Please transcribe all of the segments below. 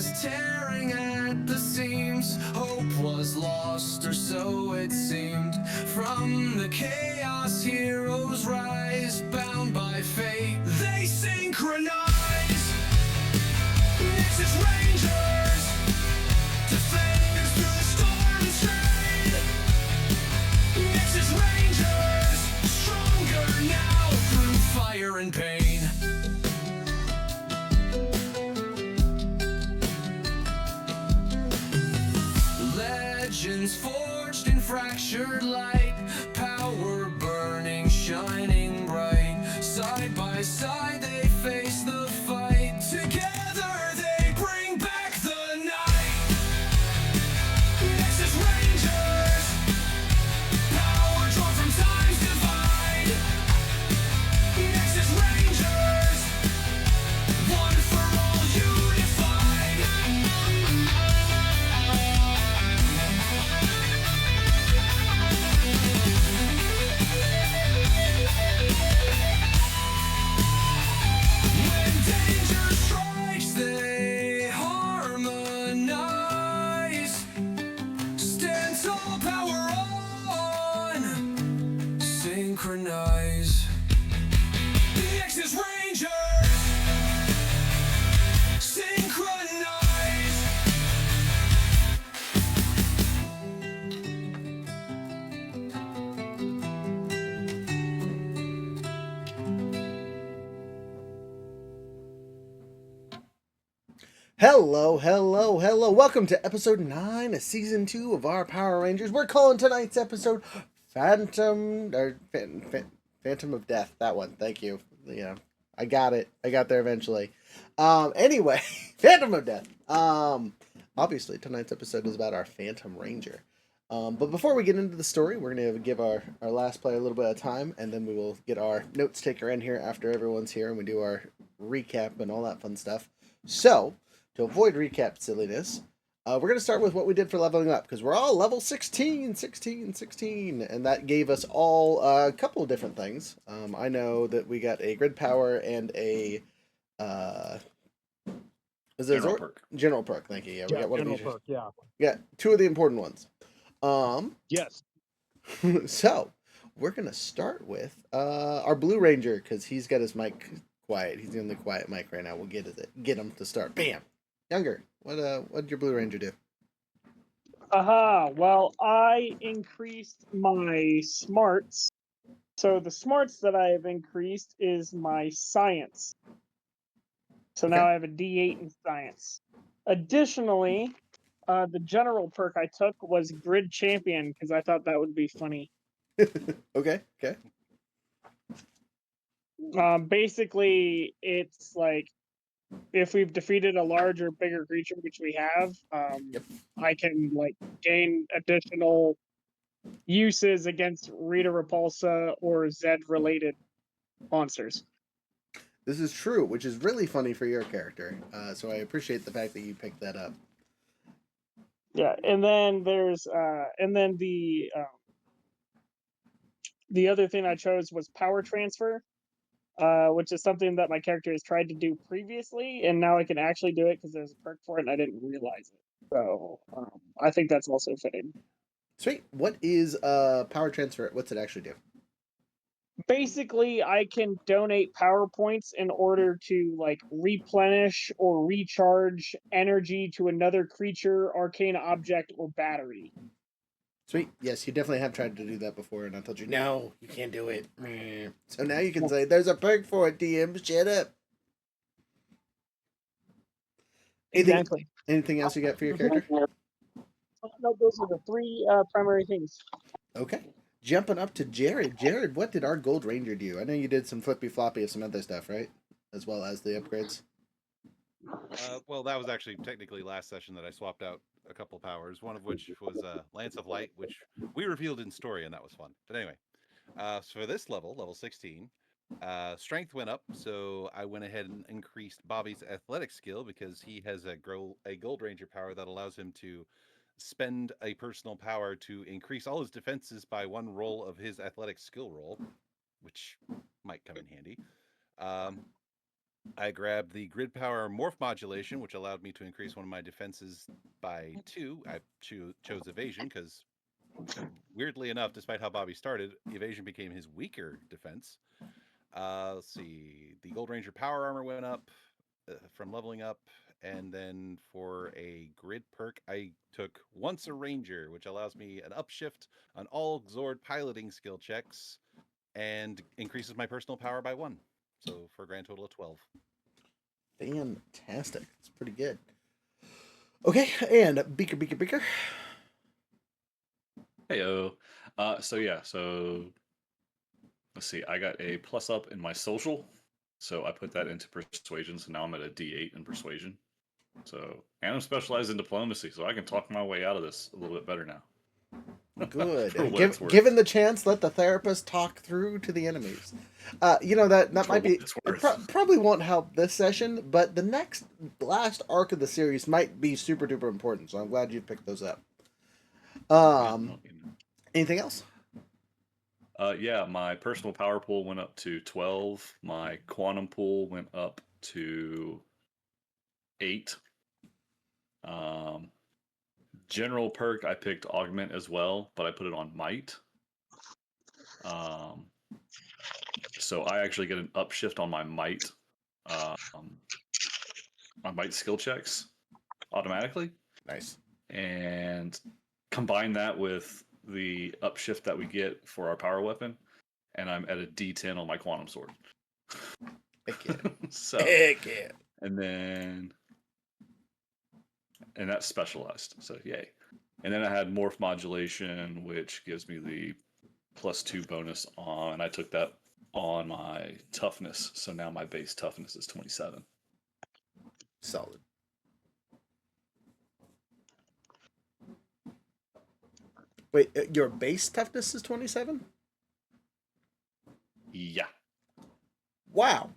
was tearing at the seams. Hope was lost, or so it seemed. From the chaos, heroes rise, bound by fate. They synchronize. Nexus Rangers, defenders through the storm and strain. Nexus Rangers, stronger now through fire and pain. Legends forged in fractured light, power burning, shining bright. Side by side they face the fight. Together they bring back the night. Nexus Rangers, power drawn from time's divide. Nexus Rangers, one for all unified. When danger strikes, they harmonize. Stand tall, power on. Synchronize. Nexus Rangers, synchronize. Hello, hello, hello. Welcome to episode 9 of season 2 of our Power Rangers. We're calling tonight's episode Phantom of Death. That one. Thank you. Yeah, I got it. I got there eventually. Anyway, Phantom of Death. Obviously tonight's episode is about our Phantom Ranger. But before we get into the story, we're going to give our last player a little bit of time, and then we will get our notes taker in here after everyone's here, and we do our recap and all that fun stuff. So, to avoid recap silliness, we're going to start with what we did for leveling up, because we're all level 16, and that gave us all a couple of different things. I know that we got a grid power and a... is it General perk. General perk, thank you. Yeah, we got one general of each. perk, yeah. Yeah, two of the important ones. Yes. So, we're going to start with our Blue Ranger, because he's got his mic quiet. He's the only quiet mic right now. We'll get him to start. Bam! Younger, what did your Blue Ranger do? Well, I increased my smarts. So the smarts that I have increased is my science. So now Okay. I have a D8 in science. Additionally, the general perk I took was Grid Champion because I thought that would be funny. Okay. Basically, it's like if we've defeated a large or bigger creature, which we have, Yep. I can like gain additional uses against Rita Repulsa or Zedd related monsters. This is true, which is really funny for your character. So I appreciate the fact that you picked that up. Yeah, and then there's the other thing I chose was power transfer, which is something that my character has tried to do previously, and now I can actually do it because there's a perk for it, and I didn't realize it. So I think that's also fitting. Sweet. What is power transfer? What's it actually do? Basically, I can donate power points in order to like replenish or recharge energy to another creature, arcane object, or battery. Sweet. Yes, you definitely have tried to do that before, and I told you, no, you can't do it. So now you can say, there's a perk for it, DM. Shut up. Exactly. Anything else you got for your character? No, those are the three primary things. Okay. Jumping up to Jared. Jared, what did our Gold Ranger do? I know you did some flippy floppy of some other stuff, right? As well as the upgrades. Well, that was actually technically last session that I swapped out a couple powers, one of which was Lance of Light, which we revealed in story, and that was fun. But anyway, so for this level 16, strength went up, so I went ahead and increased Bobby's athletic skill because he has a Gold Ranger power that allows him to spend a personal power to increase all his defenses by one roll of his athletic skill roll, which might come in handy. I grabbed the grid power morph modulation, which allowed me to increase one of my defenses by 2. I chose evasion because, weirdly enough, despite how Bobby started, evasion became his weaker defense. Let's see. The Gold Ranger power armor went up from leveling up. And then for a grid perk, I took Once a Ranger, which allows me an upshift on all Zord piloting skill checks and increases my personal power by 1. So for a grand total of 12. Fantastic. It's pretty good. Okay, and Beaker. Heyo. So let's see. I got a plus up in my social, so I put that into persuasion. So now I'm at a D8 in persuasion. So, and I'm specialized in diplomacy, so I can talk my way out of this a little bit better now. Good. For And what it's worth. given the chance, let the therapist talk through to the enemies. That might be it's worth. probably won't help this session, but the last arc of the series might be super duper important. So I'm glad you picked those up. Anything else? Yeah, my personal power pool went up to 12. My quantum pool went up to 8. General perk, I picked augment as well, but I put it on might. So I actually get an upshift on my might, skill checks automatically. Nice. And combine that with the upshift that we get for our power weapon, and I'm at a D10 on my quantum sword. Heck yeah. So, Heck yeah. and that's specialized. So yay. And then I had morph modulation, which gives me the +2 bonus on. I took that on my toughness, so now my base toughness is 27. Solid. Wait, your base toughness is 27? Yeah. Wow.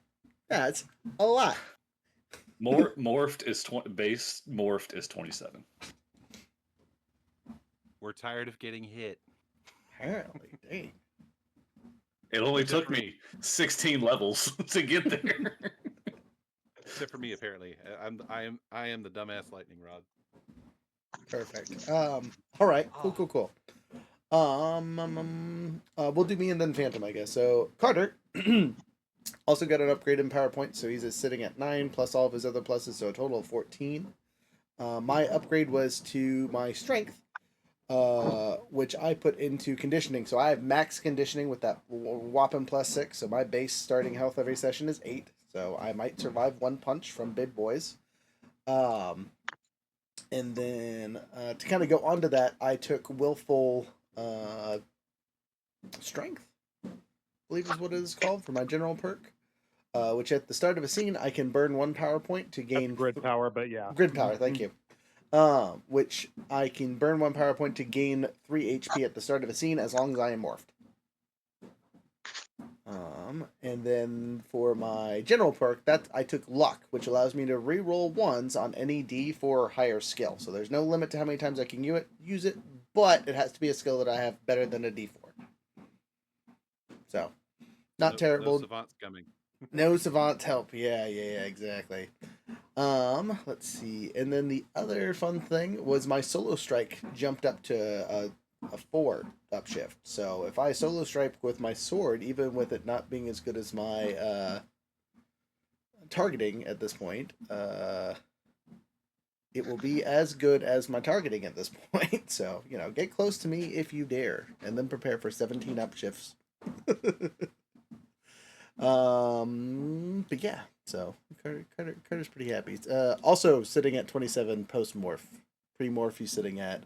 That's a lot. Morphed is base morphed is 27. We're tired of getting hit. Apparently, dang. It only took me 16 levels to get there. Except for me, apparently. I am the dumbass lightning rod. Perfect. All right. Cool. We'll do me and then Phantom, I guess. So Carter also got an upgrade in PowerPoint, so he's sitting at 9 plus all of his other pluses, so a total of 14. My upgrade was to my strength, which I put into conditioning. So I have max conditioning with that whopping +6. So my base starting health every session is 8. So I might survive one punch from big boys. And then to kind of go on to that, I took willful strength, I believe is what it is called, for my general perk. Which at the start of a scene, I can burn 1 power point to gain grid power, but yeah. Grid power, thank you. Which I can burn 1 power point to gain 3 HP at the start of a scene as long as I am morphed. And then for my general perk, that I took luck, which allows me to re-roll 1s on any D4 or higher skill. So there's no limit to how many times I can use it, but it has to be a skill that I have better than a D4. So, not terrible. No savants coming. No savant help. Yeah, exactly. Let's see. And then the other fun thing was my solo strike jumped up to a 4 upshift. So if I solo strike with my sword, even with it not being as good as my targeting at this point, it will be as good as my targeting at this point. So, get close to me if you dare, and then prepare for 17 upshifts. But yeah, so Carter's pretty happy. Also sitting at 27 post morph. Pre-morph he's sitting at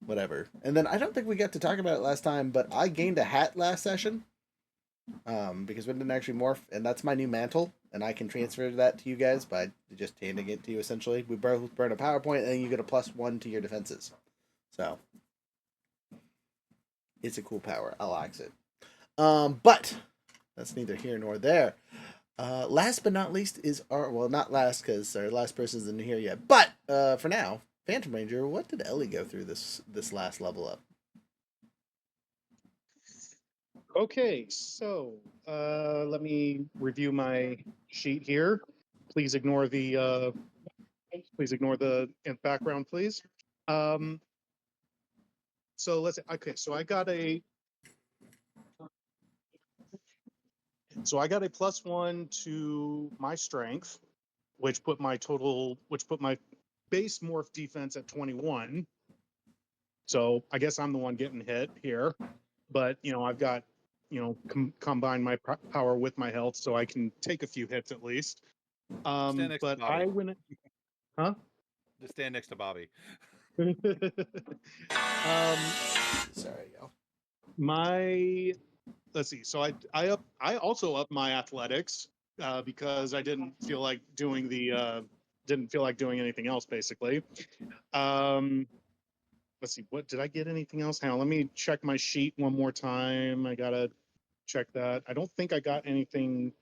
whatever. And then I don't think we got to talk about it last time, but I gained a hat last session. Because we didn't actually morph, and that's my new mantle, and I can transfer that to you guys by just handing it to you essentially. We both burn a PowerPoint, and then you get a +1 to your defenses. So it's a cool power. I'll axe it. But that's neither here nor there. Last but not least is not last because our last person isn't here yet. But for now, Phantom Ranger, what did Ellie go through this last level up? Okay, so let me review my sheet here. Please ignore the background, please. So let's okay. So I got a +1 to my strength, which put my base morph defense at 21. So I guess I'm the one getting hit here, but I've got combine my power with my health, so I can take a few hits at least. Stand next to But Bobby. I win. Huh? Just stand next to Bobby. Sorry, y'all. Let's see. So I also upped my athletics because I didn't feel like doing anything else basically. Let's see. What did I get? Anything else? Hang on. Let me check my sheet one more time. I gotta check that. I don't think I got anything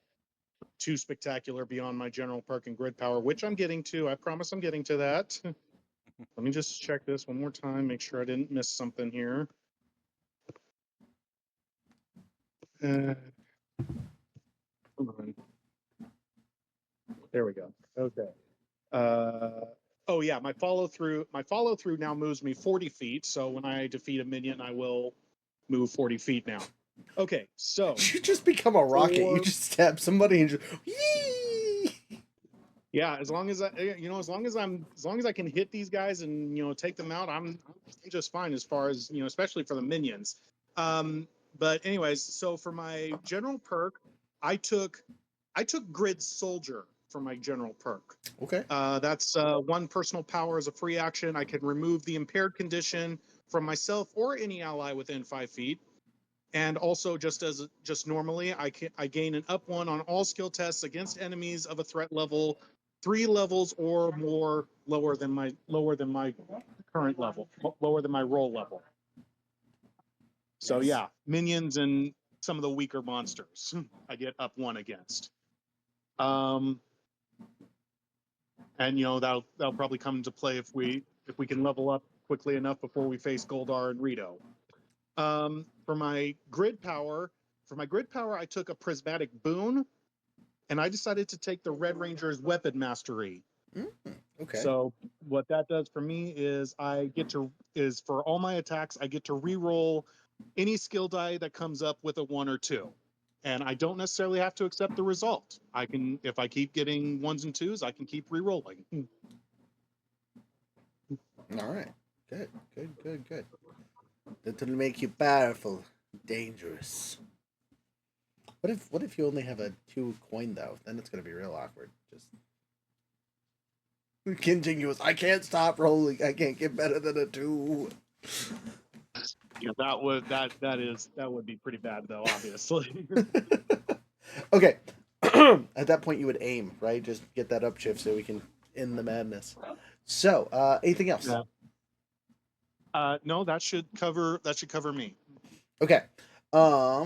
too spectacular beyond my general perk and grid power, which I'm getting to. I promise I'm getting to that. Let me just check this one more time, make sure I didn't miss something here. Come on. There we go. Okay. Oh yeah, my follow through now moves me 40 feet. So when I defeat a minion, I will move 40 feet now. Okay, so You just become a rocket. You just stab somebody and just. Yee! yeah, as long as I can hit these guys and take them out, I'm just fine as far as especially for the minions. But anyways, so for my general perk, I took Grid Soldier for my general perk. Okay. That's 1 personal power as a free action. I can remove the impaired condition from myself or any ally within 5 feet. And also, just normally, I gain an +1 on all skill tests against enemies of a threat level 3 levels or more lower than my current level, lower than my roll level. So Nice. yeah, minions and some of the weaker monsters I get +1 against. And that'll probably come into play if we can level up quickly enough before we face Goldar and Rito. For my grid power, I took a prismatic boon, and I decided to take the Red Ranger's weapon mastery. Okay. So what that does for me is for all my attacks, I get to re-roll any skill die that comes up with a 1 or 2. And I don't necessarily have to accept the result. I can, if I keep getting 1s and 2s, I can keep re-rolling. All right. Good. That'll make you powerful, dangerous. What if you only have a 2 coin though? Then it's gonna be real awkward. Just continuous. I can't stop rolling. I can't get better than a 2. Yeah, that would be pretty bad though, obviously. Okay. At that point, you would aim, right? Just get that upshift so we can end the madness. So, anything else? Yeah. No, that should cover me. Okay. I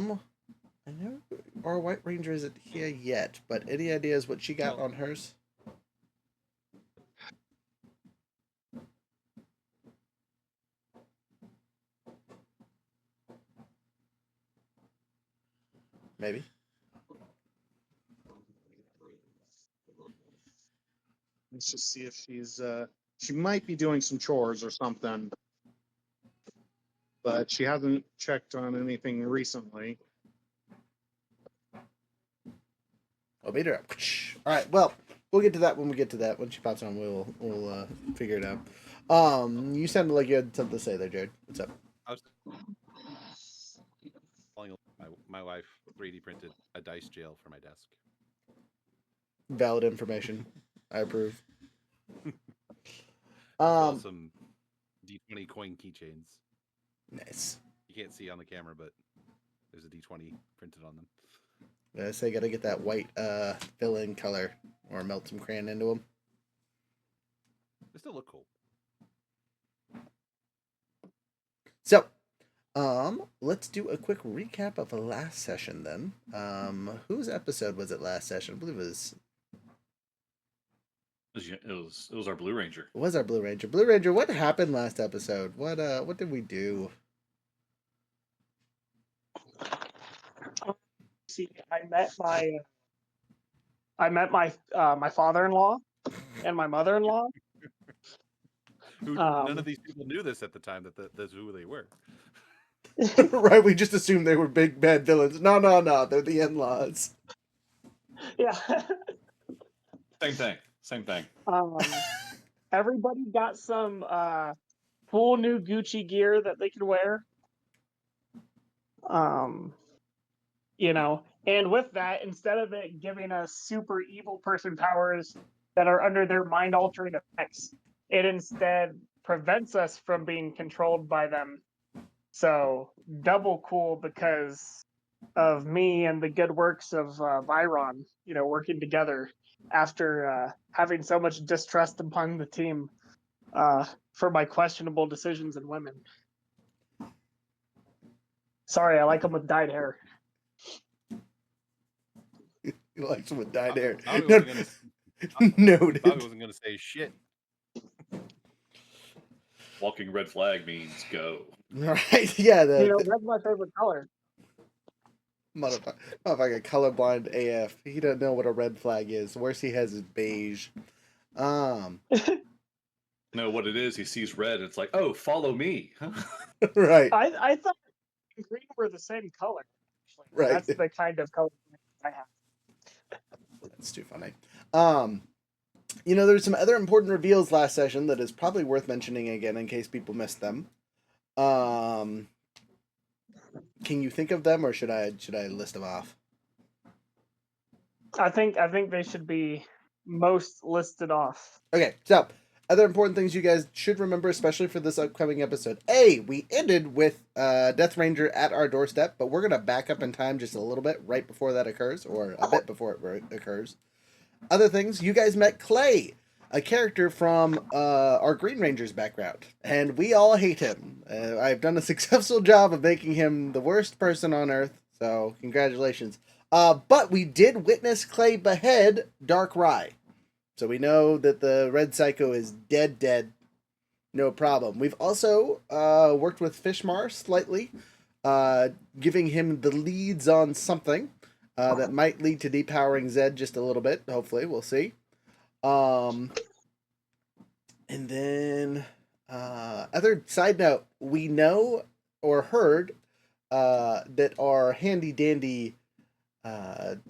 know our White Ranger isn't here yet, but any ideas what she got on hers? Maybe. Let's just see if she might be doing some chores or something, but she hasn't checked on anything recently. I'll beat her up. All right. Well, we'll get to that when we get to that. When she pops on, we'll figure it out. You sounded like you had something to say there, Jared. What's up? I was telling my wife 3D printed a dice jail for my desk. Valid information. I approve. Well, some D20 coin keychains. Nice. You can't see on the camera, but there's a D20 printed on them. I say, gotta get that white fill-in color, or melt some crayon into them. They still look cool. So, let's do a quick recap of the last session then. Whose episode was it last session? I believe it was. It was our Blue Ranger. It was our Blue Ranger. Blue Ranger, what happened last episode? What did we do? see. I met my father-in-law and my mother-in-law. None of these people knew this at the time that that's who they were. Right, we just assumed they were big bad villains. No, they're the in-laws. Yeah. Same thing. Same thing. Everybody got some cool new Gucci gear that they could wear. You know, and with that, instead of it giving us super evil person powers that are under their mind altering effects, it instead prevents us from being controlled by them. So double cool because of me and the good works of Byron, you know, working together after having so much distrust among the team for my questionable decisions in women. Sorry, I like them with dyed hair. He likes them with dyed hair. Bobby wasn't Noted. gonna say shit. Walking red flag means go. Right? Yeah. You know, that's my favorite color. Motherfucker, colorblind AF. He doesn't know what a red flag is. The worst he has is beige. No, what it is, he sees red. It's like, oh, follow me. Right. I thought green were the same color. Right. That's the kind of color I have. That's too funny. You know, there's some other important reveals last session that is probably worth mentioning again in case people missed them. Can you think of them, or should I list them off? I think they should be most listed off. Okay, so other important things you guys should remember, especially for this upcoming episode. We ended with Death Ranger at our doorstep, but we're gonna back up in time just a little bit right before that occurs, or a bit before it occurs. Other things, you guys met Clay, a character from our Green Ranger's background, and we all hate him. I've done a successful job of making him the worst person on Earth, so congratulations. But we did witness Clay behead Dark Rye, so we know that the Red Psycho is dead. No problem. We've also worked with Fishmar slightly, giving him the leads on something. That might lead to depowering Zedd just a little bit. Hopefully, we'll see. And then, other side note, we know or heard that our handy dandy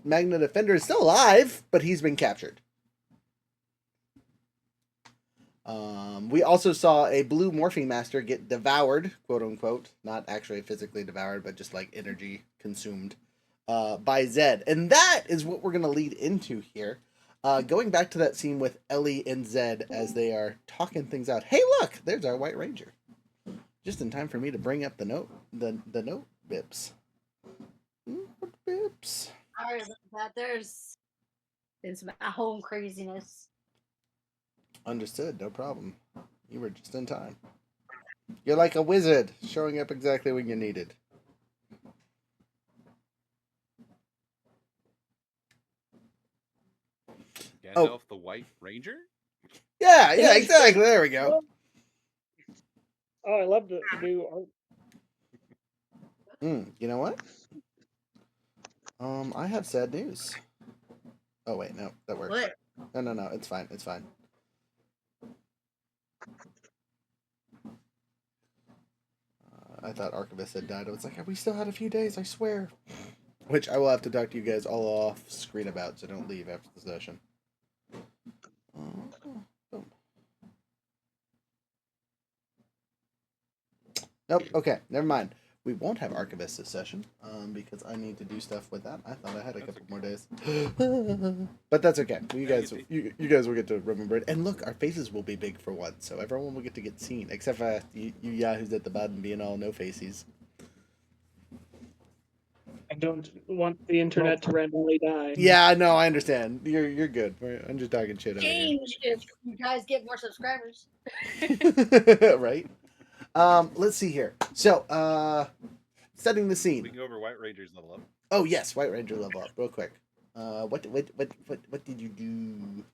Magna Defender is still alive, but he's been captured. We also saw a blue morphing master get devoured, quote unquote, not actually physically devoured, but just like energy consumed. By Zedd. And that is what we're going to lead into here. Going back to that scene with Ellie and Zedd as they are talking things out. Hey, look! There's our White Ranger. Just in time for me to bring up the note bips. Note bips. Sorry about that. There's been some at-home craziness. Understood. No problem. You were just in time. You're like a wizard, showing up exactly when you needed. Gandalf the White Ranger? Yeah, exactly. There we go. Oh, I love the new art. You know what? I have sad news. Oh wait, no, that works. What? No, it's fine. I thought Archivist had died. I was like, we still had a few days, I swear. Which I will have to talk to you guys all off screen about, so don't leave after the session. Nope, okay, never mind. We won't have Archivist this session, because I need to do stuff with that. I thought I had a couple more days. But that's okay. You guys will get to remember it. And look, our faces will be big for once, so everyone will get to get seen, except for you yahoos at the bottom being all no-faces. I don't want the internet to randomly die. Yeah, no, I understand. You're good. I'm just talking shit over here. Change if you guys get more subscribers. Right? Let's see here. So, setting the scene. We can go over White Ranger's level up. Oh yes, White Ranger level up, real quick. What did you do?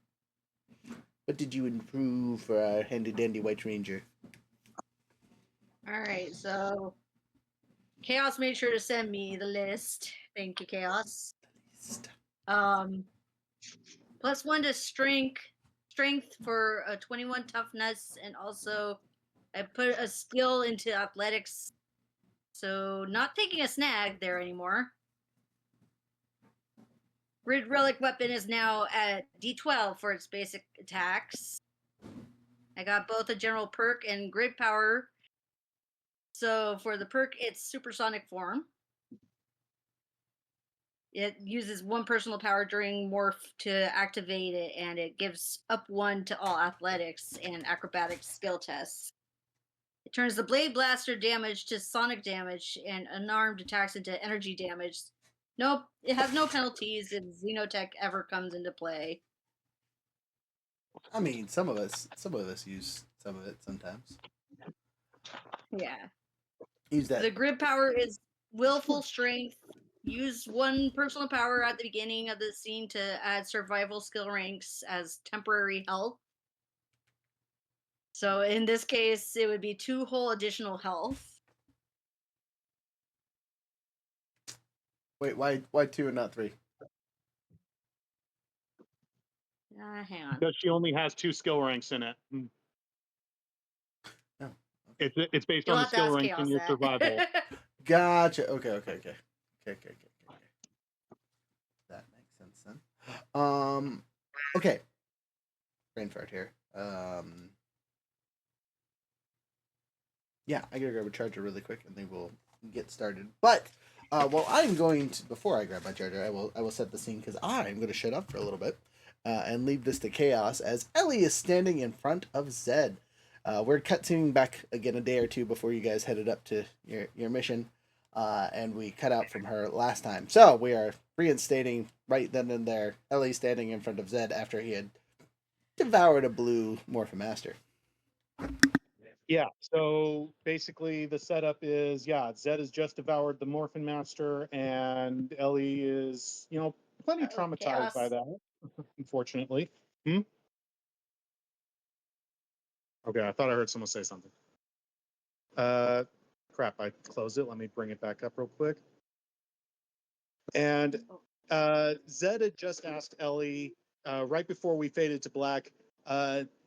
What did you improve for our handy dandy White Ranger? All right, so Chaos made sure to send me the list. Thank you, Chaos. +1 to strength for a 21 toughness, and also I put a skill into athletics, so not taking a snag there anymore. Grid relic weapon is now at D12 for its basic attacks. I got both a general perk and grid power. So for the perk, it's supersonic form. It uses 1 personal power during morph to activate it, and it gives up 1 to all athletics and acrobatics skill tests. It turns the blade blaster damage to sonic damage, and unarmed attacks into energy damage. Nope, it has no penalties if Xenotech ever comes into play. I mean, some of us use some of it sometimes. Yeah. Use that. The grid power is willful strength. Use 1 personal power at the beginning of the scene to add survival skill ranks as temporary health. So in this case, it would be 2 whole additional health. Wait, why 2 and not 3? Hang on. Because she only has 2 skill ranks in it. Oh, It's based You'll on the have to skill ask ranks Chaos in your that. survival. Gotcha. Okay. That makes sense then. Okay. Brain fart here. Yeah, I gotta grab a charger really quick, and then we'll get started. But well, I'm going to, before I grab my charger, I will set the scene because I'm going to shut up for a little bit and leave this to Chaos as Ellie is standing in front of Zedd. We're cutscening back again a day or two before you guys headed up to your mission, and we cut out from her last time. So we are reinstating right then and there Ellie standing in front of Zedd after he had devoured a blue Morphomaster. Yeah, so basically the setup is, Zedd has just devoured the Morphin Master, and Ellie is, plenty traumatized by that, unfortunately. Okay, I thought I heard someone say something. Crap, I closed it. Let me bring it back up real quick. And Zedd had just asked Ellie, right before we faded to black,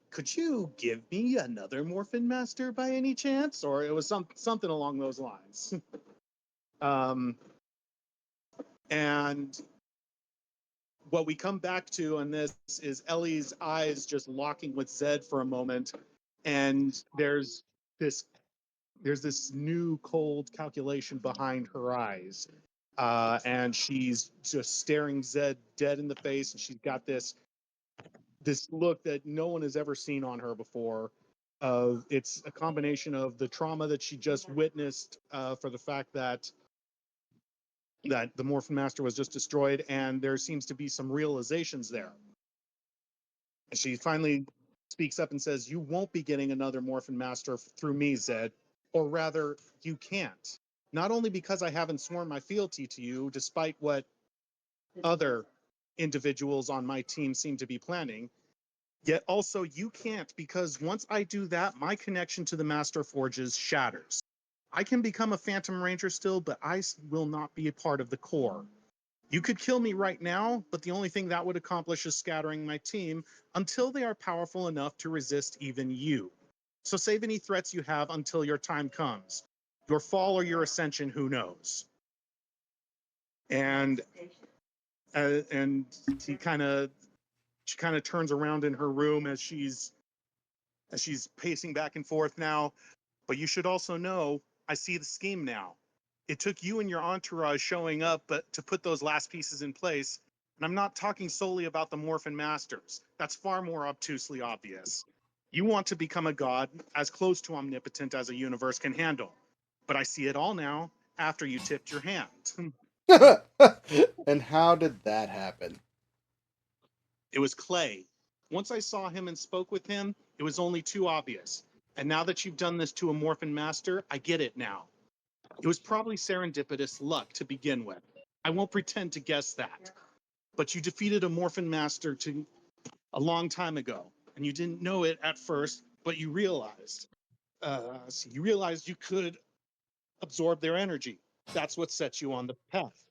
could you give me another Morphin Master by any chance? Or it was something along those lines. And what we come back to on this is Ellie's eyes just locking with Zedd for a moment, and there's this new cold calculation behind her eyes, and she's just staring Zedd dead in the face, and she's got this look that no one has ever seen on her before. It's a combination of the trauma that she just witnessed for the fact that the Morphin Master was just destroyed, and there seems to be some realizations there. And she finally speaks up and says, "You won't be getting another Morphin Master through me, Zedd. Or rather, you can't. Not only because I haven't sworn my fealty to you, despite what other individuals on my team seem to be planning, yet also you can't, because once I do that, my connection to the Master Forges shatters. I can become a Phantom Ranger still, but I will not be a part of the core. You could kill me right now, but the only thing that would accomplish is scattering my team until they are powerful enough to resist even you. So save any threats you have until your time comes. Your fall or your ascension, who knows?" And she kind of turns around in her room as she's pacing back and forth now. "But you should also know, I see the scheme now. It took you and your entourage showing up but to put those last pieces in place. And I'm not talking solely about the Morphin Masters. That's far more obtusely obvious. You want to become a god as close to omnipotent as a universe can handle. But I see it all now after you tipped your hand." And how did that happen? It was Clay. Once I saw him and spoke with him, it was only too obvious. And now that you've done this to a Morphin Master, I get it now. It was probably serendipitous luck to begin with. I won't pretend to guess that. But you defeated a Morphin Master a long time ago, and you didn't know it at first, but you realized. You realized you could absorb their energy. That's what sets you on the path.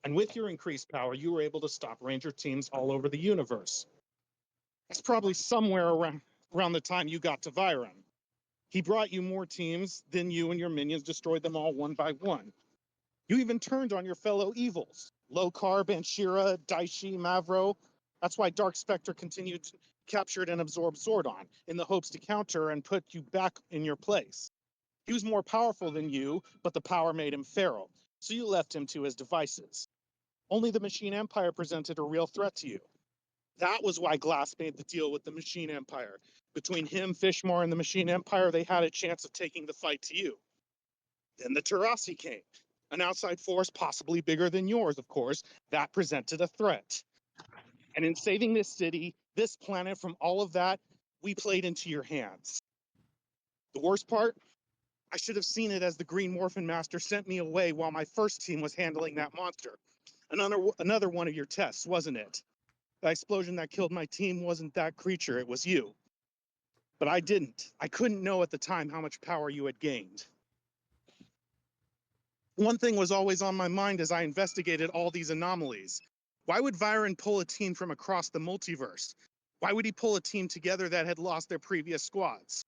And with your increased power, you were able to stop Ranger teams all over the universe. That's probably somewhere around the time you got to Viron. He brought you more teams, then you and your minions destroyed them all one by one. You even turned on your fellow evils, Locar, Banshira, Daishi, Mavro. That's why Dark Spectre continued to capture and absorb Zordon, in the hopes to counter and put you back in your place. He was more powerful than you, but the power made him feral, so you left him to his devices. Only the Machine Empire presented a real threat to you. That was why Glass made the deal with the Machine Empire. Between him, Fishmore, and the Machine Empire, they had a chance of taking the fight to you. Then the Tarasi came, an outside force possibly bigger than yours, of course, that presented a threat. And in saving this city, this planet from all of that, we played into your hands. The worst part? I should have seen it as the Green Morphin Master sent me away while my first team was handling that monster. Another one of your tests, wasn't it? The explosion that killed my team wasn't that creature, it was you. But I didn't. I couldn't know at the time how much power you had gained. One thing was always on my mind as I investigated all these anomalies. Why would Viren pull a team from across the multiverse? Why would he pull a team together that had lost their previous squads?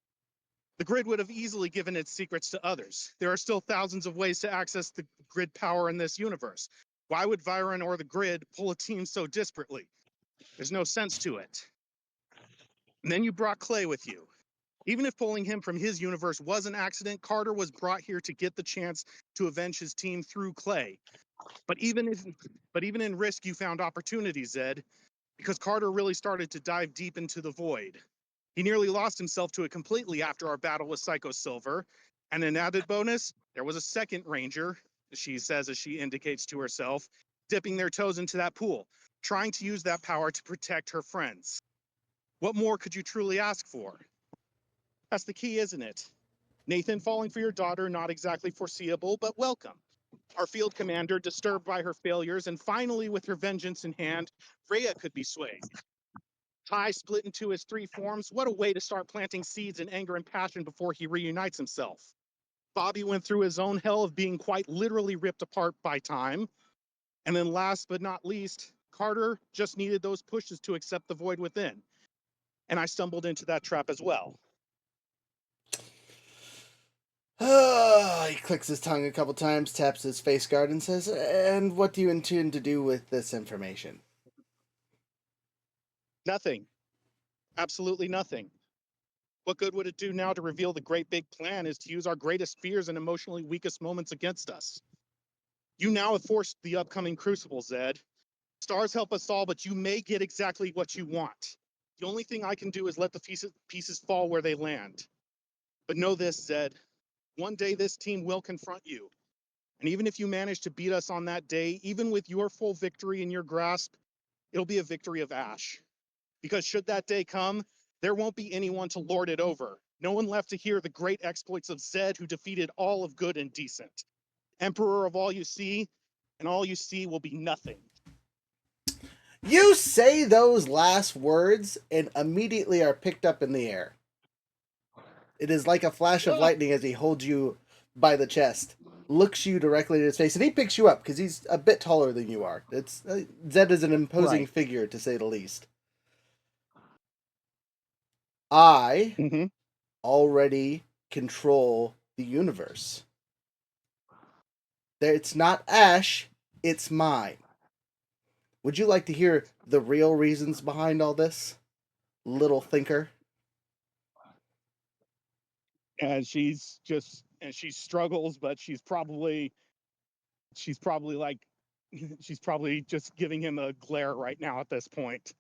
The grid would have easily given its secrets to others. There are still thousands of ways to access the grid power in this universe. Why would Viren or the grid pull a team so disparately? There's no sense to it. And then you brought Clay with you. Even if pulling him from his universe was an accident, Carter was brought here to get the chance to avenge his team through Clay. But even in risk, you found opportunities, Zedd, because Carter really started to dive deep into the void. He nearly lost himself to it completely after our battle with Psycho Silver. And an added bonus, there was a second Ranger, she says as she indicates to herself, dipping their toes into that pool, trying to use that power to protect her friends. What more could you truly ask for? That's the key, isn't it? Nathan falling for your daughter, not exactly foreseeable, but welcome. Our field commander, disturbed by her failures, and finally with her vengeance in hand, Rhea could be swayed. Ty split into his three forms. What a way to start planting seeds in anger and passion before he reunites himself. Bobby went through his own hell of being quite literally ripped apart by time. And then last but not least, Carter just needed those pushes to accept the void within. And I stumbled into that trap as well. He clicks his tongue a couple times, taps his face guard, and says, "And what do you intend to do with this information?" Nothing. Absolutely nothing. What good would it do now to reveal the great big plan is to use our greatest fears and emotionally weakest moments against us? You now have forced the upcoming crucible, Zedd. Stars help us all, but you may get exactly what you want. The only thing I can do is let the pieces fall where they land. But know this, Zedd. One day this team will confront you. And even if you manage to beat us on that day, even with your full victory in your grasp, it'll be a victory of ash. Because should that day come, there won't be anyone to lord it over. No one left to hear the great exploits of Zedd, who defeated all of good and decent. Emperor of all you see, and all you see will be nothing. You say those last words and immediately are picked up in the air. It is like a flash of lightning as he holds you by the chest, looks you directly in his face, and he picks you up because he's a bit taller than you are. It's Zedd is an imposing Right. figure, to say the least. I Mm-hmm. already control the universe. It's not Ash, it's mine. Would you like to hear the real reasons behind all this, little thinker? And she struggles, but she's probably like she's probably just giving him a glare right now at this point.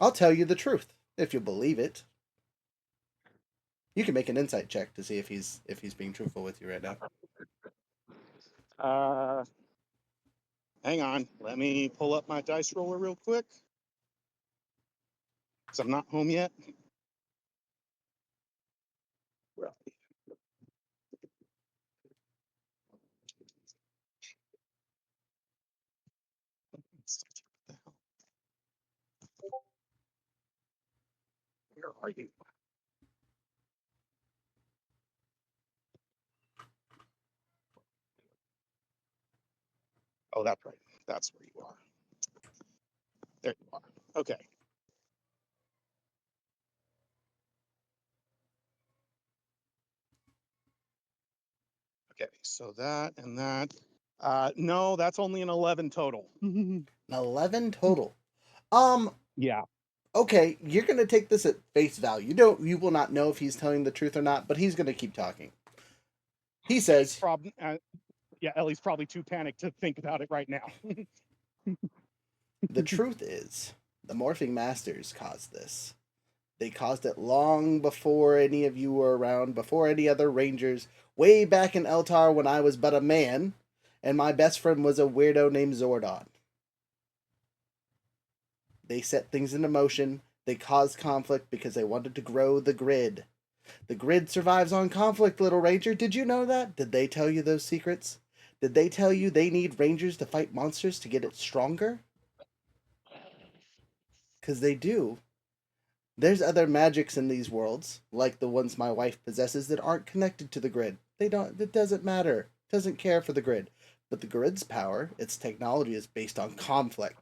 I'll tell you the truth, if you believe it. You can make an insight check to see if he's being truthful with you right now. Hang on, let me pull up my dice roller real quick, because I'm not home yet. Where are you? Oh, that's right. That's where you are. There you are. Okay. Okay, so that and that. No, that's only an 11 total. 11 total. Yeah. Okay, you're gonna take this at face value. You will not know if he's telling the truth or not, but he's gonna keep talking. He says, Yeah, Ellie's probably too panicked to think about it right now. the truth is, the Morphing Masters caused this. They caused it long before any of you were around, before any other Rangers, way back in Eltar when I was but a man, and my best friend was a weirdo named Zordon. They set things into motion. They caused conflict because they wanted to grow the grid. The grid survives on conflict, little Ranger. Did you know that? Did they tell you those secrets? Did they tell you they need Rangers to fight monsters to get it stronger? Because they do. There's other magics in these worlds, like the ones my wife possesses, that aren't connected to the grid. It doesn't matter. It doesn't care for the grid. But the grid's power, its technology, is based on conflict.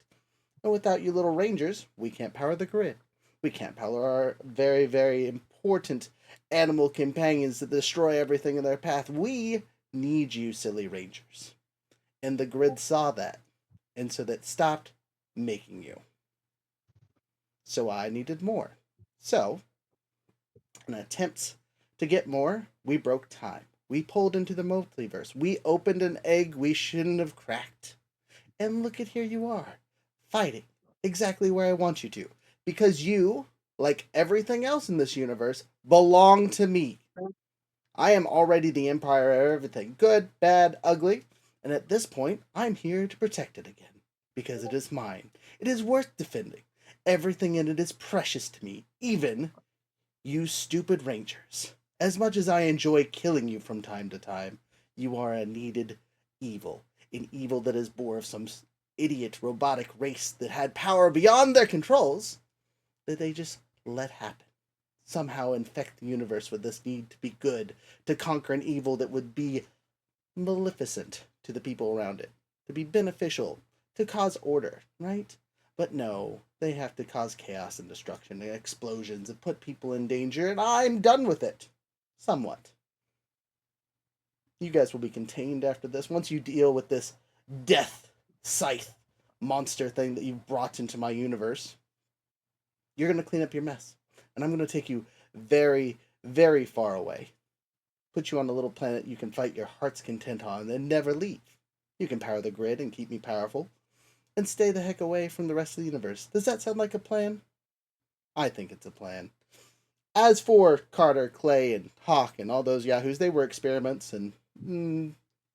And without you little Rangers, we can't power the grid. We can't power our very, very important animal companions that destroy everything in their path. We need you, silly Rangers. And the grid saw that, and so that stopped making you. So I needed more. So, in attempts to get more, we broke time. We pulled into the multiverse. We opened an egg we shouldn't have cracked. And look at here you are, fighting exactly where I want you to. Because you, like everything else in this universe, belong to me. I am already the empire of everything, good, bad, ugly, and at this point, I'm here to protect it again. Because it is mine. It is worth defending. Everything in it is precious to me, even you stupid Rangers. As much as I enjoy killing you from time to time, you are a needed evil. An evil that is born of some idiot robotic race that had power beyond their controls that they just let happen. Somehow infect the universe with this need to be good, to conquer an evil that would be maleficent to the people around it, to be beneficial, to cause order, right? But no, they have to cause chaos and destruction and explosions and put people in danger, and I'm done with it. Somewhat. You guys will be contained after this. Once you deal with this death scythe monster thing that you've brought into my universe, you're going to clean up your mess. And I'm going to take you very, very far away. Put you on a little planet you can fight your heart's content on and never leave. You can power the grid and keep me powerful. And stay the heck away from the rest of the universe. Does that sound like a plan? I think it's a plan. As for Carter, Clay, and Hawk, and all those yahoos, they were experiments, and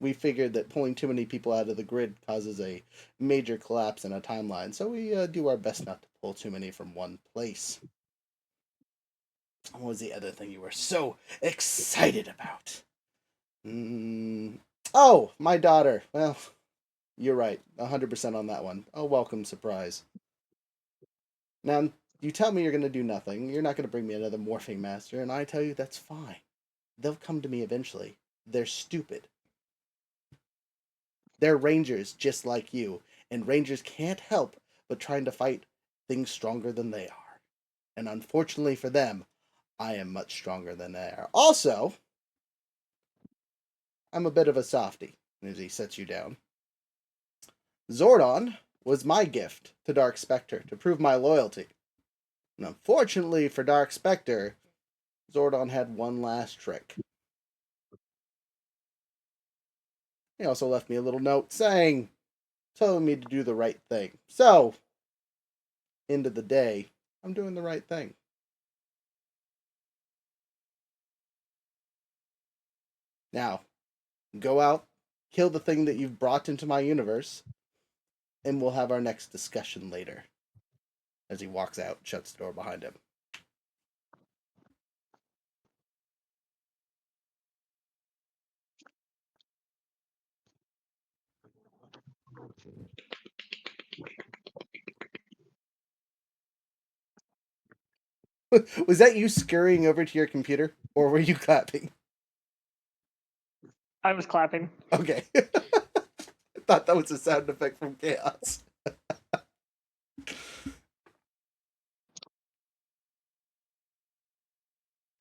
we figured that pulling too many people out of the grid causes a major collapse in a timeline, so we do our best not to pull too many from one place. What was the other thing you were so excited about? Oh, my daughter. Well, you're right. 100% on that one. A welcome surprise. Now, you tell me you're going to do nothing. You're not going to bring me another morphing master, and I tell you that's fine. They'll come to me eventually. They're stupid. They're rangers just like you, and rangers can't help but trying to fight things stronger than they are. And unfortunately for them, I am much stronger than they are. Also, I'm a bit of a softie, as he sets you down. Zordon was my gift to Dark Spectre to prove my loyalty. And unfortunately for Dark Spectre, Zordon had one last trick. He also left me a little note telling me to do the right thing. So, end of the day, I'm doing the right thing. Now, go out, kill the thing that you've brought into my universe, and we'll have our next discussion later. As he walks out, shuts the door behind him. Was that you scurrying over to your computer, or were you clapping? I was clapping. Okay. thought that was a sound effect from Chaos.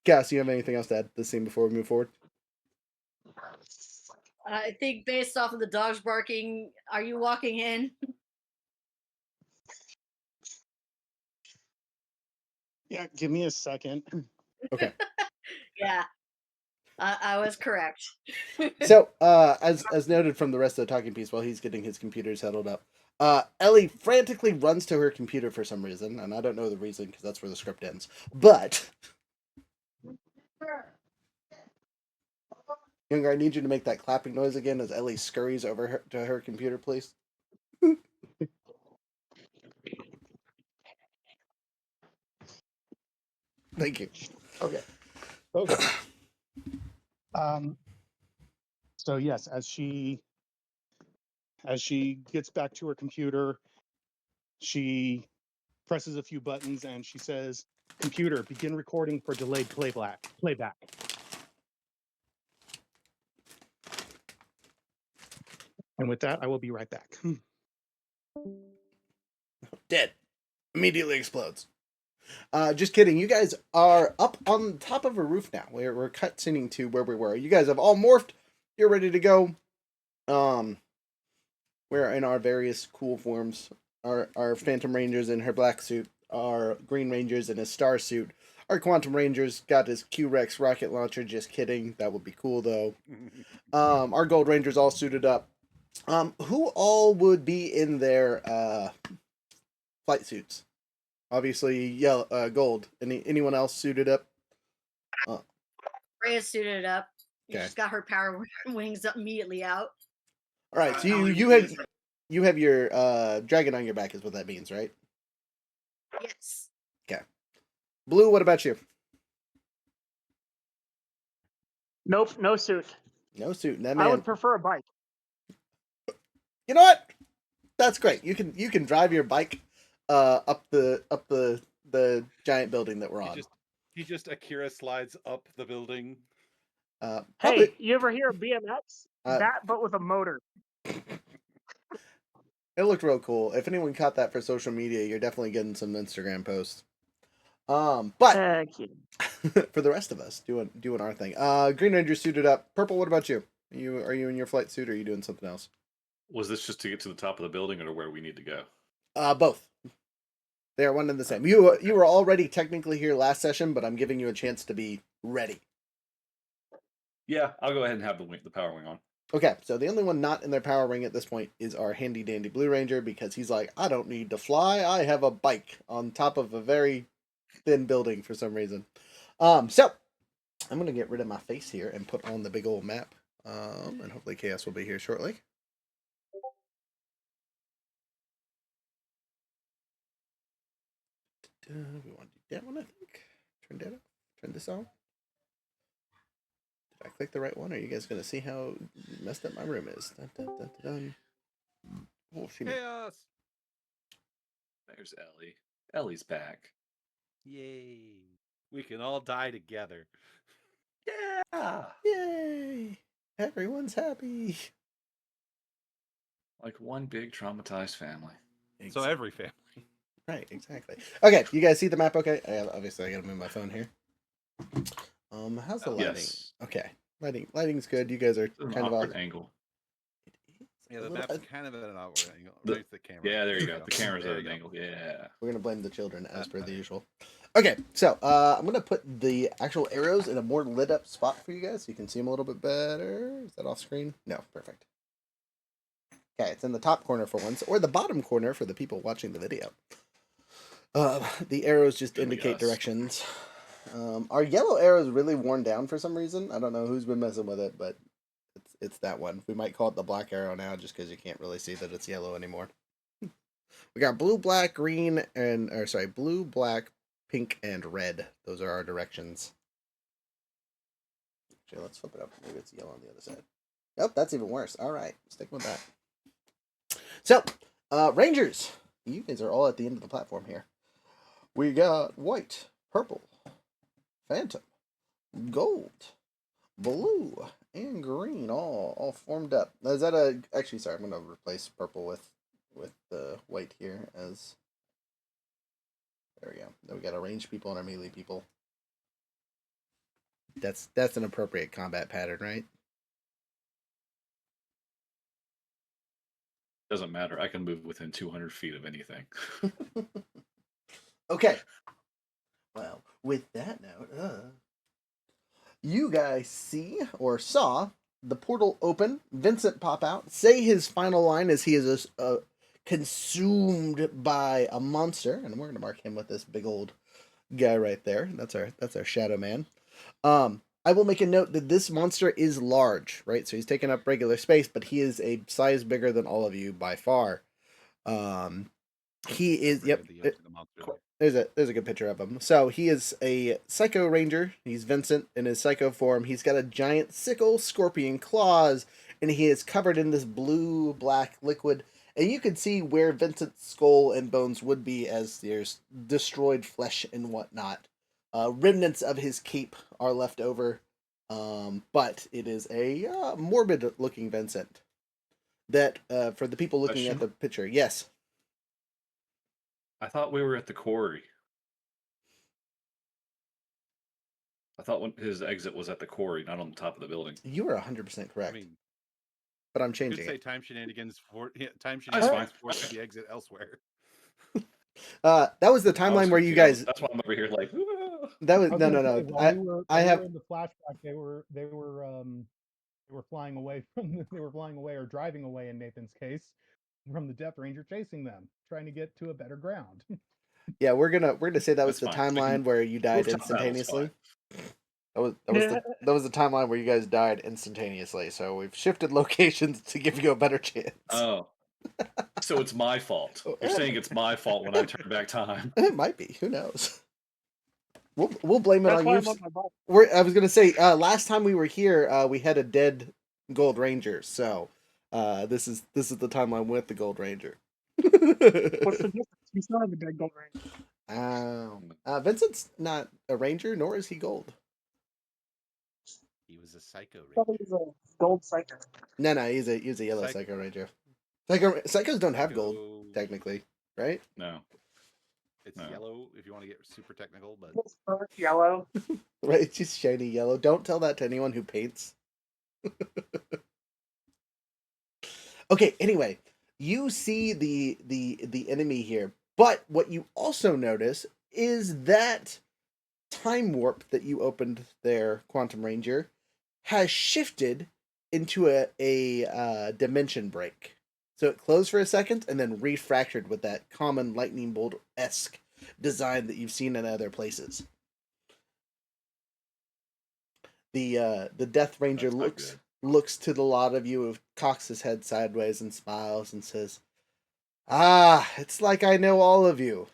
Chaos, you have anything else to add to the scene before we move forward? I think based off of the dogs barking, are you walking in? Yeah, give me a second. Okay. Yeah, I was correct. So, as noted from the rest of the talking piece, while he's getting his computer settled up, Ellie frantically runs to her computer for some reason, and I don't know the reason because that's where the script ends. But, Younger, I need you to make that clapping noise again as Ellie scurries over to her computer, please. Thank you. Okay. Okay. So yes, as she gets back to her computer, she presses a few buttons and she says, "Computer, begin recording for delayed playback." And with that, I will be right back. Dead. Immediately explodes. Just kidding. You guys are up on top of a roof now. We're cutscening to where we were. You guys have all morphed. You're ready to go. We're in our various cool forms. Our Phantom Rangers in her black suit. Our Green Rangers in his star suit. Our Quantum Rangers got his Q-Rex rocket launcher. Just kidding. That would be cool though. Our Gold Rangers all suited up. Who all would be in their flight suits? Obviously, yellow, gold. Anyone else suited up? Rhea suited up. Okay. She's got her power wings up immediately out. All right. So you have your dragon on your back, is what that means, right? Yes. Okay. Blue, what about you? Nope, no suit. No suit. That I man. would prefer a bike. You know what? That's great. You can drive your bike up the giant building that we're on. He just Akira slides up the building. Probably, Hey, you ever hear of BMX? That, but with a motor. it looked real cool. If anyone caught that for social media, you're definitely getting some Instagram posts. But Heck yeah. for the rest of us, doing our thing. Green Ranger suited up. Purple, what about you? Are you in your flight suit or are you doing something else? Was this just to get to the top of the building or to where we need to go? Both. They are one and the same. You were already technically here last session, but I'm giving you a chance to be ready. Yeah, I'll go ahead and have the power wing on. Okay, so the only one not in their power ring at this point is our handy dandy Blue Ranger because he's like, I don't need to fly. I have a bike on top of a very thin building for some reason. So I'm gonna get rid of my face here and put on the big old map. And hopefully Chaos will be here shortly. We want to do that one, I think. Turn that off. Turn this on. Did I click the right one? Are you guys gonna see how messed up my room is? Dun, dun, dun, dun, dun. Oh, Chaos! There's Ellie. Ellie's back. Yay! We can all die together. Yeah! Yay! Everyone's happy. Like one big traumatized family. So every family. Right, exactly. Okay, you guys see the map okay? Obviously, I gotta move my phone here. How's the lighting? Yes. Okay, lighting's good. You guys are It's an kind of awkward off. angle. Yeah, the map's kind of at an outward angle. The- There's the camera. Yeah, there you go. The camera's There at you an go. angle. Yeah. We're gonna blame the children as per the usual. Okay, so I'm gonna put the actual arrows in a more lit up spot for you guys so you can see them a little bit better. Is that off screen? No, perfect. Okay, it's in the top corner for once, or the bottom corner for the people watching the video. The arrows just Could be indicate us. directions. Our yellow arrow is really worn down for some reason. I don't know who's been messing with it, but it's that one. We might call it the black arrow now, just because you can't really see that it's yellow anymore. We got blue, black, green, blue, black, pink, and red. Those are our directions. Actually, let's flip it up. Maybe it's yellow on the other side. Nope, that's even worse. All right, stick with that. So, Rangers, you guys are all at the end of the platform here. We got white, purple, phantom, gold, blue, and green all formed up. Now, is that a actually? Sorry, I'm gonna replace purple with the white here as there we go. Then we got our ranged people and our melee people. That's an appropriate combat pattern, right? Doesn't matter. I can move within 200 feet of anything. Okay. Well, with that note, you guys see or saw the portal open, Vincent pop out, say his final line as he is consumed by a monster, and we're gonna mark him with this big old guy right there. That's our shadow man. I will make a note that this monster is large, right? So he's taking up regular space, but he is a size bigger than all of you by far. He is yep. There's a good picture of him. So he is a Psycho Ranger. He's Vincent in his Psycho form. He's got a giant sickle, scorpion claws, and he is covered in this blue-black liquid. And you can see where Vincent's skull and bones would be as there's destroyed flesh and whatnot. Remnants of his cape are left over, but it is a morbid-looking Vincent. That, for the people looking at the picture, yes. I thought we were at the quarry. I thought when his exit was at the quarry, not on the top of the building. You are 100% correct. I mean, but I'm you changing could say it. time shenanigans for the exit elsewhere. That was the timeline where you guys. That's why I'm over here like. That was no. I have in the flashback. They were flying away or driving away in Nathan's case from the Death Ranger chasing them, trying to get to a better ground. Yeah, we're gonna say that was the timeline where you died instantaneously. That was the timeline where you guys died instantaneously. So we've shifted locations to give you a better chance. Oh, so it's my fault. You're saying it's my fault when I turn back time. It might be. Who knows? We'll blame it on you. I was gonna say last time we were here, we had a dead Gold Ranger. So this is the timeline with the Gold Ranger. What's the difference? We still have a dead Gold Ranger. Vincent's not a ranger, nor is he gold. He was a Psycho Ranger. I thought he was a gold Psycho. No, he's a yellow Psycho Ranger. Psychos don't have gold, technically, right? No. It's yellow if you want to get super technical, but it's dark yellow. Right, it's just shiny yellow. Don't tell that to anyone who paints. Okay, anyway, you see the enemy here, but what you also notice is that time warp that you opened there, Quantum Ranger, has shifted into a dimension break. So it closed for a second and then refractured with that common lightning bolt-esque design that you've seen in other places. The Death Ranger looks to the lot of you, cocks his head sideways and smiles and says, "Ah, it's like I know all of you.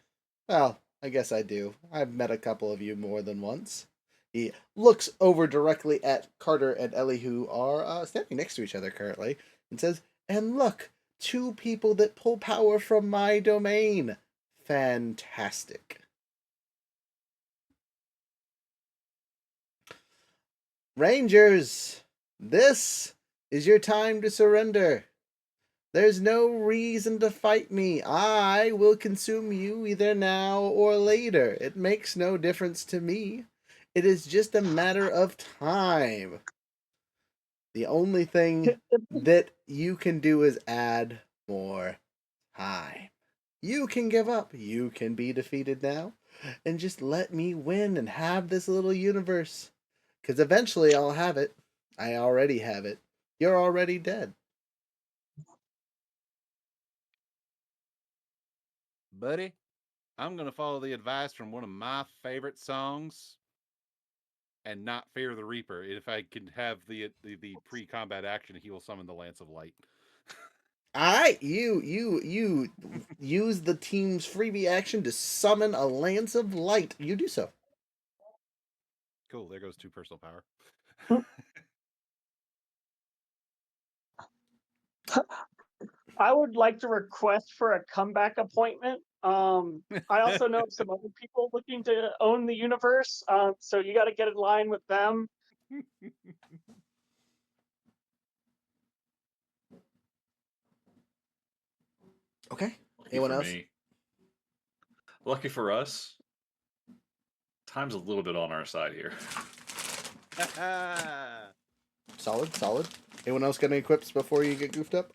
Well, I guess I do. I've met a couple of you more than once." He looks over directly at Carter and Ellie, who are standing next to each other currently, and says, "And look, 2 people that pull power from my domain. Fantastic." Rangers, this is your time to surrender. There's no reason to fight me. I will consume you either now or later. It makes no difference to me. It is just a matter of time. The only thing that you can do is add more time. You can give up. You can be defeated now. And just let me win and have this little universe. Because eventually I'll have it. I already have it. You're already dead. buddy, I'm going to follow the advice from one of my favorite songs and not fear the Reaper. If I can have the pre-combat action, he will summon the Lance of Light. Alright, you use the team's freebie action to summon a Lance of Light. You do so. Cool, there goes 2 personal power. I would like to request for a comeback appointment. I also know some other people looking to own the universe, so you got to get in line with them. Okay. Lucky Anyone for else? me. Lucky for us, time's a little bit on our side here. Solid, solid. Anyone else got any quips before you get goofed up?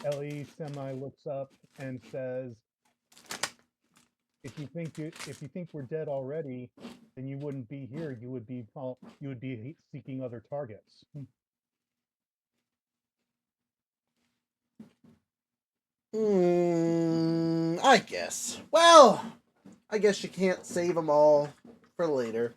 Ellie semi looks up and says, "If you think we're dead already, then you wouldn't be here. You would be seeking other targets." I guess. Well, I guess you can't save them all for later.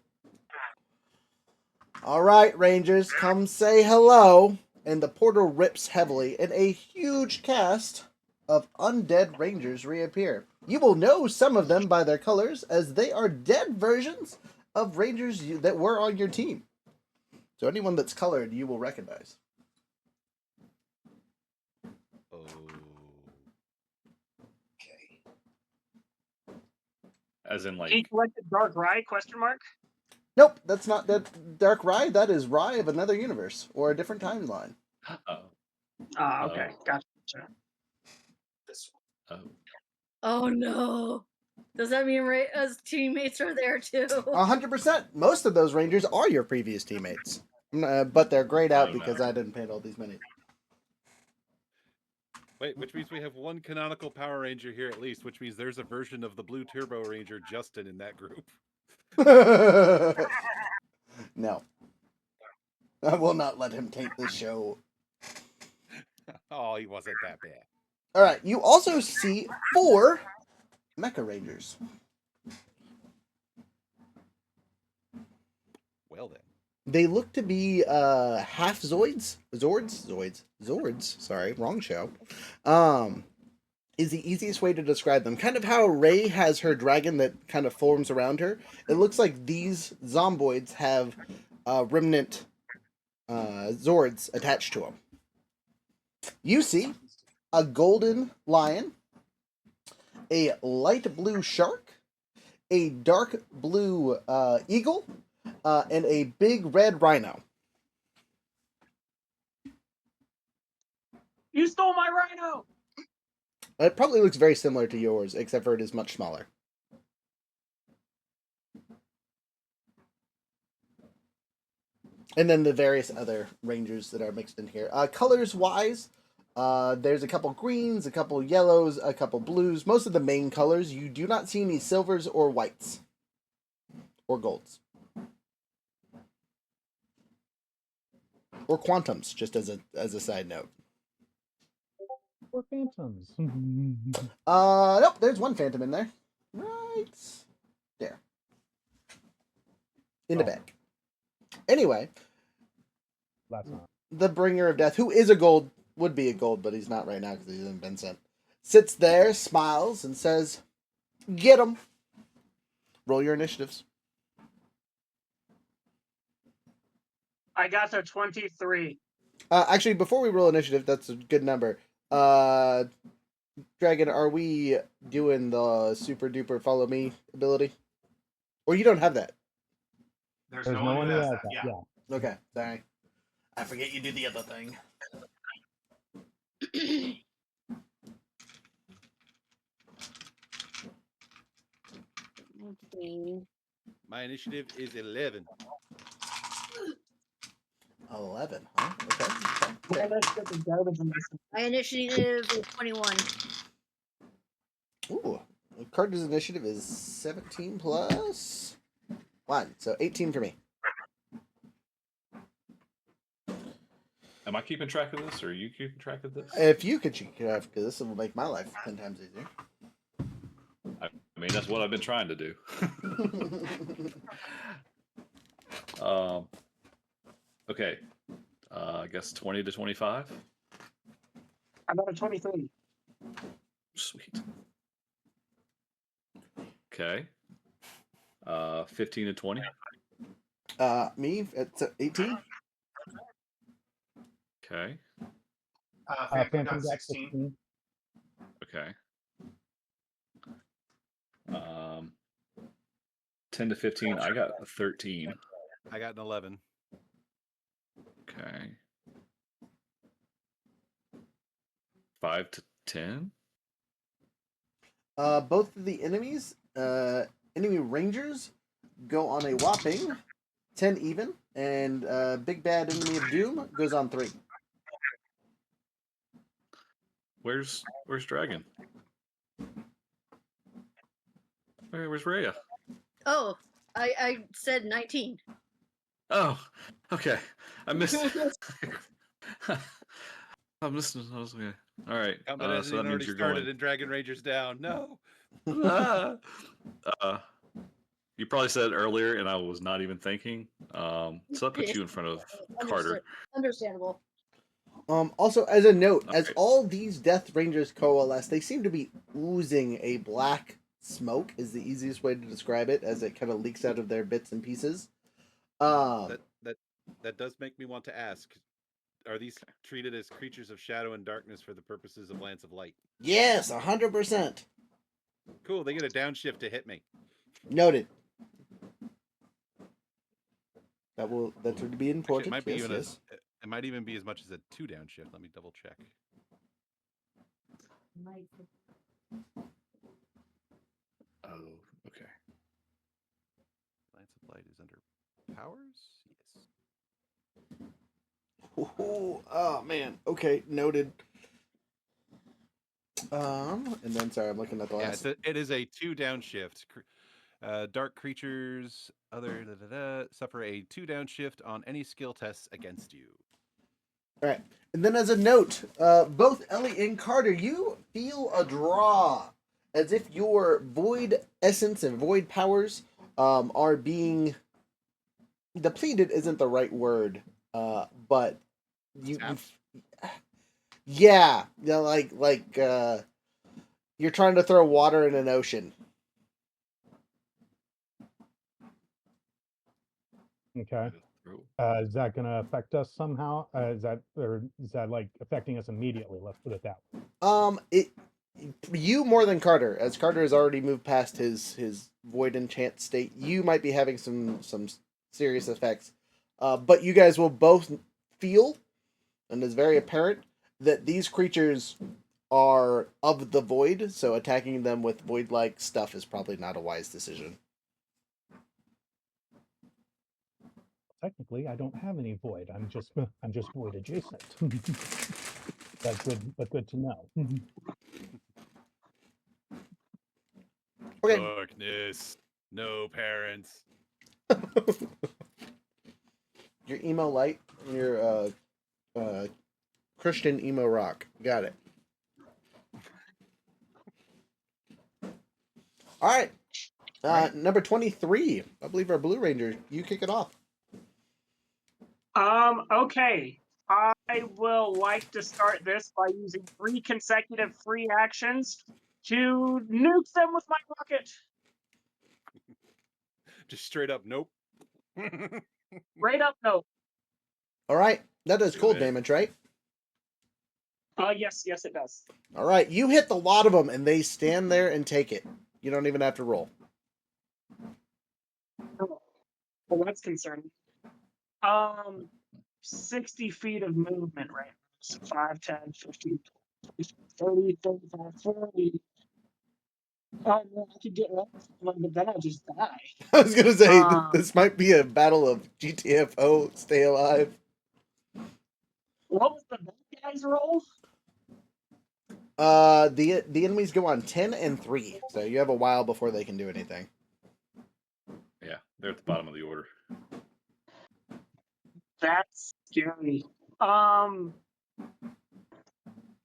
All right, Rangers, come say hello. And the portal rips heavily, and a huge cast of undead Rangers reappear. You will know some of them by their colors, as they are dead versions of Rangers that were on your team. So anyone that's colored, you will recognize. Oh. As in, He like, collected Dark Rye? Question mark. Nope, that's not that Dark Rye. That is Rye of another universe or a different timeline. oh, Ah, okay, Oh. gotcha. oh. Oh no. Does that mean us teammates are there too? 100%. Most of those Rangers are your previous teammates, but they're grayed out Oh, because no. I didn't paint all these minis. Wait, which means we have one canonical Power Ranger here at least, which means there's a version of the Blue Turbo Ranger, Justin, in that group. No. I will not let him taint this show. Oh, he wasn't that bad. Alright, you also see 4 Mecha Rangers. Well then. They look to be half Zoids. Zords. Sorry, wrong show. Is the easiest way to describe them. Kind of how Rey has her dragon that kind of forms around her. It looks like these zomboids have remnant Zords attached to them. You see a golden lion, a light blue shark, a dark blue eagle, and a big red rhino. You stole my rhino. It probably looks very similar to yours, except for it is much smaller. And then the various other rangers that are mixed in here. Colors wise, there's a couple greens, a couple yellows, a couple blues. Most of the main colors. You do not see any silvers or whites or golds or quantums. Just as a side note. Or phantoms. Nope. There's one phantom in there, right there, in the back. Anyway, Last time. the bringer of death, who is a gold, would be a gold, but he's not right now because he hasn't been sent. Sits there, smiles, and says, "Get him." Roll your initiatives. I got to 23. Actually, before we roll initiative, that's a good number. Dragon, are we doing the super duper follow me ability? Or you don't have that? There's no one who has that. Yeah. Okay, sorry. I forget you do the other thing. Okay. My initiative is 11. 11, huh? Okay. My initiative is garbage in this. My initiative is 21. Ooh. Carter's initiative is 17 plus 1, so 18 for me. Am I keeping track of this, or are you keeping track of this? If you could keep track, because this will make my life 10 times easier. I mean, that's what I've been trying to do. Okay. I guess 20 to 25. I got a 23. Sweet. Okay. 15 to 20. Me, it's 18. Okay. Phantom got 16. Okay. 10 to 15. I got a 13. I got an 11. Okay. 5 to 10. Both of the enemies, enemy rangers, go on a whopping 10 even, and big bad enemy of doom goes on 3. Where's Dragon? Where's Rhea? Oh, I said 19. Oh, okay. I missed. I'm listening. I was okay. All right. Combat hasn't So that even means already you're started going. and Dragon Ranger's down. No. Ah! You probably said it earlier, and I was not even thinking. So that puts you in front of Carter. Understandable. Also, as a note, All as right. all these Death Rangers coalesce, they seem to be oozing a black smoke, is the easiest way to describe it, as it kind of leaks out of their bits and pieces. That does make me want to ask: are these treated as creatures of shadow and darkness for the purposes of Lance of Light? Yes, 100%. Cool. They get a downshift to hit me. Noted. That would be Actually, important. it might be Yes, even yes. it might even be as much as a 2 downshift. Let me double check. Oh, okay. Lance of Light is under powers. Yes. Ooh, oh man. Okay, noted. And then sorry, I'm looking at the Yeah, last. it is a 2 downshift. Dark creatures suffer a 2 downshift on any skill tests against you. All right, and then as a note, both Ellie and Carter, you feel a draw, as if your void essence and void powers are being depleted. Isn't the right word, but you, Tapped? yeah, you're trying to throw water in an ocean. Okay. Is that going to affect us somehow? Is that like affecting us immediately? Let's put it that way. It you more than Carter, as Carter has already moved past his void enchant state. You might be having some serious effects, but you guys will both feel, and it's very apparent that these creatures are of the void. So attacking them with void like stuff is probably not a wise decision. Technically, I don't have any void. I'm just void adjacent. That's good, but good to know. Okay. Darkness. No parents. Your emo light, your Christian emo rock. Got it. All right. Number 23. I believe our Blue Ranger. You kick it off. Okay. I will like to start this by using 3 consecutive free actions to nuke them with my rocket. Just straight up nope. Right up, no. All right. That does Do cold it. damage, right? Yes, it does. All right. You hit the lot of them, and they stand there and take it. You don't even have to roll. Oh, well, that's concerning. 60 feet of movement right now. So 5, 10, 15, 30, 35, 40. Oh, no, I could get off, but then I'll just die. I was gonna say Um, this might be a battle of GTFO. Stay alive. What was the bad guy's roll? The enemies go on 10 and 3, so you have a while before they can do anything. Yeah, they're at the bottom of the order. That's scary. I'm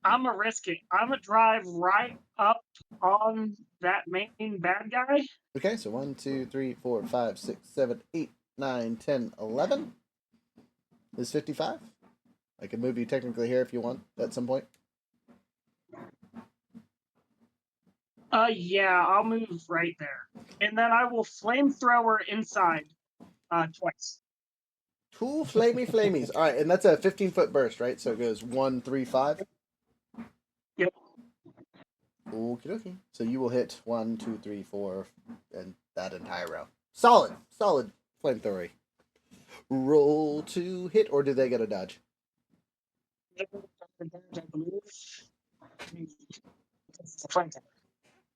gonna risk it. I'm gonna drive right up on that main bad guy. Okay, so 1, 2, 3, 4, 5, 6, 7, 8, 9, 10, 11 is 55. I can move you technically here if you want at some point. Yeah, I'll move right there. And then I will flamethrower inside twice. Two flamey flamies. All right, and that's a 15-foot burst, right? So it goes 1, 3, 5. Yep. Okie dokie. So you will hit 1, 2, 3, 4, and that entire row. Solid flamethrower. Roll to hit, or do they get a dodge? I believe. It's a flamethrower.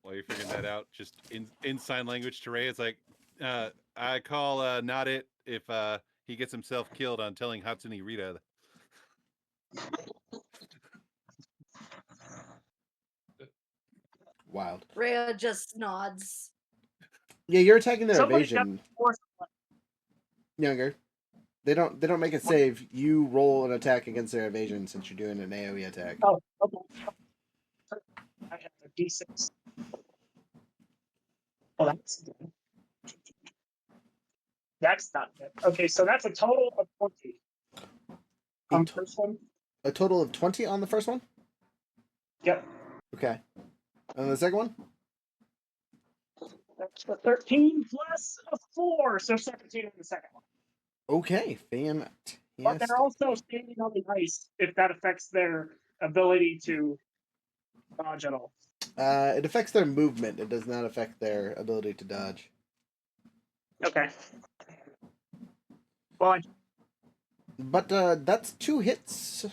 While you're figuring that out, just in sign language to Ray, it's like, I call not it if he gets himself killed on telling Hatsune Rita. Wild. Rhea just nods. Yeah, you're attacking their Somebody got evasion. force. Younger. They don't make a save. You roll an attack against their evasion since you're doing an AoE attack. Oh, okay. I have a D6. Oh, that's good. That's not good. Okay, so that's a total of 20 on the first one. A total of 20 on the first one? Yep. Okay. And the second one? That's the 13 plus a 4, so 17 in the second one. Okay, fantastic. But they're also standing on the ice if that affects their ability to dodge at all. It affects their movement. It does not affect their ability to dodge. Okay. Well, But that's 2 hits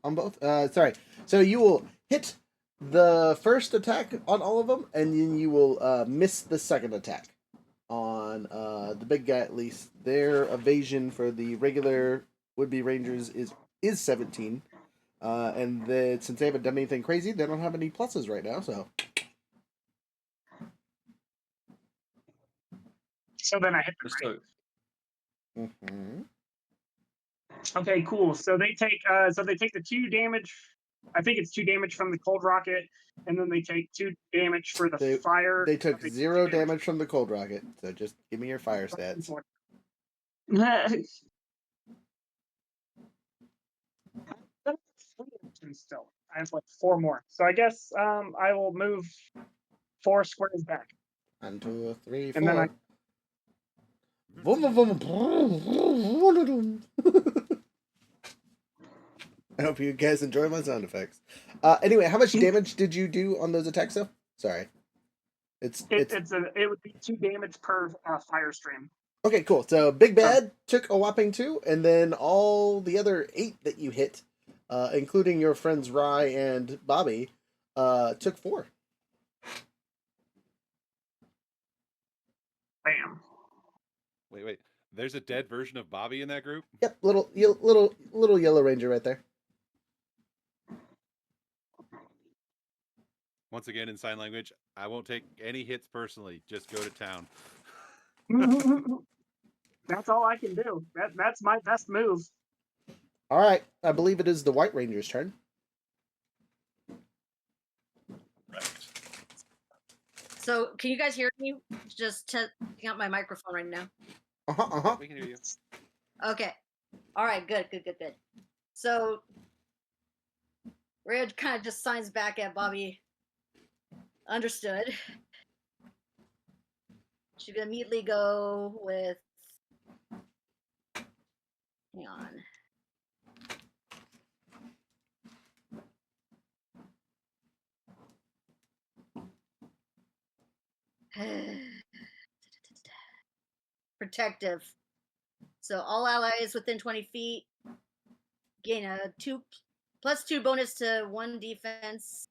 on both. Sorry. So you will hit the first attack on all of them, and then you will miss the second attack on the big guy. At least their evasion for the regular would-be rangers is 17, and since they haven't done anything crazy, they don't have any pluses right now. so then I hit them, Just right? Mm-hmm. Okay, cool. So they take the 2 damage. I think it's 2 damage from the cold rocket, and then they take 2 damage for the fire. They took take 0 damage from the cold rocket. So just give me your fire stats. Still, I have like 4 more. So I guess I will move 4 squares back. 1, 2, 3, 4. And then I hope you guys enjoy my sound effects. Anyway, how much damage did you do on those attacks, though? Sorry. It would be 2 damage per fire stream. Okay, cool. So Big Bad took a whopping 2, and then all the other 8 that you hit, including your friends Rye and Bobby, took 4. Bam. Wait. There's a dead version of Bobby in that group? Yep, little yellow ranger right there. Once again, in sign language, I won't take any hits personally. Just go to town. That's all I can do. That's my best move. All right, I believe it is the White Ranger's turn. Right. So, can you guys hear me? Just taking out my microphone right now. We can hear you. Okay. All right. Good. So, Red kind of just signs back at Bobby. Understood. She could immediately go with. Hang on. Protective. So all allies within 20 feet gain a +2 bonus to 1 defense.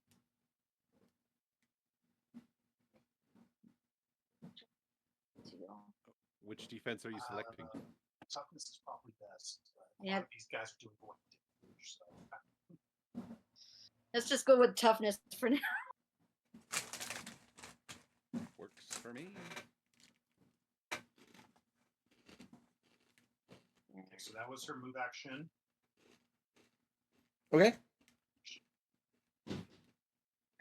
Which defense are you selecting? Toughness is probably best. A Yeah. lot of these guys are doing more damage, so. Let's just go with toughness for now. Works for me. Okay, so that was her move action. Okay.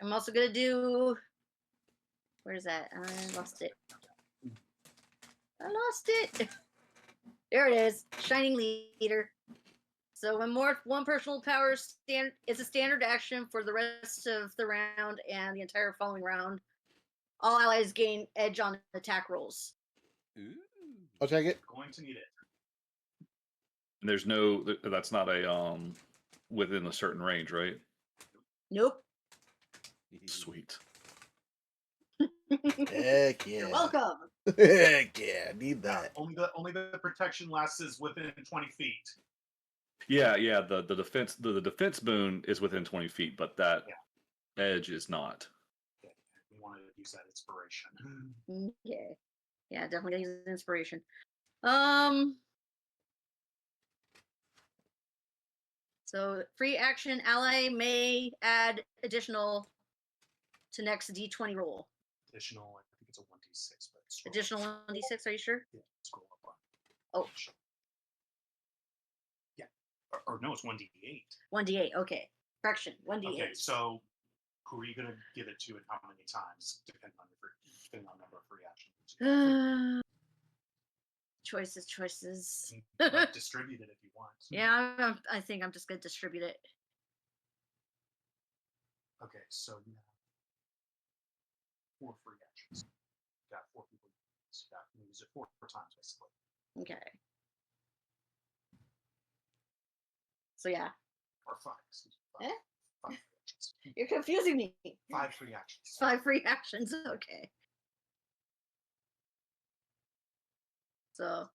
I'm also gonna do. Where's that? I lost it. There it is. Shining Leader. So one personal power is a standard action for the rest of the round and the entire following round. All allies gain edge on attack rolls. Ooh. I'll take it. Going to need it. And there's no. That's not a within a certain range, right? Nope. Sweet. Heck yeah. You're welcome. Heck yeah, need that. Only the protection lasts is within 20 feet. Yeah. The defense boon is within 20 feet, but that edge is not. We wanted to do use that inspiration. Okay. Yeah, definitely gonna use inspiration. So free action ally may add additional to next D20 roll. Additional, I think it's a 1d6, but scroll up. Additional 1d6, are you sure? Yeah, scroll up on. Oh. Yeah. Or no, it's 1d8. 1d8, okay. Correction, 1d8. Okay, so who are you going to give it to and how many times, depending on number of free actions? Choices. Distribute it if you want. Yeah, I think I'm just gonna distribute it. Okay, so you have 4 free actions. You got 4 people. So you can use it 4 times, basically. Okay. So yeah. Or 5. Excuse me, 5. Eh? 5 free actions. You're confusing me. 5 free actions. 5 free actions, okay. So,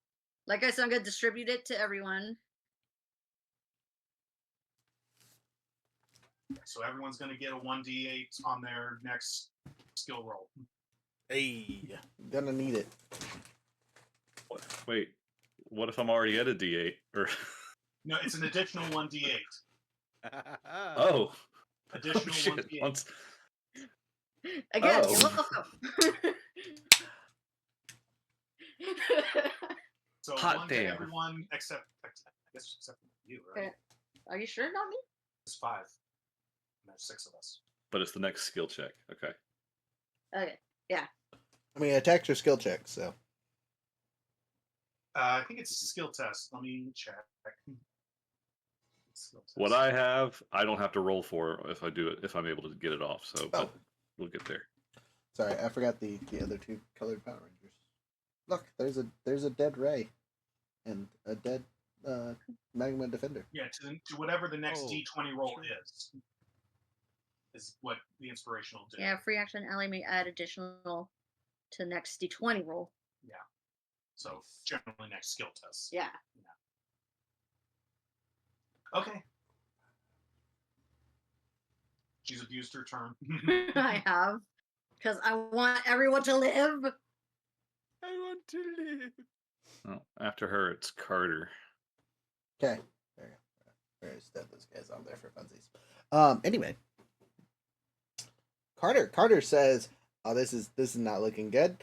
like I said, I'm gonna distribute it to everyone. So everyone's going to get a 1d8 on their next skill roll. Hey, gonna need it. Wait, what if I'm already at a D8? Or No, it's an additional 1d8. oh, Additional shit! 1d8. Once... Again, Oh. you're welcome. So Hot 1 damn. to everyone except, I guess, except you, right? Okay. Are you sure, not me? It's 5. And there's 6 of us. But it's the next skill check. Okay. Okay. Yeah. I mean, attacks are skill checks, so. I think it's skill test. Let me check. Skill test. What I have, I don't have to roll for if I do it, if I'm able to get it off. So, but we'll get there. Sorry, I forgot the other 2 colored Power Rangers. Look, there's a dead Ray, and a dead Magma Defender. Yeah, to whatever the next Oh, D20 roll is what the inspiration will do. Yeah, free action ally may add additional to next D20 roll. Yeah. So generally next skill test. Yeah. Okay. She's abused her turn. I have. Because I want everyone to live. I want to live. Well, after her, it's Carter. Okay. There you go. There's those guys on there for funsies. Anyway. Carter says, "Oh, this is not looking good."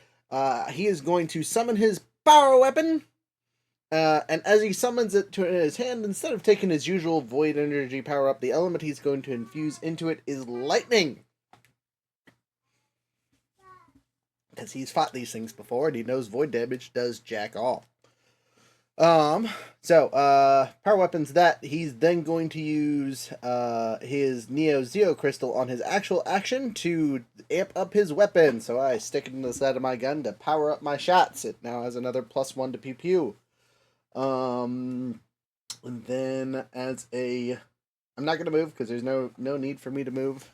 He is going to summon his power weapon. And as he summons it to his hand, instead of taking his usual void energy power up, the element he's going to infuse into it is lightning. Because he's fought these things before, and he knows void damage does jack all. So power weapons that he's then going to use his Neo Zeo crystal on his actual action to amp up his weapon. So I stick it in the side of my gun to power up my shots. It now has another +1 to pew pew. And then as a, I'm not gonna move because there's no need for me to move.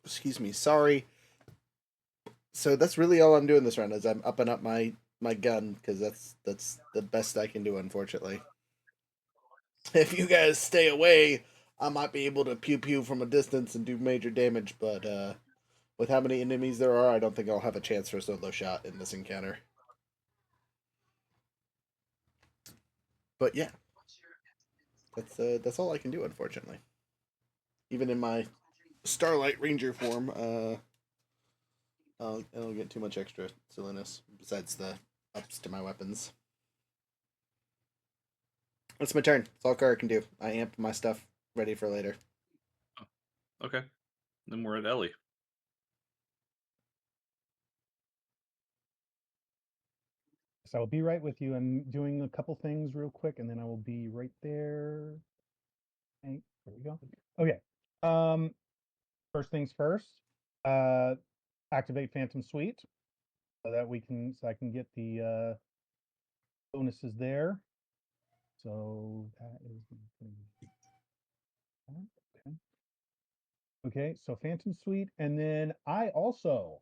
Excuse me, sorry. So that's really all I'm doing this round, is I'm upping up my gun, because that's the best I can do, unfortunately. If you guys stay away, I might be able to pew pew from a distance and do major damage, but with how many enemies there are, I don't think I'll have a chance for a solo shot in this encounter. But yeah, that's all I can do, unfortunately. Even in my Starlight Ranger form, I don't get too much extra silliness besides the ups to my weapons. It's my turn. That's all Kara can do. I amped my stuff ready for later. Okay. Then we're at Ellie. So I'll be right with you. I'm doing a couple things real quick, and then I will be right there. Hey, there we go. Okay. First things first. Activate Phantom Suite so that I can get the bonuses there. So that is okay. Okay, so Phantom Suite, and then I also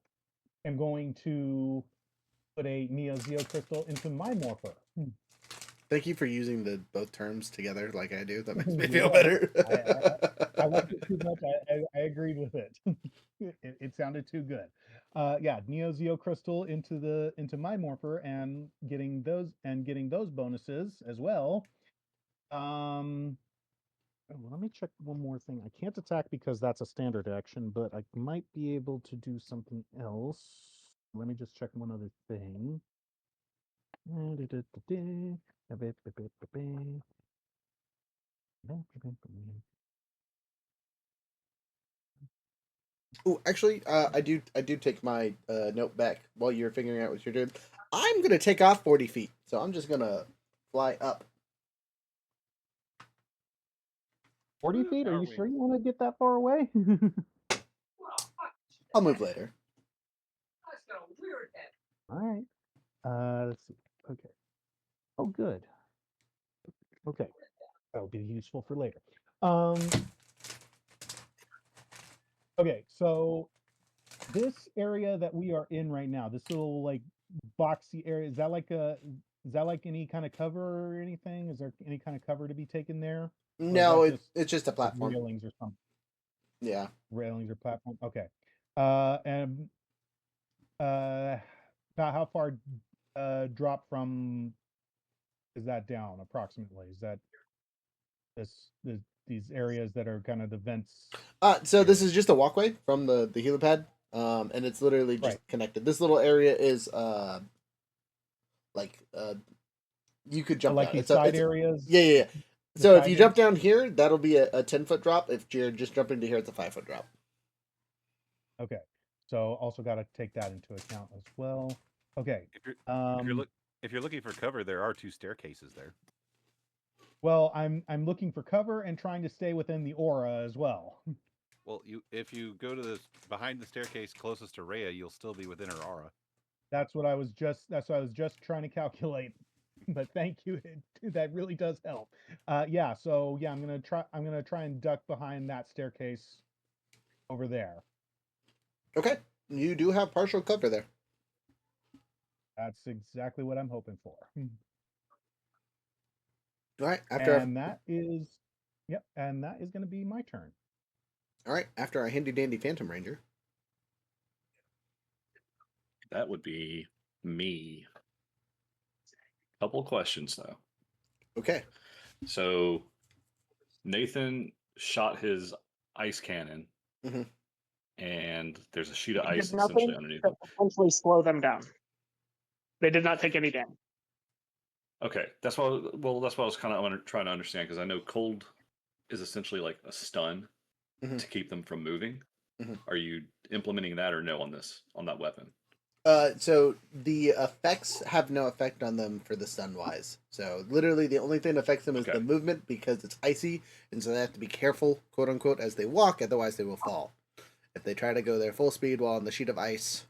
am going to put a Neo Zeo crystal into my morpher. Thank you for using the both terms together like I do. That makes me feel Yeah, better. I liked it too much. I agreed with it. It sounded too good. Yeah, Neo Zeo Crystal into my morpher and getting those bonuses as well. Oh, let me check one more thing. I can't attack because that's a standard action, but I might be able to do something else. Let me just check one other thing. Oh, actually, I do take my note back while you're figuring out what you're doing. I'm gonna take off 40 feet, so I'm just gonna fly up. 40 feet? Are How are you we? sure you want to get that far away? I'll move later. All right. Let's see. Okay. Oh, good. Okay. That'll be useful for later. Okay, so this area that we are in right now, this little like boxy area, is that like any kind of cover or anything? Is there any kind of cover to be taken there? Or is No, that just it's just a like platform. railings or something? Yeah. Railings or platform? Okay. And about how far drop from is that down approximately? Is that these areas that are kind of the vents So this area? is just a walkway from the helipad, and it's literally just Right. connected. This little area is like you could jump Like down. these side areas, Yeah, yeah, yeah. the So if you side jump vents? down here, that'll be a 10-foot drop. If you're just jumping to here, it's a 5-foot drop. Okay. So also got to take that into account as well. Okay. If you're if you're Um, look if you're looking for cover, there are 2 staircases there. well, I'm looking for cover and trying to stay within the aura as well. Well, if you go to the behind the staircase closest to Rhea, you'll still be within her aura. That's what I was just trying to calculate. But thank you. That really does help. Yeah, so yeah, I'm gonna try and duck behind that staircase over there. Okay, you do have partial cover there. That's exactly what I'm hoping for. All right, And that is yep, and that is gonna be my turn. after our handy dandy Phantom Ranger. That would be me. Couple questions though. Okay. So Nathan shot his ice cannon, Mhm. and there's a sheet of They did ice essentially nothing underneath to it. potentially slow them down. They did not take any damage. Okay, that's what I was kind of trying to understand because I know cold is essentially like a stun Mhm. to keep them from moving. Mhm. Are you implementing that or no on that weapon? So the effects have no effect on them for the stun wise. So literally, the only thing that affects them is Okay, the movement because it's icy, and so they have to be careful, quote unquote, as they walk. Otherwise, they will fall. If they try to go their full speed while on the sheet of ice,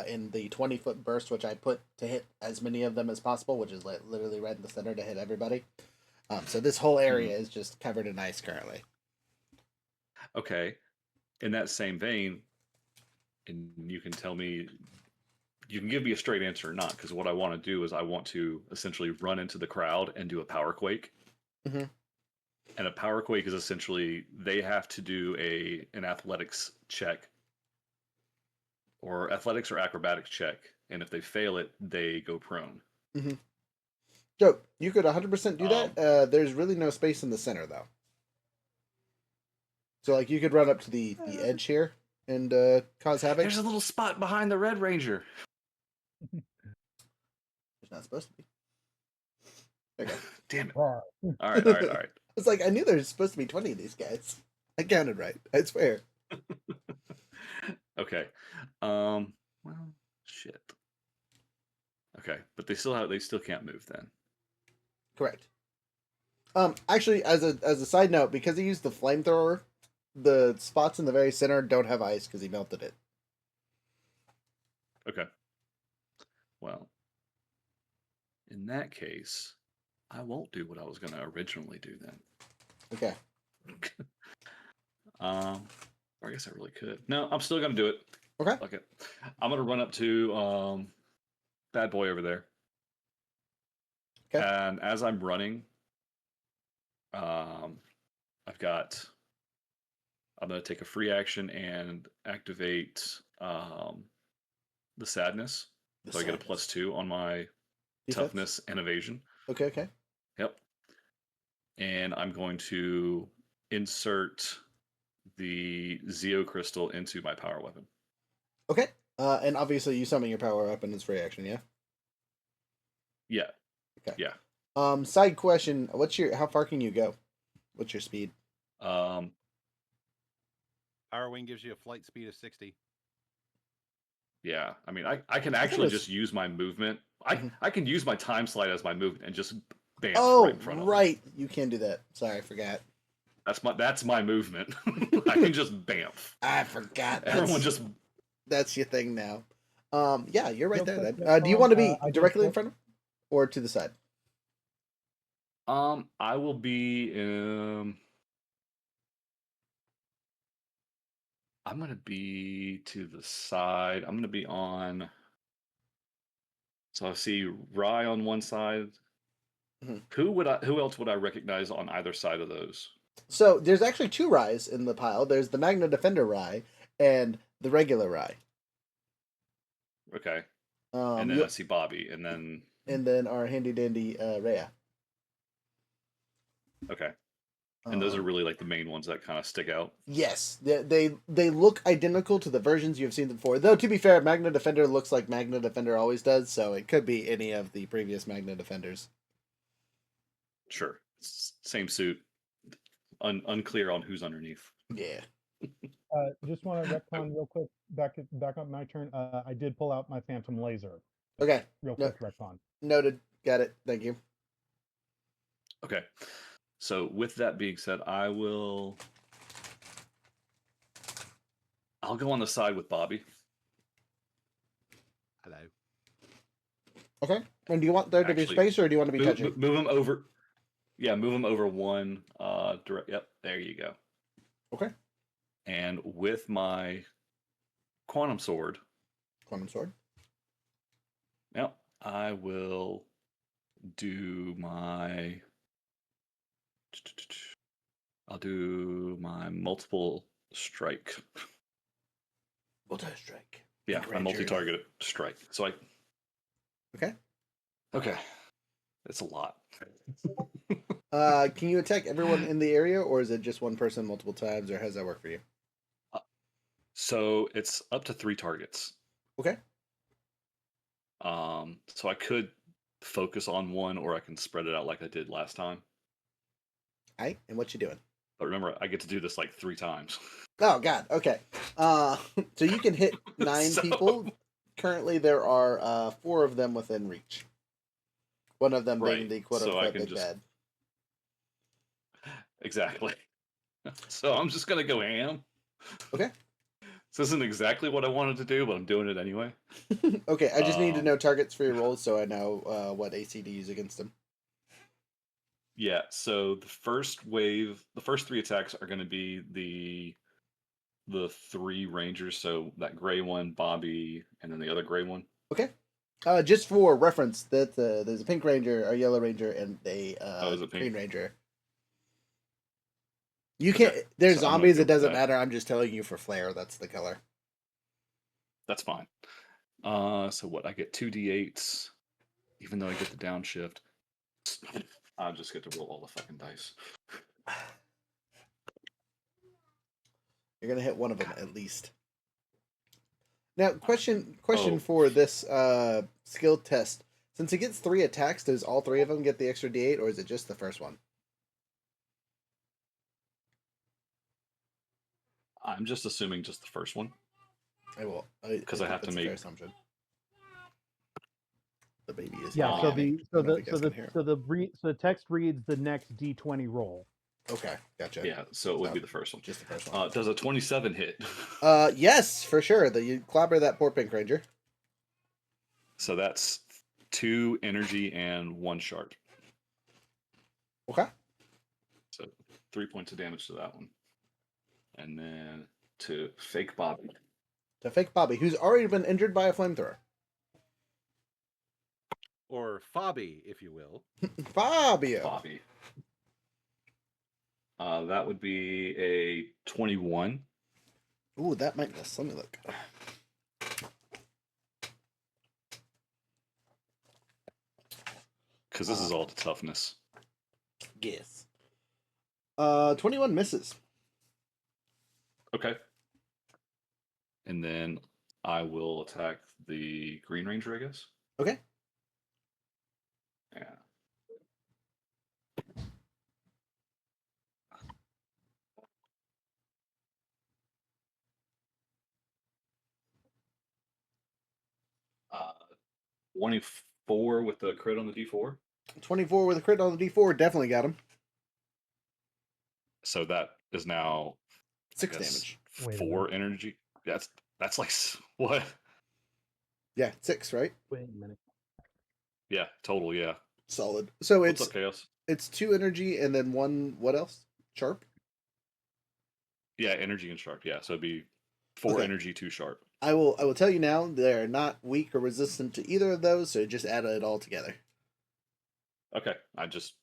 in the 20-foot burst, which I put to hit as many of them as possible, which is like literally right in the center to hit everybody. So this whole hmm area is just covered in ice currently. okay. In that same vein, and you can tell me, you can give me a straight answer or not, because what I want to do is I want to essentially run into the crowd and do a power quake. Mm-hmm. And a power quake is essentially they have to do an athletics check or athletics or acrobatics check, and if they fail it, they go prone. Mm-hmm. So you could 100% do Um, that. There's really no space in the center though. So like you could run up to the edge here and cause havoc. there's a little spot behind the Red Ranger. It's not supposed to be. There you Damn it! Rawr. All right, go. all right, all right. It's like I knew there's supposed to be 20 of these guys. I counted right. I swear. Okay. Well, shit. Okay, but they still can't move then. Correct. Actually, as a side note, because he used the flamethrower, the spots in the very center don't have ice because he melted it. Okay. Well, in that case, I won't do what I was going to originally do then. Okay. Or I guess I really could. No, I'm still going to do it. Okay. Fuck it. I'm going to run up to Bad Boy over there. Okay. And as I'm running, I'm going to take a free action and activate the sadness. The So I get a sadness. +2 on my Defense? toughness and evasion. Okay, okay. Yep. And I'm going to insert the Zeo crystal into my power weapon. Okay. And obviously you summon your power weapon as free action, yeah? Yeah. Okay. Yeah. Side question, how far can you go? What's your speed? Um, Power Wing gives you a flight speed of 60. yeah. I mean, I can it actually was- just use my movement. Mhm. I can use my time slide as my movement and just bamf Oh, right in front of them. right. You can do that. Sorry, I forgot. That's my movement. I can just bamf. I forgot. Everyone just That's your thing now. Yeah, you're right Real there. quick, Then. Do you want to be I did directly in put- front of him or to the side? I will be I'm gonna be to the side. I'm gonna be on. So I see Rye on one side. Mhm. Who else would I recognize on either side of those? So there's actually two Ryes in the pile. There's the Magna Defender Rye and the regular Rye. Okay. And then You- I see Bobby, and then our handy dandy Rhea. okay. And those are really like the main ones that kind of stick out. Yes, they look identical to the versions you've seen before. Though to be fair, Magna Defender looks like Magna Defender always does, so it could be any of the previous Magna Defenders. Sure. Same suit. Unclear on who's underneath. Yeah. Just want to retcon real quick. Back up my turn. I did pull out my Phantom Laser. Okay. Real No- quick retcon. Noted. Got it. Thank you. Okay. So with that being said, I'll go on the side with Bobby. Hello. Okay. And do you want there to be Actually, space, or do you want to be touching? Move him over. Yeah, move him over one. Direct. Yep, there you go. Okay. And with my quantum sword, Quantum sword. yep, I will do my. I'll do my multiple strike. Multi-strike. Yeah, my Grandeur. multi-target strike. So Okay. okay, it's a lot. Can you attack everyone in the area, or is it just one person multiple times, or how does that work for you? So it's up to 3 targets. Okay. So I could focus on one, or I can spread it out like I did last time. Alright, and what you doing? But remember, I get to do this like 3 times. Oh God. Okay. So you can hit 9 So- people. Currently, there are 4 of them within reach. One of them being Right, the quote so I unquote can big just- bad. Exactly. So I'm just gonna go ham. Okay. This isn't exactly what I wanted to do, but I'm doing it anyway. Okay, I just need to Um, know targets for your rolls so I know what AC to use against them. Yeah, so the first 3 attacks are going to be the 3 rangers. So that gray one, Bobby, and then the other gray one. Okay. Just for reference, that there's a pink ranger, a yellow ranger, and a is it pink? green ranger. You can't. Okay, There's so I'm gonna zombies. go It doesn't with that. matter. I'm just telling you for flair. That's the color. That's fine. So what? I get 2d8s, even though I get the downshift. I just get to roll all the fucking dice. You're gonna hit one of them at least. Now, question Oh. for this skill test. Since it gets 3 attacks, does all 3 of them get the extra D8, or is it just the first one? I'm just assuming just the first one. I will. 'Cause I have to that's a make- fair assumption. The baby is. Yeah. So yawning. the I don't know if you guys can hear him. so the text reads the next D20 roll. Okay, gotcha. Yeah, so it would be the first one. Just the first one. Does a 27 hit? Yes, for sure. You clobber that poor pink ranger. So that's 2 energy and 1 shard. Okay. So 3 points of damage to that one. And then to fake Bobby. To fake Bobby, who's already been injured by a flamethrower. or Fabi, if you will. Fabio. Bobby. That would be a 21. Ooh, that might miss. Let me look. Because this is all the toughness. Yes. 21 misses. Okay. And then I will attack the Green Ranger, I guess. Okay. Yeah. Uh, 24 with the crit on the D4. 24 with a crit on the D4 definitely got him. So that is now 6 guess, damage. Wait a 4 energy. That's like what? Yeah, 6, right? Wait a minute. Yeah, total. Yeah. Solid. So What's up, Chaos? it's 2 energy and then 1, what else? Sharp? Yeah, energy and sharp. Yeah, so it'd be 4 Okay. energy, 2 sharp. I will tell you now, they're not weak or resistant to either of those, so just add it all together. Okay, I just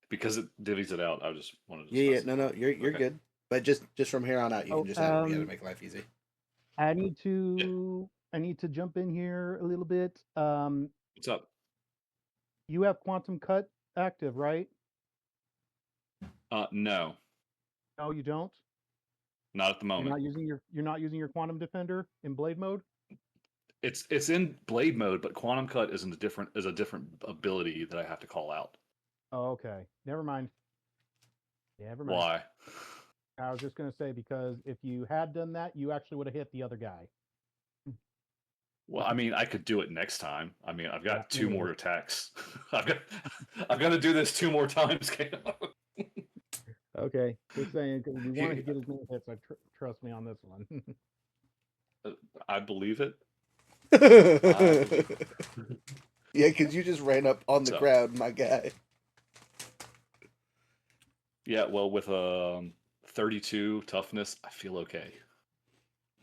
because it divvies it out. I just wanted to. Yeah, specify. no, you're Okay. good. But just from here on out, you Oh, can just add it together to make life easy. I need to jump in here a little bit. What's up? You have Quantum Cut active, right? No, No, you don't. not at the moment. You're not using your Quantum Defender in Blade mode. It's in blade mode, but quantum cut is a different ability that I have to call out. Oh, okay. Never mind. Never mind. Why? I was just gonna say because if you had done that, you actually would have hit the other guy. Well, I mean, I could do it next time. I mean, I've got Yeah, 2 anyway. more attacks. I've got to do this 2 more times. Okay, just saying 'cause we wanted to get as many hits. Trust me on this one. I believe it. Yeah, because you just ran up on the So. crowd, my guy. Yeah, well, with 32 toughness, I feel okay.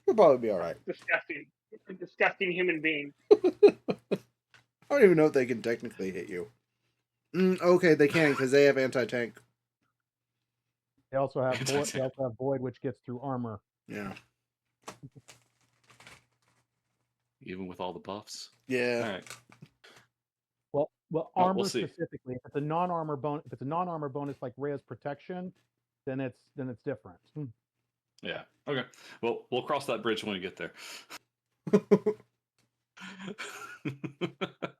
You'll probably be all right. Disgusting. A disgusting human being. I don't even know if they can technically hit you. Okay, they can because they have anti-tank. They also have Void, which gets through armor. Yeah. Even with all the buffs. Yeah. All right. Well, Oh, armor we'll see. specifically. If it's a non-armor bonus like Rhea's protection, then it's different. Yeah. Okay. Well, we'll cross that bridge when we get there.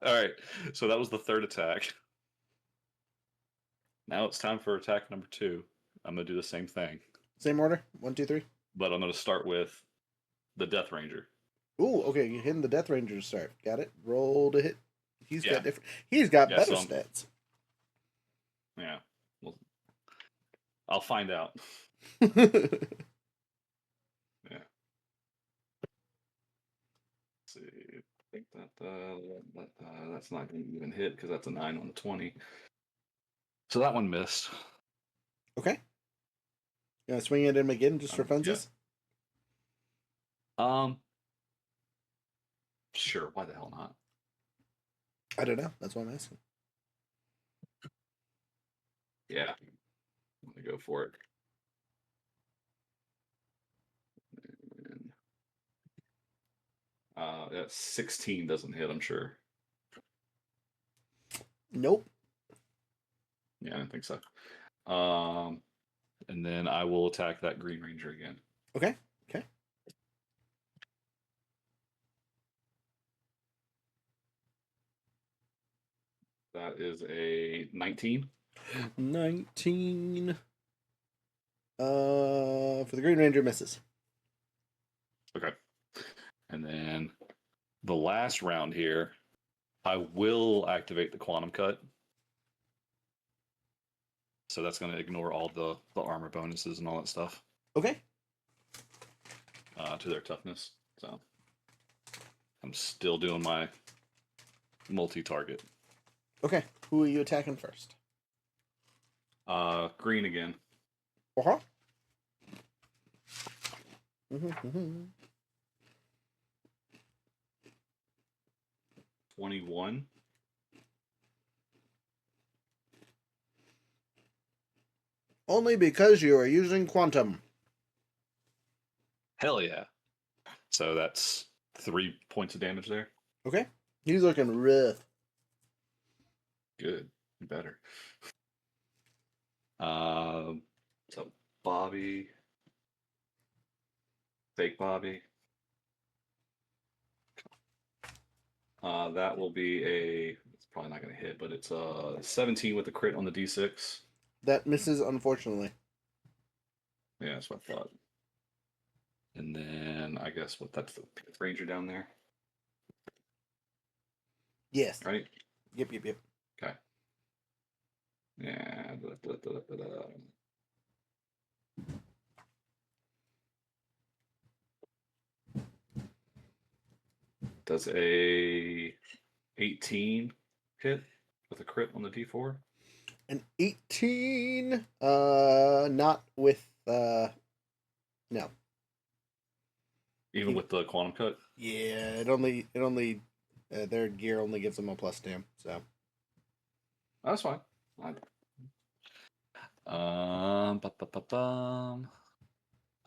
All right. So that was the 3rd attack. Now it's time for attack number 2. I'm gonna do the same thing, Same order? 1, 2, 3. but I'm gonna start with the Death Ranger. Ooh, okay, you're hitting the Death Ranger to start. Got it. Roll to hit. He's Yeah. got different. He's got Yeah, better so stats. Yeah. Well, I'll find out. Yeah. Let's see. I think that's not going to even hit because that's a 9 on the 20. So that one missed. Okay. You want to swing it at him again just for funsies? Sure. Why the hell not? I don't know. That's why I'm asking. Yeah. I'm gonna go for it. And, that 16 doesn't hit, I'm sure. Nope. Yeah, I don't think so. And then I will attack that Green Ranger again. Okay. Okay. That is a 19. 19. For the Green Ranger misses. Okay. And then the last round here, I will activate the Quantum Cut. So that's going to ignore all the armor bonuses and all that stuff. Okay. To their toughness. So I'm still doing my multi-target. Okay. Who are you attacking first? Green again. Uh-huh. Mm-hmm. 21. Only because you are using quantum. Hell yeah. So that's 3 points of damage there. Okay. He's looking rough. Good. Better. So Bobby. Fake Bobby. That will be it's probably not going to hit, but it's 17 with the crit on the d6. That misses, unfortunately. Yeah, that's what I thought. And then I guess that's the ranger down there, Yes. right? Yep. Okay. Yeah. Does a 18 hit with a crit on the d4? An 18. Not with. No. Even with the quantum cut? Yeah, their gear only gives them a plus damn. So. That's fine.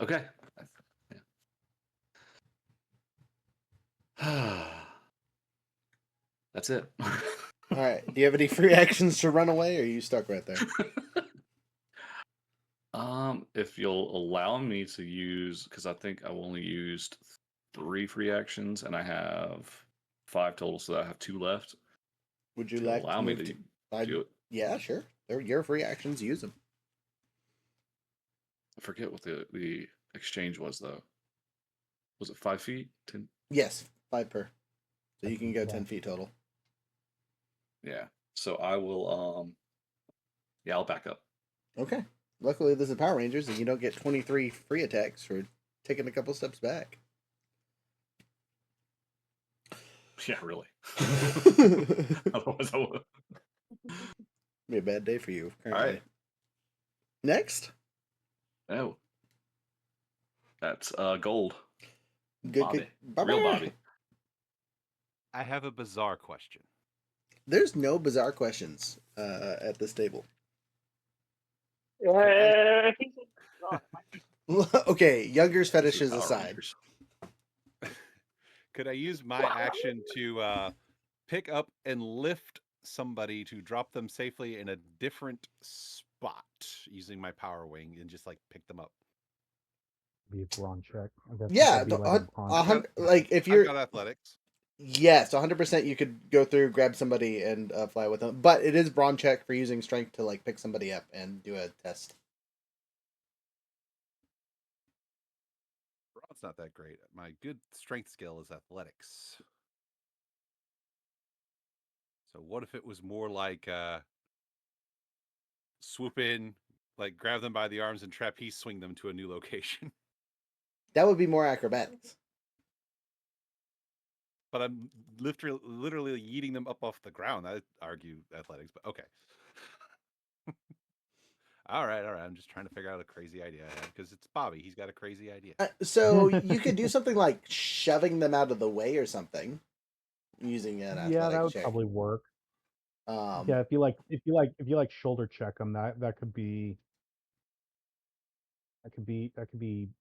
Okay. Yeah. That's it. All right. Do you have any free actions to run away, or are you stuck right there? If you'll allow me to use, because I think I've only used 3 free actions, and I have 5 total, so I have 2 left. Would you If like allow to me move to to? do it? Yeah, sure. They're your free actions. Use them. I forget what the exchange was though. Was it 5 feet? 10? Yes, 5 per. So you can go Yeah. 10 feet total. Yeah. So I will. Yeah, I'll back up. Okay. Luckily, this is Power Rangers, and you don't get 23 free attacks for taking a couple steps back. Yeah, really. Otherwise, I would. Be a bad day for you. All Currently. right. Next. Oh, that's gold. Good. Real Bobby. I have a bizarre question. There's no bizarre questions at this table. I think it's Okay, Younger's This is fetishes Power aside. Rangers. Could I use my action to pick up and lift somebody to drop them safely in a different spot using my power wing and just like pick them up? Be a brawn check. I guess Yeah, that'd be like a brawn check. like if I've you're got athletics. yes, 100% you could go through, grab somebody, and fly with them. But it is brawn check for using strength to like pick somebody up and do a test. Brawn's not that great. My good strength skill is athletics. So what if it was more like swoop in, like grab them by the arms and trapeze swing them to a new location? That would be more acrobatics. But I'm literally yeeting them up off the ground. I argue athletics, but okay. All right. I'm just trying to figure out a crazy idea I have because it's Bobby. He's got a crazy idea. So you could do something like shoving them out of the way or something, using an Yeah, that athletics would check. probably work. Um, Yeah, if you like shoulder check them, that could be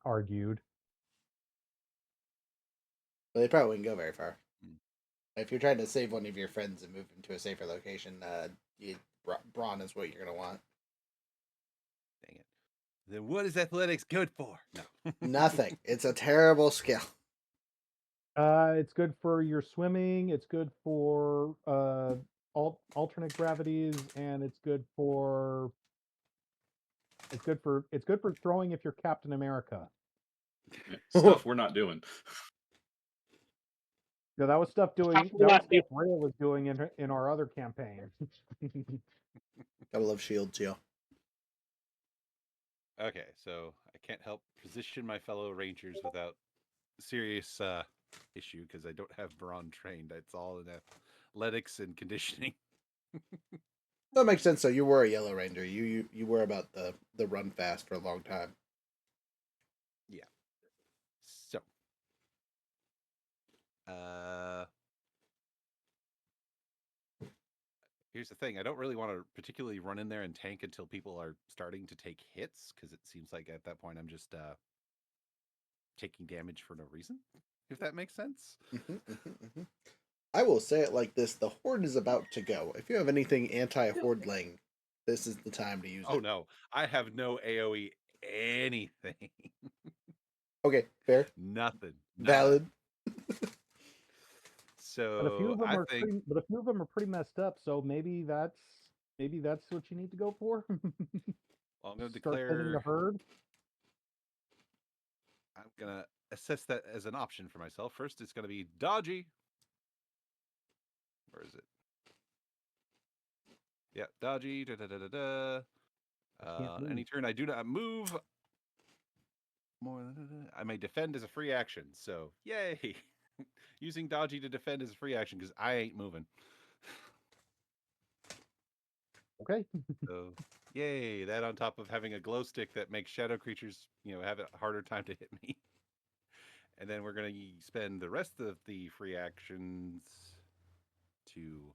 argued. but they probably wouldn't go very far. Hmm. If you're trying to save one of your friends and move them to a safer location, brawn is what you're gonna want. Dang it. Then what is athletics good for? No. Nothing. It's a terrible skill. It's good for your swimming. It's good for alternate gravities, and it's good for throwing if you're Captain America. Yeah, stuff we're not doing. No, that was stuff How Rhea was doing in our other campaign. Gotta love shields, yo. Okay, so I can't help position my fellow rangers without serious issue because I don't have brawn trained. It's all in athletics and conditioning. That makes sense. So you were a Yellow Ranger. You were about the run fast for a long time. Yeah. So, Here's the thing: I don't really want to particularly run in there and tank until people are starting to take hits, because it seems like at that point I'm just taking damage for no reason. If that makes sense. I will say it like this: the horde is about to go. If you have anything anti-hordling, this is the time to use Oh it. no, I have no AOE anything. Okay, fair, Nothing. Nada. valid. But a few So of them I are think pretty messed up. So maybe that's what you need to go for. I'm going to Start thinning the declare. herd. I'm going to assess that as an option for myself. First, it's going to be dodgy. Where is it? Yeah, dodgy. Da, da, da, da, da. Can't Any move. turn I do not move, I may defend as a free action. So, yay! Using dodgy to defend as a free action because I ain't moving. Okay. So, yay! That on top of having a glow stick that makes shadow creatures, have a harder time to hit me. And then we're going to spend the rest of the free actions to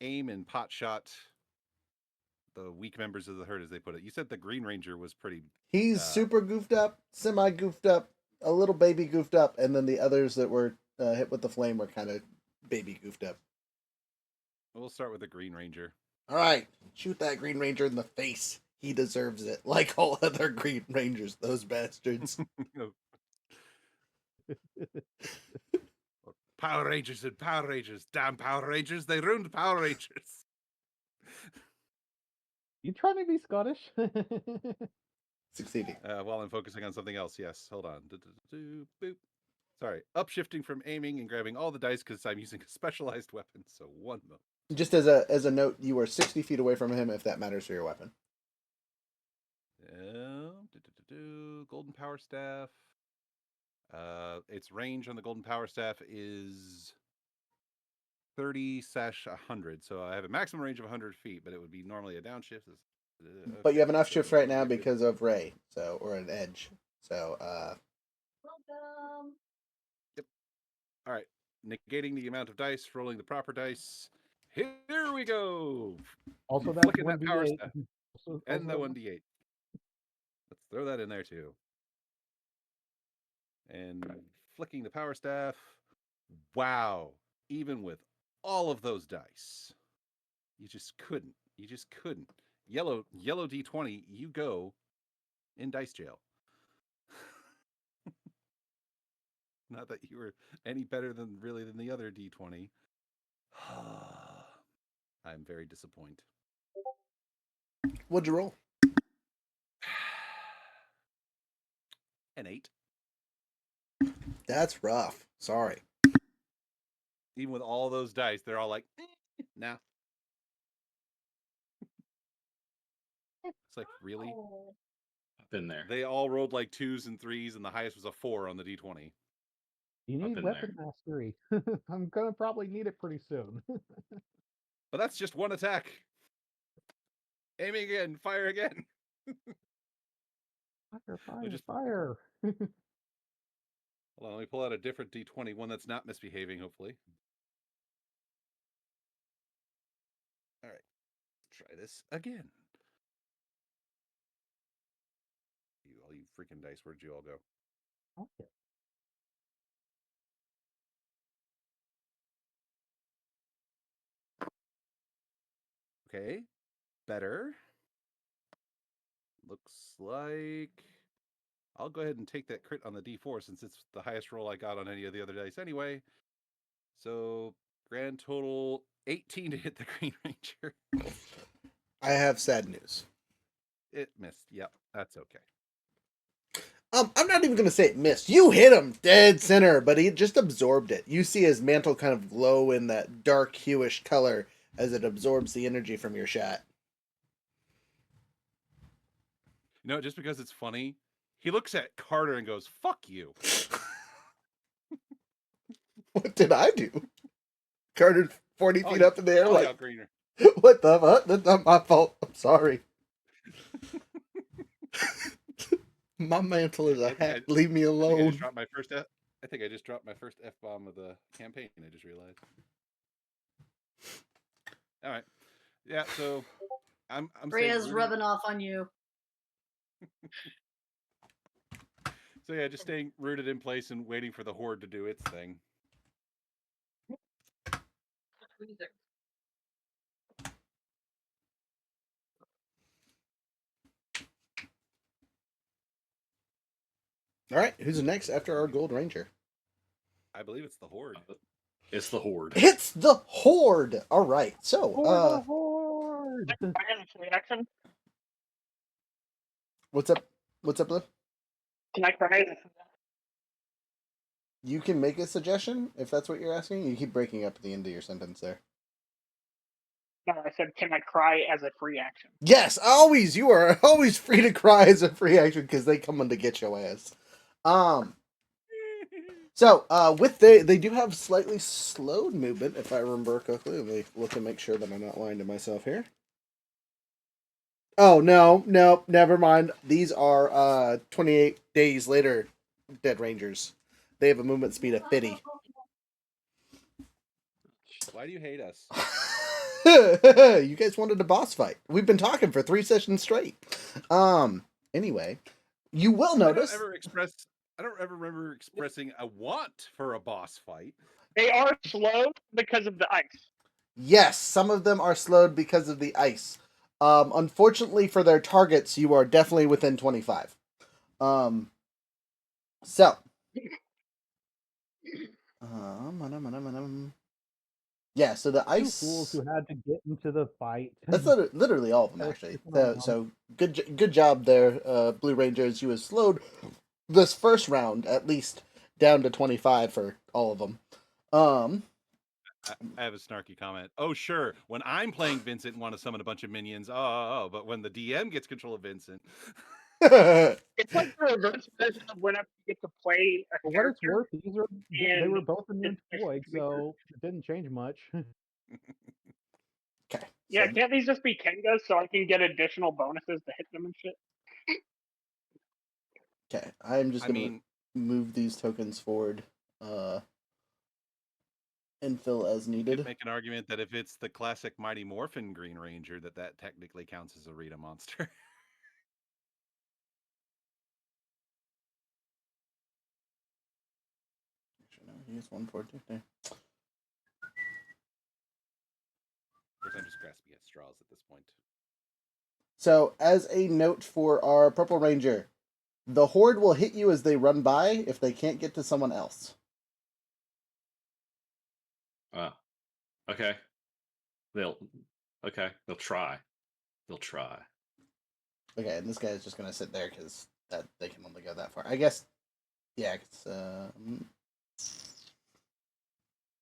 aim and pot shot the weak members of the herd, as they put it. You said the Green Ranger was pretty. He's super goofed up, semi goofed up, a little baby goofed up, and then the others that were hit with the flame were kind of baby goofed up. We'll start with the Green Ranger. All right, shoot that Green Ranger in the face. He deserves it, like all other Green Rangers. Those bastards. Power Rangers and Power Rangers. Damn Power Rangers. They ruined Power Rangers. You trying to be Scottish? Succeeding. While I'm focusing on something else. Yes, hold on. Boop. Sorry. Upshifting from aiming and grabbing all the dice because I'm using a specialized weapon. So 1 moment. Just as a note, you are 60 feet away from him if that matters for your weapon. Golden Power Staff. Its range on the Golden Power Staff is 30/100. So I have a maximum range of 100 feet, but it would be normally a downshift. But you have an upshift right now because of Ray, or an edge. So, Welcome. Yep. All right. Negating the amount of dice, rolling the proper dice. Here we go. Also, that's Flicking that power 1d8. staff. Also, And the also 1d8. Let's throw that in there too. And flicking the power staff. Wow. Even with all of those dice, you just couldn't. You just couldn't. Yellow D20, you go in dice jail. Not that you were any better than the other D20. I'm very disappointed. what'd you roll? An 8. That's rough. Sorry. Even with all those dice, they're all like, nah. It's like, really? I've been there. They all rolled like 2s and 3s, and the highest was a 4 on the D20. you I've need been weapon there. mastery. I'm gonna probably need it pretty soon. But that's just one attack. Aiming again, fire again. Fire. Hold on, let me pull out a different D20, one that's not misbehaving, hopefully. All right, try this again. All you freaking dice, where'd you all go? Okay. Okay, better. Looks like I'll go ahead and take that crit on the D4 since it's the highest roll I got on any of the other dice anyway. So grand total 18 to hit the Green Ranger. I have sad news. It missed. Yep, that's okay. I'm not even gonna say it missed. You hit him dead center, but he just absorbed it. You see his mantle kind of glow in that dark hueish color as it absorbs the energy from your shot. Just because it's funny, he looks at Carter and goes, "Fuck you." What did I do? Carter 40 feet up in the air, Oh, like, yeah, Greener. what the fuck? That's not my fault. I'm sorry. My mantle is a hat. Leave me I alone. just dropped my first I think I just dropped my first F-bomb of the campaign, I just realized. All right. Yeah, so I'm staying Rhea's rooted. rubbing off on you. So yeah, just staying rooted in place and waiting for the horde to do its thing. All right, who's next after our Gold Ranger? I believe it's the horde. It's the horde. It's the Horde. All right, so For the horde. Action. what's up? What's up, Blue? Can I cry? You can make a suggestion if that's what you're asking. You keep breaking up at the end of your sentence there. No, I said, can I cry as a free action? Yes, always. You are always free to cry as a free action because they come in to get your ass. So with they do have slightly slowed movement if I remember correctly. Let me look and make sure that I'm not lying to myself here. Oh no, never mind. These are 28 days later Dead Rangers. They have a movement speed of 50. Why do you hate us? You guys wanted a boss fight. We've been talking for 3 sessions straight. Anyway, you will notice I don't ever remember expressing a want for a boss fight. They are slow because of the ice. yes, some of them are slowed because of the ice. Unfortunately for their targets, you are definitely within 25. So yeah, so the Two ice fools who had to get into the fight. That's literally all of them, They're actually. sticking So, around. so good job there, Blue Rangers. You have slowed this first round at least down to 25 for all of them. I have a snarky comment. Oh, sure. When I'm playing Vincent and want to summon a bunch of minions, but when the DM gets control of Vincent, It's like the reverse version of whenever you get to play a For what it's character. worth, they and were both immune to it's void, so it didn't change much. Okay. Yeah, So, can't these just be Kengas so I can get additional bonuses to hit them and shit? okay. I'm just I gonna mean, move these tokens forward, and fill as you could needed. make an argument that if it's the classic Mighty Morphin Green Ranger, that technically counts as a Rita monster. No, here's 142 there. Of course, I'm just grasping at straws at this point. So, as a note for our Purple Ranger, the Horde will hit you as they run by if they can't get to someone else. Okay. They'll try. They'll try. Okay, and this guy is just gonna sit there because that they can only go that far. I guess. Yeah,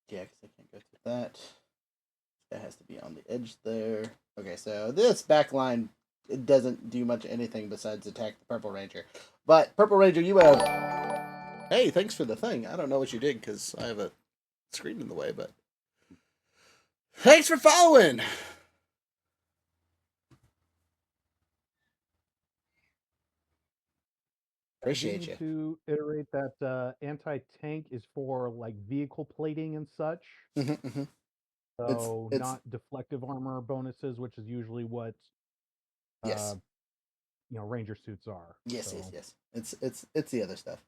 yeah, because they can't go through that. That has to be on the edge there. Okay, so this back line, it doesn't do much anything besides attack the Purple Ranger. But Purple Ranger, you have. Hey, thanks for the thing. I don't know what you did because I have a screen in the way, but thanks for following. Appreciate you. To iterate that anti-tank is for like vehicle plating and such. Mm-hmm. So It's not deflective armor bonuses, which is usually what yes, ranger suits are. yes, so. yes. It's the other stuff.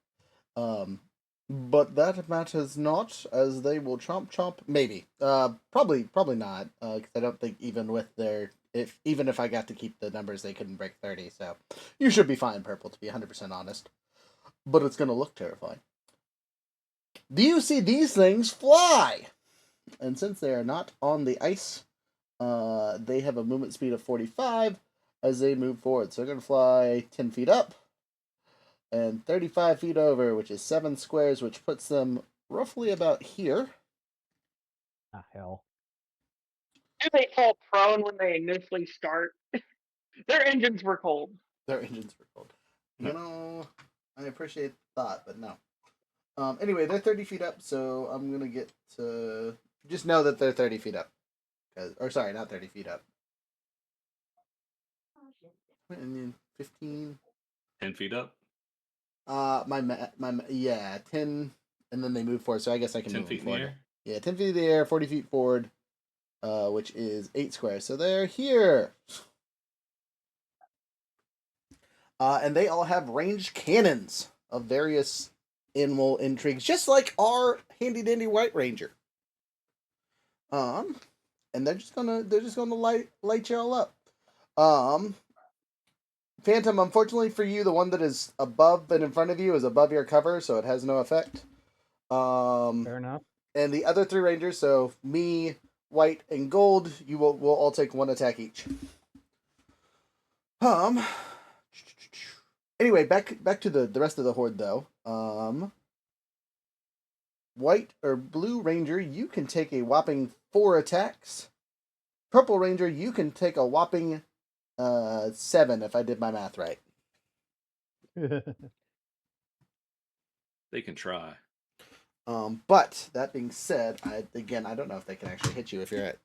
But that matters not, as they will chomp. Maybe. Probably not. Because I don't think even with their even if I got to keep the numbers, they couldn't break 30. So you should be fine, Purple. To be 100% honest, but it's gonna look terrifying. Do you see these things fly? And since they are not on the ice, they have a movement speed of 45 as they move forward. So they're gonna fly 10 feet up and 35 feet over, which is 7 squares, which puts them roughly about here. Ah, hell. Do they fall prone when they initially start? Their engines were cold. Their engines were cold. You know, I appreciate the thought, but no. Anyway, they're 30 feet up, so I'm going to get to... Just know that they're 30 feet up. Or, sorry, not 30 feet up. And then 15... 10 feet up? Yeah, 10, and then they move forward, so I guess I can 10 move feet them in the forward. air? Yeah, 10 feet in the air, 40 feet forward. which is 8 squares. So they're here. And they all have ranged cannons of various animal intrigues, just like our handy dandy White Ranger. And they're just gonna light you all up. Phantom, unfortunately for you, the one that is above and in front of you is above your cover, so it has no effect. Fair enough. And the other 3 Rangers, so me, White, and Gold, you will all take 1 attack each. Anyway, back to the rest of the horde though. White or Blue Ranger, you can take a whopping 4 attacks. Purple Ranger, you can take a whopping 7 if I did my math right. They can try. But that being said, I don't know if they can actually hit you if you're at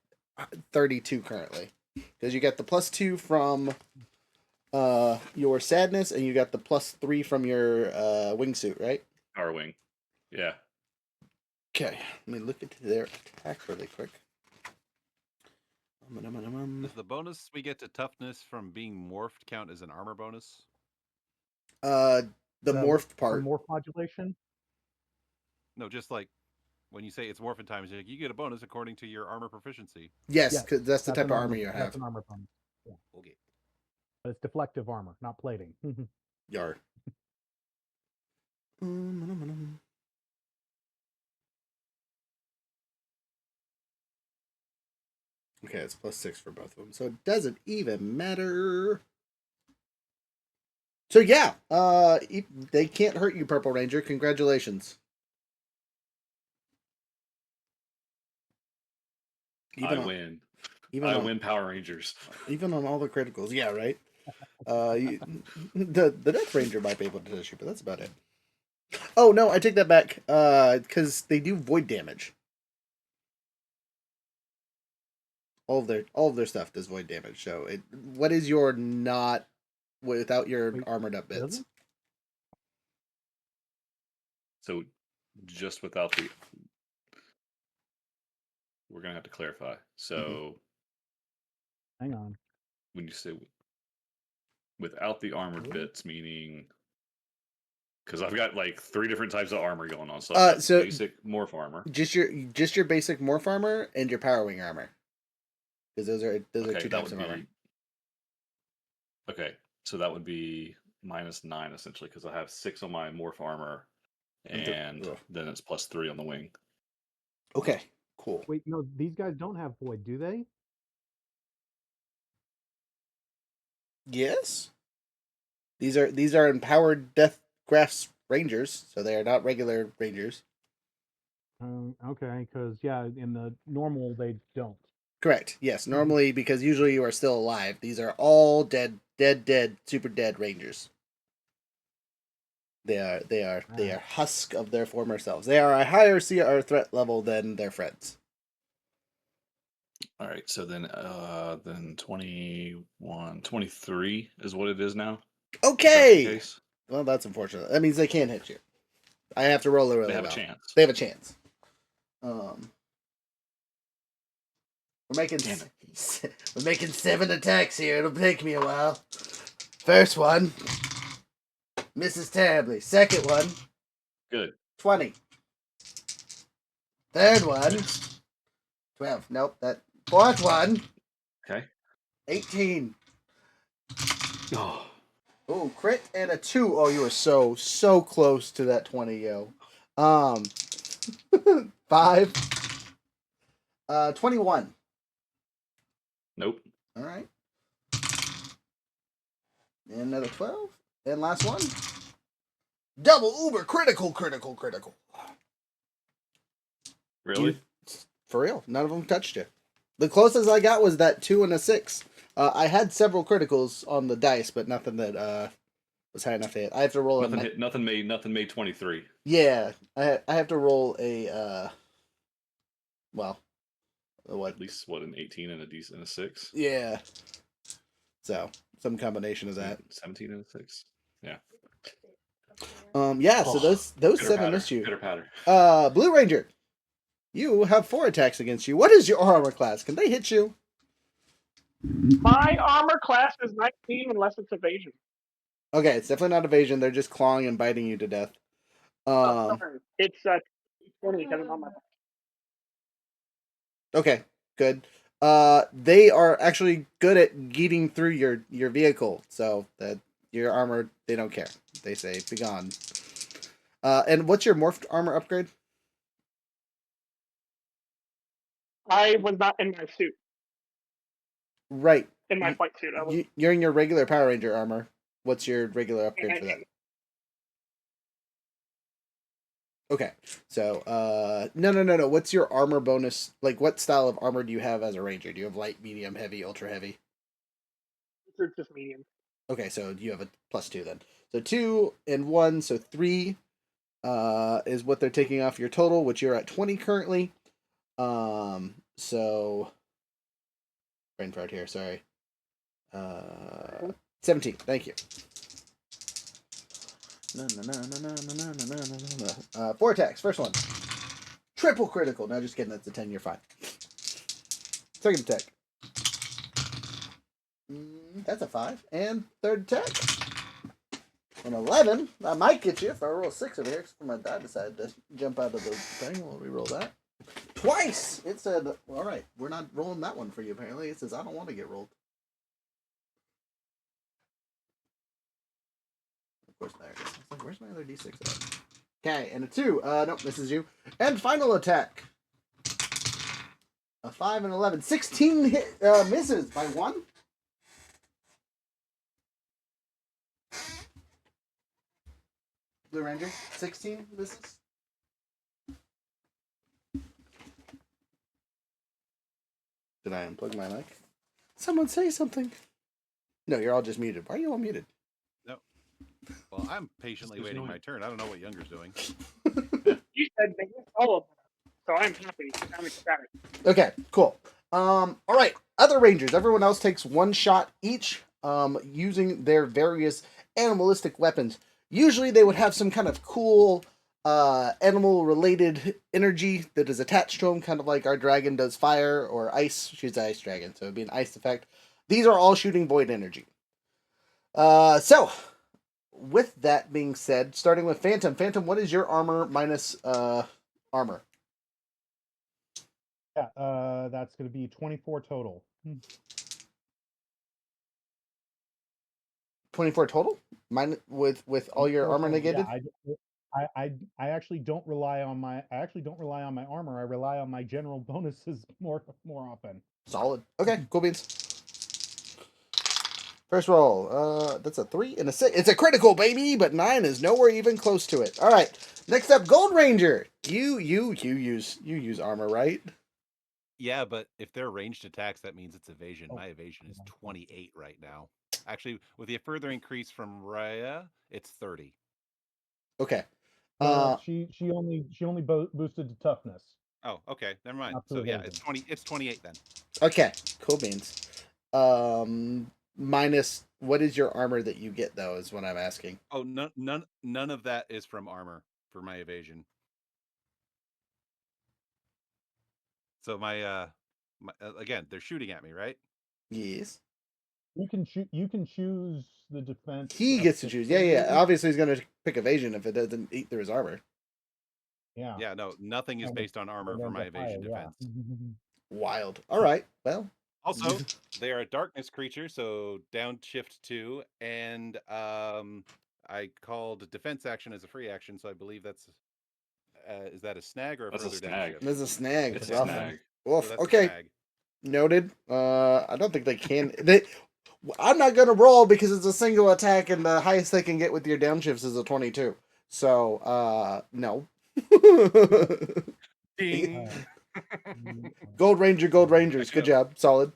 32 currently, because you get the +2 from your sadness, and you got the +3 from your wingsuit, right? Power wing. Yeah. Okay, let me look at their attack really quick. Does the bonus we get to toughness from being morphed count as an armor bonus? The morphed For part. morph modulation. No, just like when you say it's morphin' time, like you get a bonus according to your armor proficiency. Yes, because that's the type an of armor you That's have. an armor bonus. Yeah. Okay. But it's deflective armor, not plating. Yar. Okay, it's +6 for both of them, so it doesn't even matter. So yeah, they can't hurt you, Purple Ranger. Congratulations. I win. Even I on, win Power Rangers. even on all the criticals. Yeah, right. The Death Ranger might be able to touch you, but that's about it. Oh no, I take that back. Because they do void damage. All of their stuff does void damage. So what is your not without your Wait, armored up does bits? it? So just without the, we're gonna have to clarify. So Hang on. when you say without the armored Really? bits, meaning, because I've got like 3 different types of armor going on. So I've got So basic morph armor. Just your basic morph armor and your power wing armor. Because those are 2 types of armor. Okay, so that would be -9 essentially, because I have 6 on my morph armor, and then it's +3 on the wing. Okay, cool. Wait, no, these guys don't have void, do they? Yes. These are empowered Death Grafts Rangers, so they are not regular Rangers. Okay, because yeah, in the normal they don't. Correct. Yes. Normally, because usually you are still alive. These are all dead, super dead Rangers. They are husk of their former selves. They are a higher CR threat level than their friends. All right, so then 21, 23 is what it is now. Okay. Well, that's unfortunate. That means they can't hit you. I have to roll it really well. They have a chance. They have a chance. We're making 7 attacks here. It'll take me a while. First one misses terribly. Second one, Good. 20. Third one, 12. Nope. That fourth one, Okay. 18. Oh, Oh, crit and a 2. Oh, you were so close to that 20, yo. 5. 21. nope. All right. And another 12. And last one. Double uber critical. Really? For real. None of them touched you. The closest I got was that 2 and a 6. I had several criticals on the dice, but nothing that was high enough to hit. I have to roll Nothing made 23. Yeah. I have to roll a well, what? At least an 18 and a 6. Yeah. So some combination of that. 17 and a 6. Yeah. Yeah. So those 7 missed you. Pitter patter. Blue Ranger, You have 4 attacks against you. What is your armor class? Can they hit you? My armor class is 19 unless it's evasion. Okay, it's definitely not evasion. They're just clawing and biting you to death. Sorry. It's 20 because I'm on my back. Okay, good. They are actually good at getting through your vehicle, so that your armor, they don't care. They say, "Be gone." And what's your morphed armor upgrade? I was not in my suit, Right. in my flight suit. I was You're in your regular Power Ranger armor. What's your regular upgrade for that? Okay, so no. What's your armor bonus? Like, what style of armor do you have as a ranger? Do you have light, medium, heavy, ultra heavy? just medium. Okay, so you have a +2 then. So 2 and 1, so 3 is what they're taking off your total, which you're at 20 currently. So brain fart here, sorry. 17. Thank you. No. 4 attacks. First one. Triple critical. No, just kidding. That's a 10. You're fine. Second attack. That's a 5. And third attack. An 11. That might get you if I roll a 6 over here. Except for my die decided to jump out of the thing. We'll re-roll that. Twice! It said, alright, we're not rolling that one for you, apparently. It says, I don't want to get rolled. Of course, there it is. I was like, where's my other d6 at? Okay, and a 2. Nope, this is you. And final attack. A 5 and 11. 16 hit, misses by 1. Blue Ranger, 16 misses. Did I unplug my mic? Someone say something. No, you're all just muted. Why are you all muted? No. Well, I'm patiently waiting my turn. I don't know what Younger's doing. You said they missed all of them, so I'm happy. I'm ecstatic. Okay, cool. All right. Other Rangers. Everyone else takes 1 shot each, using their various animalistic weapons. Usually, they would have some kind of cool, animal-related energy that is attached to them, kind of like our dragon does fire or ice. She's an ice dragon, so it'd be an ice effect. These are all shooting void energy. So, with that being said, starting with Phantom. Phantom, what is your armor minus armor? Yeah, that's going to be 24 total. 24 total? Mine with all your 24 armor total. negated? Yeah, I actually don't rely on my armor. I rely on my general bonuses more often. Solid. Okay, cool beans. First roll. That's a 3 and a 6. It's a critical, baby, but 9 is nowhere even close to it. All right. Next up, Gold Ranger. You use armor, right? Yeah, but if they're ranged attacks, that means it's evasion. My evasion is 28 right now. Actually, with the further increase from Raya, it's 30. Okay. Well, she only boosted to toughness. Oh, okay. Never mind. Not to So yeah, evasion. it's 28 then. Okay, cool beans. Minus what is your armor that you get though is what I'm asking. Oh, none of that is from armor for my evasion. So again, they're shooting at me, right? Yes. You can choose the defense. He up gets to choose. Yeah. 2. Obviously he's gonna pick evasion if it doesn't eat through his armor. Yeah. Yeah, no, nothing is based on armor for my evasion defense. Wild. All right. Well. Also, they are a darkness creature, so downshift 2, and I called defense action as a free action, so I believe that's is that a snag or a That's a further snag. downshift? There's a snag. It's a Rough. snag. Oof. So that's a Okay. snag. Noted. I don't think they can. I'm not gonna roll because it's a single attack, and the highest they can get with your downshifts is a 22. So, no. Ding. Gold Rangers. Good job. Solid.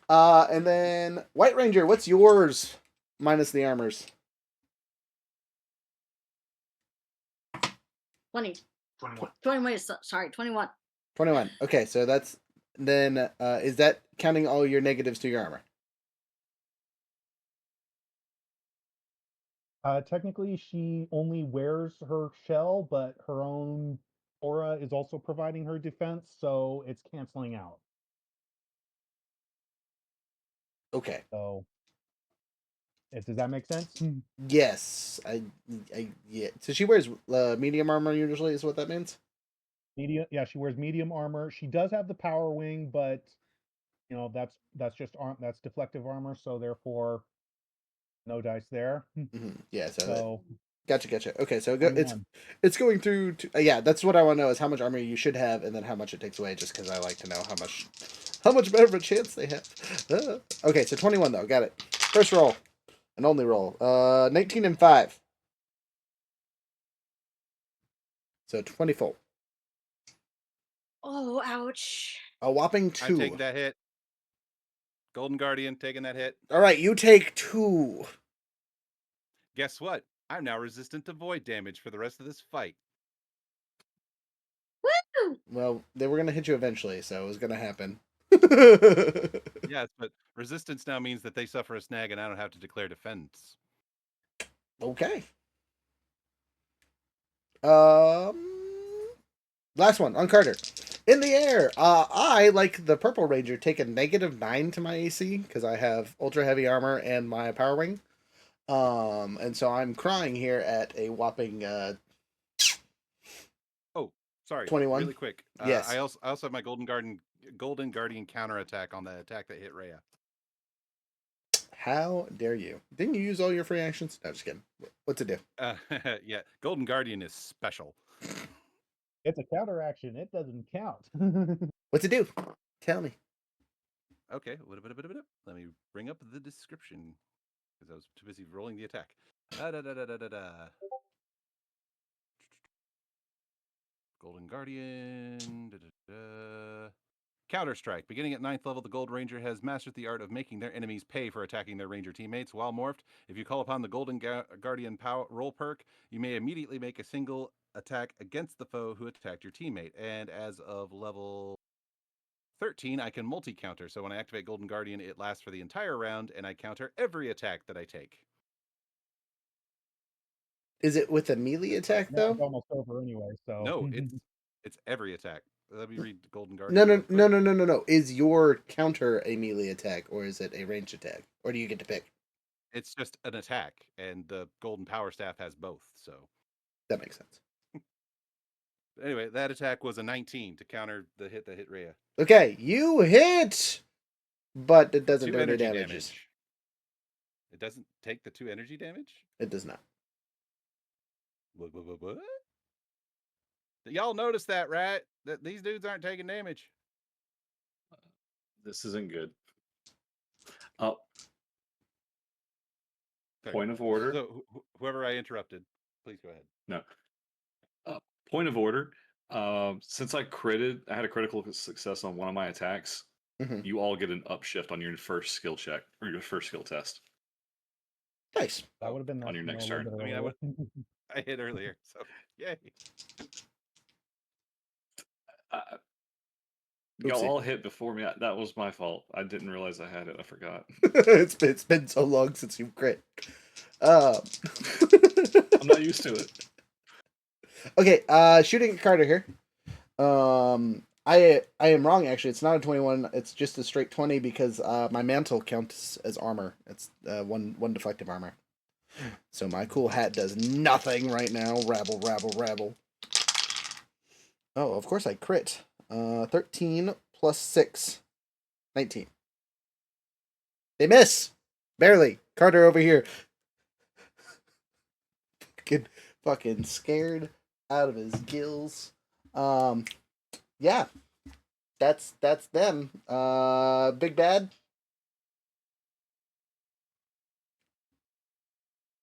And then White Ranger, what's yours minus the armors? 20. 21. 21. Sorry, 21. 21. Okay, so that's then. Is that counting all your negatives to your armor? Technically, she only wears her shell, but her own aura is also providing her defense, so it's canceling out. Okay. So, does that make sense? Yes. Yeah. So she wears medium armor usually, is what that means. Medium, yeah, she wears medium armor. She does have the power wing, but that's just that's deflective armor, so therefore no dice there. Yeah. So Gotcha. Okay, so it's 21. it's going through. Yeah, that's what I want to know is how much armor you should have, and then how much it takes away. Just because I like to know how much better of a chance they have. Okay, so 21 though. Got it. First roll, and only roll. 19 and 5. So 24. Oh, ouch. A whopping I'm 2. taking that hit. Golden Guardian taking that hit. All right, you take 2. Guess what? I'm now resistant to void damage for the rest of this fight. Woo! Well, they were gonna hit you eventually, so it was gonna happen. Yes, but resistance now means that they suffer a snag and I don't have to declare defense. Okay. Last one on Carter. In the air. I, like the Purple Ranger, take a -9 to my AC because I have ultra heavy armor and my power wing. And so I'm crying here at a whopping Oh, sorry. 21. Really quick. Yes. I also have my Golden Guardian counterattack on the attack that hit Rhea. How dare you? Didn't you use all your free actions? No, just kidding. What's it do? Yeah, Golden Guardian is special. It's a counteraction. It doesn't count. What's it do? Tell me. Okay, let me bring up the description because I was too busy rolling the attack. Golden Guardian. Counter Strike. Beginning at 9th level, the Gold Ranger has mastered the art of making their enemies pay for attacking their Ranger teammates. While morphed, if you call upon the Golden Guardian roll perk, you may immediately make a single attack against the foe who attacked your teammate. And as of level 13, I can multi-counter. So when I activate Golden Guardian, it lasts for the entire round, and I counter every attack that I take. Is it with a melee attack It's though? almost over anyway. So No, it's every attack. Let me read Golden Guardian. No. Is your counter a melee attack or is it a ranged attack? Or do you get to pick? It's just an attack, and the Golden Power Staff has both. So That makes sense. anyway, that attack was a 19 to counter the hit that hit Rhea. Okay, you hit, but it doesn't 2 do any energy damages. damage. It doesn't take the 2 energy damage? It does not. What? Y'all notice that, right? That these dudes aren't taking damage. This isn't good. Oh, Okay. point of order. So whoever I interrupted, please go ahead. No. Point of order. Since I had a critical success on one of my attacks. Mhm. You all get an upshift on your first skill check or your first skill test. Nice. that would have been On your next a little turn. bit I mean, earlier. I hit earlier, so yay. Y'all Oopsie. all hit before me. That was my fault. I didn't realize I had it. I forgot. it's been so long since you crit. I'm not used to it. Okay, shooting at Carter here. I am wrong actually. It's not a 21. It's just a straight 20 because my mantle counts as armor. It's one deflective armor. So my cool hat does nothing right now. Rabble. Oh, of course I crit. 13 plus 6. 19. They miss. Barely. Carter over here. Fucking scared out of his gills. Yeah. That's them. Big Bad.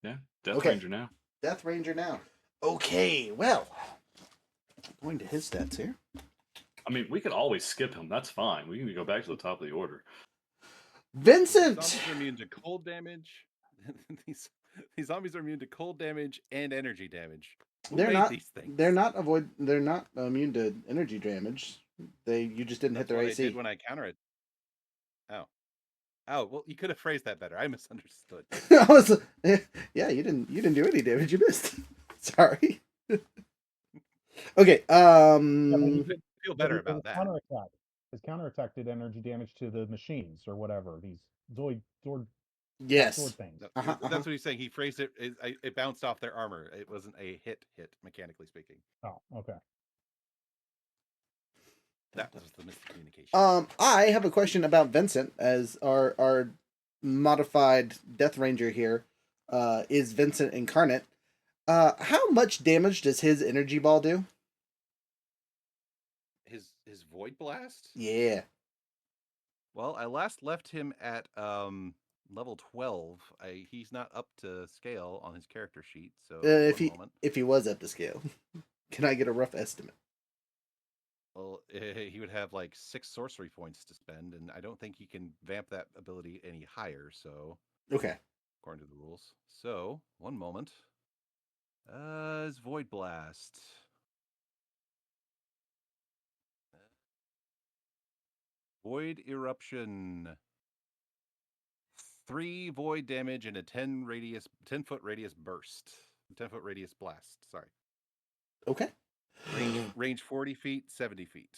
Yeah, Death Okay. Ranger now. Death Ranger now. Okay, well. Going to his stats here. I mean, we could always skip him. That's fine. We can go back to the top of the order. Vincent! Zombies are immune to cold damage. these zombies are immune to cold damage and energy damage. Who They're made not. these things? They're not immune to energy damage. You just didn't hit That's their what I AC. did when I counter it. Oh, well, you could have phrased that better. I misunderstood. I was, yeah, you didn't do any damage. You missed. Sorry. Okay. Yeah, but he did, Feel but better it was about that. counterattack. His counterattack did energy damage to the machines or whatever. These sword Yes. things. No, Uh-huh, that's what he's saying. He phrased it. It bounced off their armor. It wasn't a hit, mechanically speaking. Oh, okay. That was the miscommunication. I have a question about Vincent as our modified Death Ranger here. Is Vincent incarnate? How much damage does his energy ball do? His void blast. Yeah. Well, I last left him at level 12. He's not up to scale on his character sheet. So If one moment. he was up to scale, can I get a rough estimate? Well, he would have like 6 sorcery points to spend, and I don't think he can vamp that ability any higher. So, Okay. according to the rules. So, one moment. His void blast. Void eruption. 3 void damage and a 10-foot radius burst. 10-foot radius blast. Sorry. Okay. Range 40 feet, 70 feet.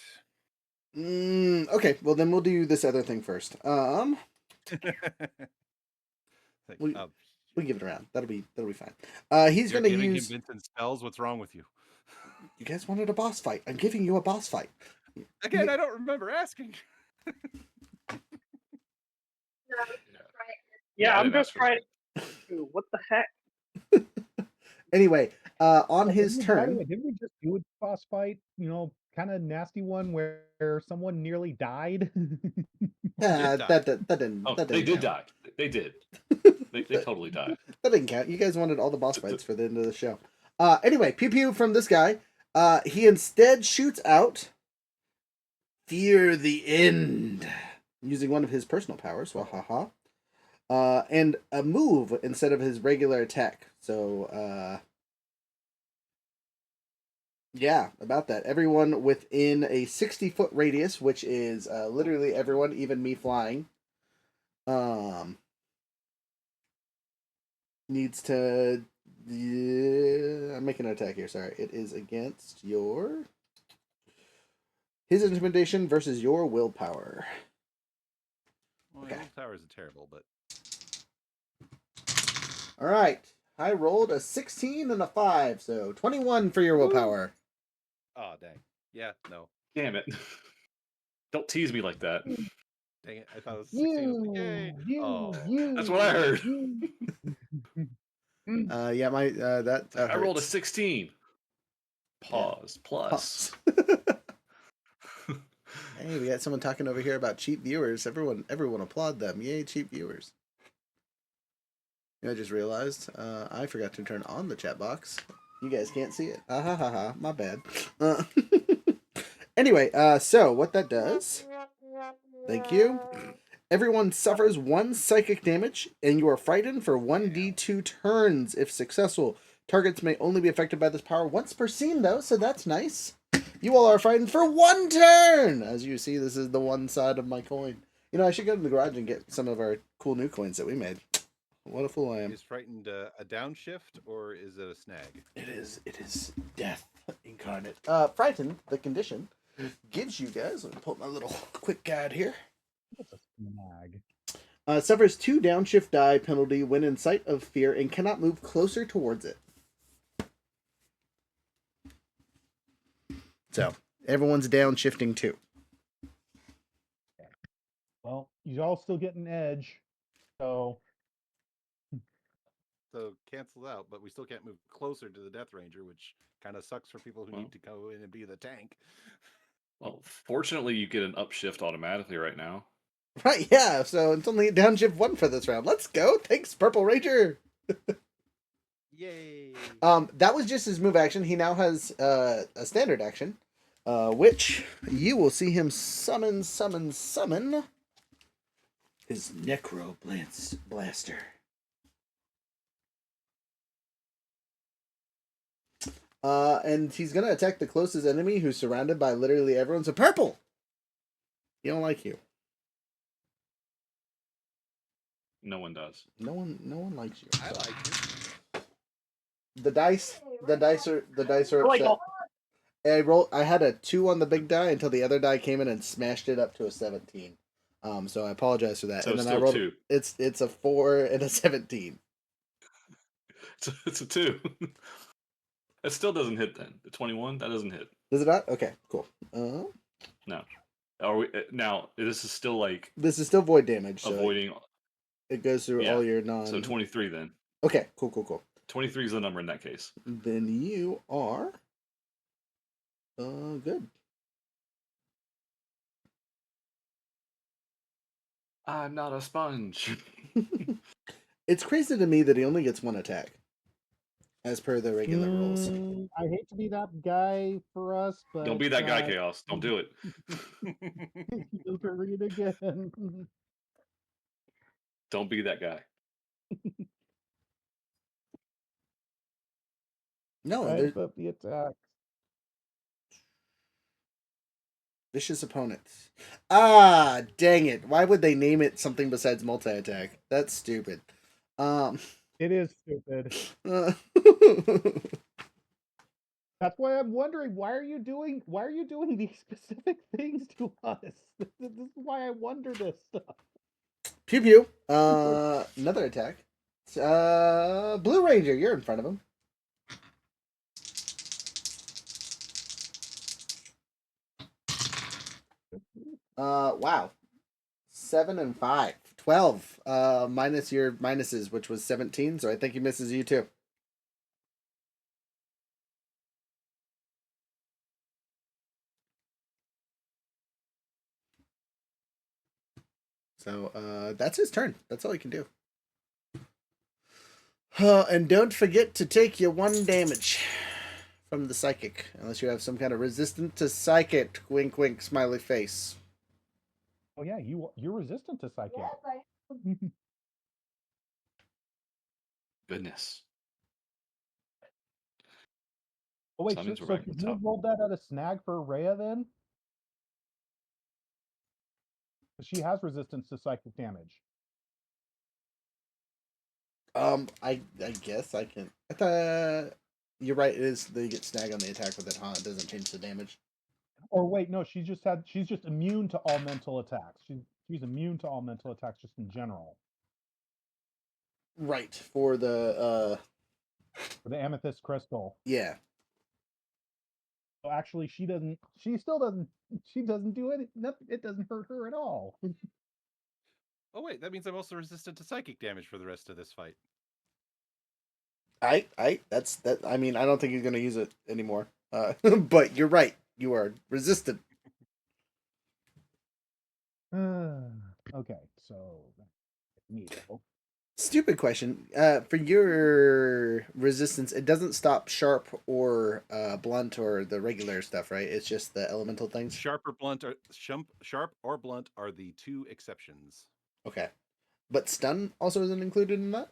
Okay. Well, then we'll do this other thing first. We give it around. That'll be fine. He's You're gonna giving use. him Vincent spells. What's wrong with you? You guys wanted a boss fight. I'm giving you a boss fight. Again, I don't remember asking. Yeah, I I'm didn't just ask for trying. that. What the heck? Anyway, on his By the way, turn. didn't we just do a boss fight? Kind of nasty one where someone nearly died. Did die. That didn't. Oh, That they didn't did count. die. They did. They That- totally died. That didn't count. You guys wanted all the boss T- t- fights for the end of the show. Anyway, pew pew from this guy. He instead shoots out Fear the End using one of his personal powers. Wahaha. And a move instead of his regular attack. So, yeah, about that. Everyone within a 60-foot radius, which is literally everyone, even me flying, needs to. Yeah, I'm making an attack here. Sorry, it is against his intimidation versus your willpower. Well, Okay. Towers are terrible, but All right, I rolled a 16 and a 5, so 21 for your willpower. oh dang, yeah, no, Damn it! Don't tease me like that. dang it. I thought it was 16. I was like, yay! Oh, That's what I heard. Yeah, my that I rolled a hurts. 16. Pause. Plus. Hey, we got someone talking over here about cheap viewers. Everyone applaud them. Yay, cheap viewers. I just realized I forgot to turn on the chat box. You guys can't see it. Ha ha ha ha. My bad. Anyway, so what that does. Thank you. Everyone suffers 1 psychic damage, and you are frightened for 1d2 turns if successful. Targets may only be affected by this power once per scene, though, so that's nice. You all are frightened for 1 turn! As you see, this is the one side of my coin. I should go to the garage and get some of our cool new coins that we made. What a fool I am. is frightened a downshift or is it a snag? It is death incarnate. Frightened, the condition, gives you guys, let me pull up my little quick guide here. Suffers 2 downshift die penalty when in sight of fear and cannot move closer towards it. So, everyone's downshifting 2. Well, you all still get an edge, so cancel out, but we still can't move closer to the Death Ranger, which kind of sucks for people who need to go in and be the tank. Well, fortunately, you get an upshift automatically right now. Right, yeah, so it's only downshift 1 for this round. Let's go! Thanks, Purple Ranger! Yay! That was just his move action. He now has a standard action, which you will see him summon his Necro Blaster. And he's gonna attack the closest enemy who's surrounded by literally everyone. So Purple! He don't like you. No one does. No one likes you. I like you. The dice are Like upset. I had a 2 on the big die until the other die came in and smashed it up to a 17. So I apologize for that. So and it's then I still rolled 2. it's a 4 and a 17. It's a 2. It still doesn't hit then. The 21, that doesn't hit. Does it not? Okay, cool. No. Are we now? This is still like This is still void damage, so avoiding. it goes through Yeah. all your non. So 23 then. Okay, cool. 23 is the number in that case. Then you are good. I'm not a sponge. It's crazy to me that he only gets 1 attack, as per the regular rules. I hate to be that guy for us, but Don't be that guy, Chaos. Don't do it. You'll read again. Don't be that guy. No, Right up the attack. vicious opponents. Ah, dang it! Why would they name it something besides multi-attack? That's stupid. It is stupid. That's why I'm wondering why are you doing these specific things to us? This is why I wonder this stuff. Pew pew. Another attack. Blue Ranger, you're in front of him. Wow. 7 and 5. 12. Minus your minuses, which was 17, so I think he misses you too. So, that's his turn. That's all he can do. And don't forget to take your 1 damage from the psychic, unless you have some kind of resistant to psychic. Wink, wink, smiley face. Oh yeah, you're resistant to psychic. Yes, I am. Goodness. Oh wait, So that means we're so back at the you top. rolled that at a snag for Rhea then? She has resistance to psychic damage. I guess I can. I thought you're right. It is they get snag on the attack with it, huh? It doesn't change the damage. Or wait, no, she's just immune to all mental attacks. She's immune to all mental attacks just in general. Right for the amethyst crystal. Yeah. So actually, she still doesn't do it. It doesn't hurt her at all. Oh wait, that means I'm also resistant to psychic damage for the rest of this fight. That's that. I mean, I don't think he's gonna use it anymore. But you're right. You are resistant. Okay, so Needle. Stupid question. For your resistance, it doesn't stop sharp or blunt or the regular stuff, right? It's just the elemental things. Sharp or blunt are the 2 exceptions. Okay, but stun also isn't included in that.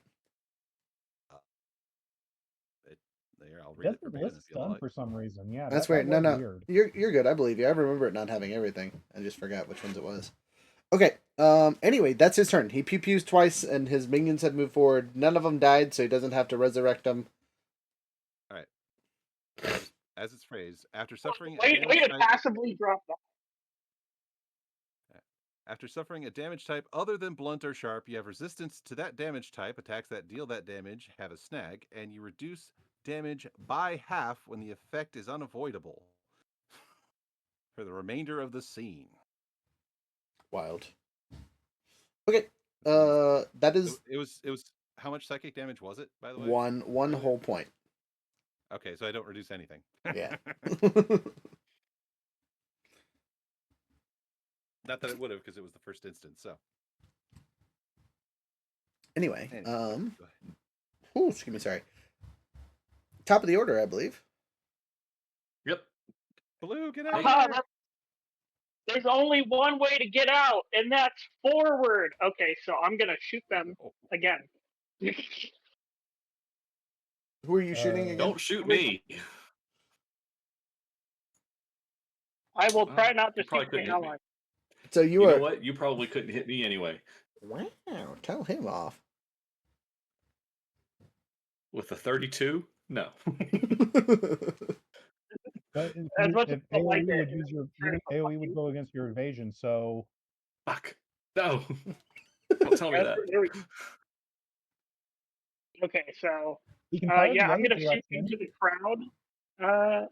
There, I'll read it verbatim if you like. For some reason. Yeah, That's that weird. was No, weird. you're good. I believe you. I remember it not having everything. I just forgot which ones it was. Okay. Anyway, that's his turn. He pew pews twice, and his minions had moved forward. None of them died, so he doesn't have to resurrect them. All right. As it's phrased, after suffering Way to passively drop that. After suffering a damage type other than blunt or sharp, you have resistance to that damage type. Attacks that deal that damage have a snag, and you reduce damage by half when the effect is unavoidable for the remainder of the scene. Wild. Okay. That is It was how much psychic damage was it, by the way? one whole point. Okay, so I don't reduce anything. Yeah. Not that it would have, because it was the first instance. So anyway, go ahead. excuse me, sorry. Top of the order, I believe. Yep. Blue, get out! There's only one way to get out, and that's forward. Okay, so I'm gonna shoot them again. Who are you shooting again? Don't shoot me. I will try not to probably shoot couldn't my hit me. ally. So You know what? You probably couldn't hit me anyway. Wow, tell him off. With the 32? No. But if, As you, much as if I like AOE would it, use your it's AOE would go against your evasion, so Fuck. No. Don't tell me that. Okay, so he can fire yeah, the I'm other gonna shoot direction. into the crowd.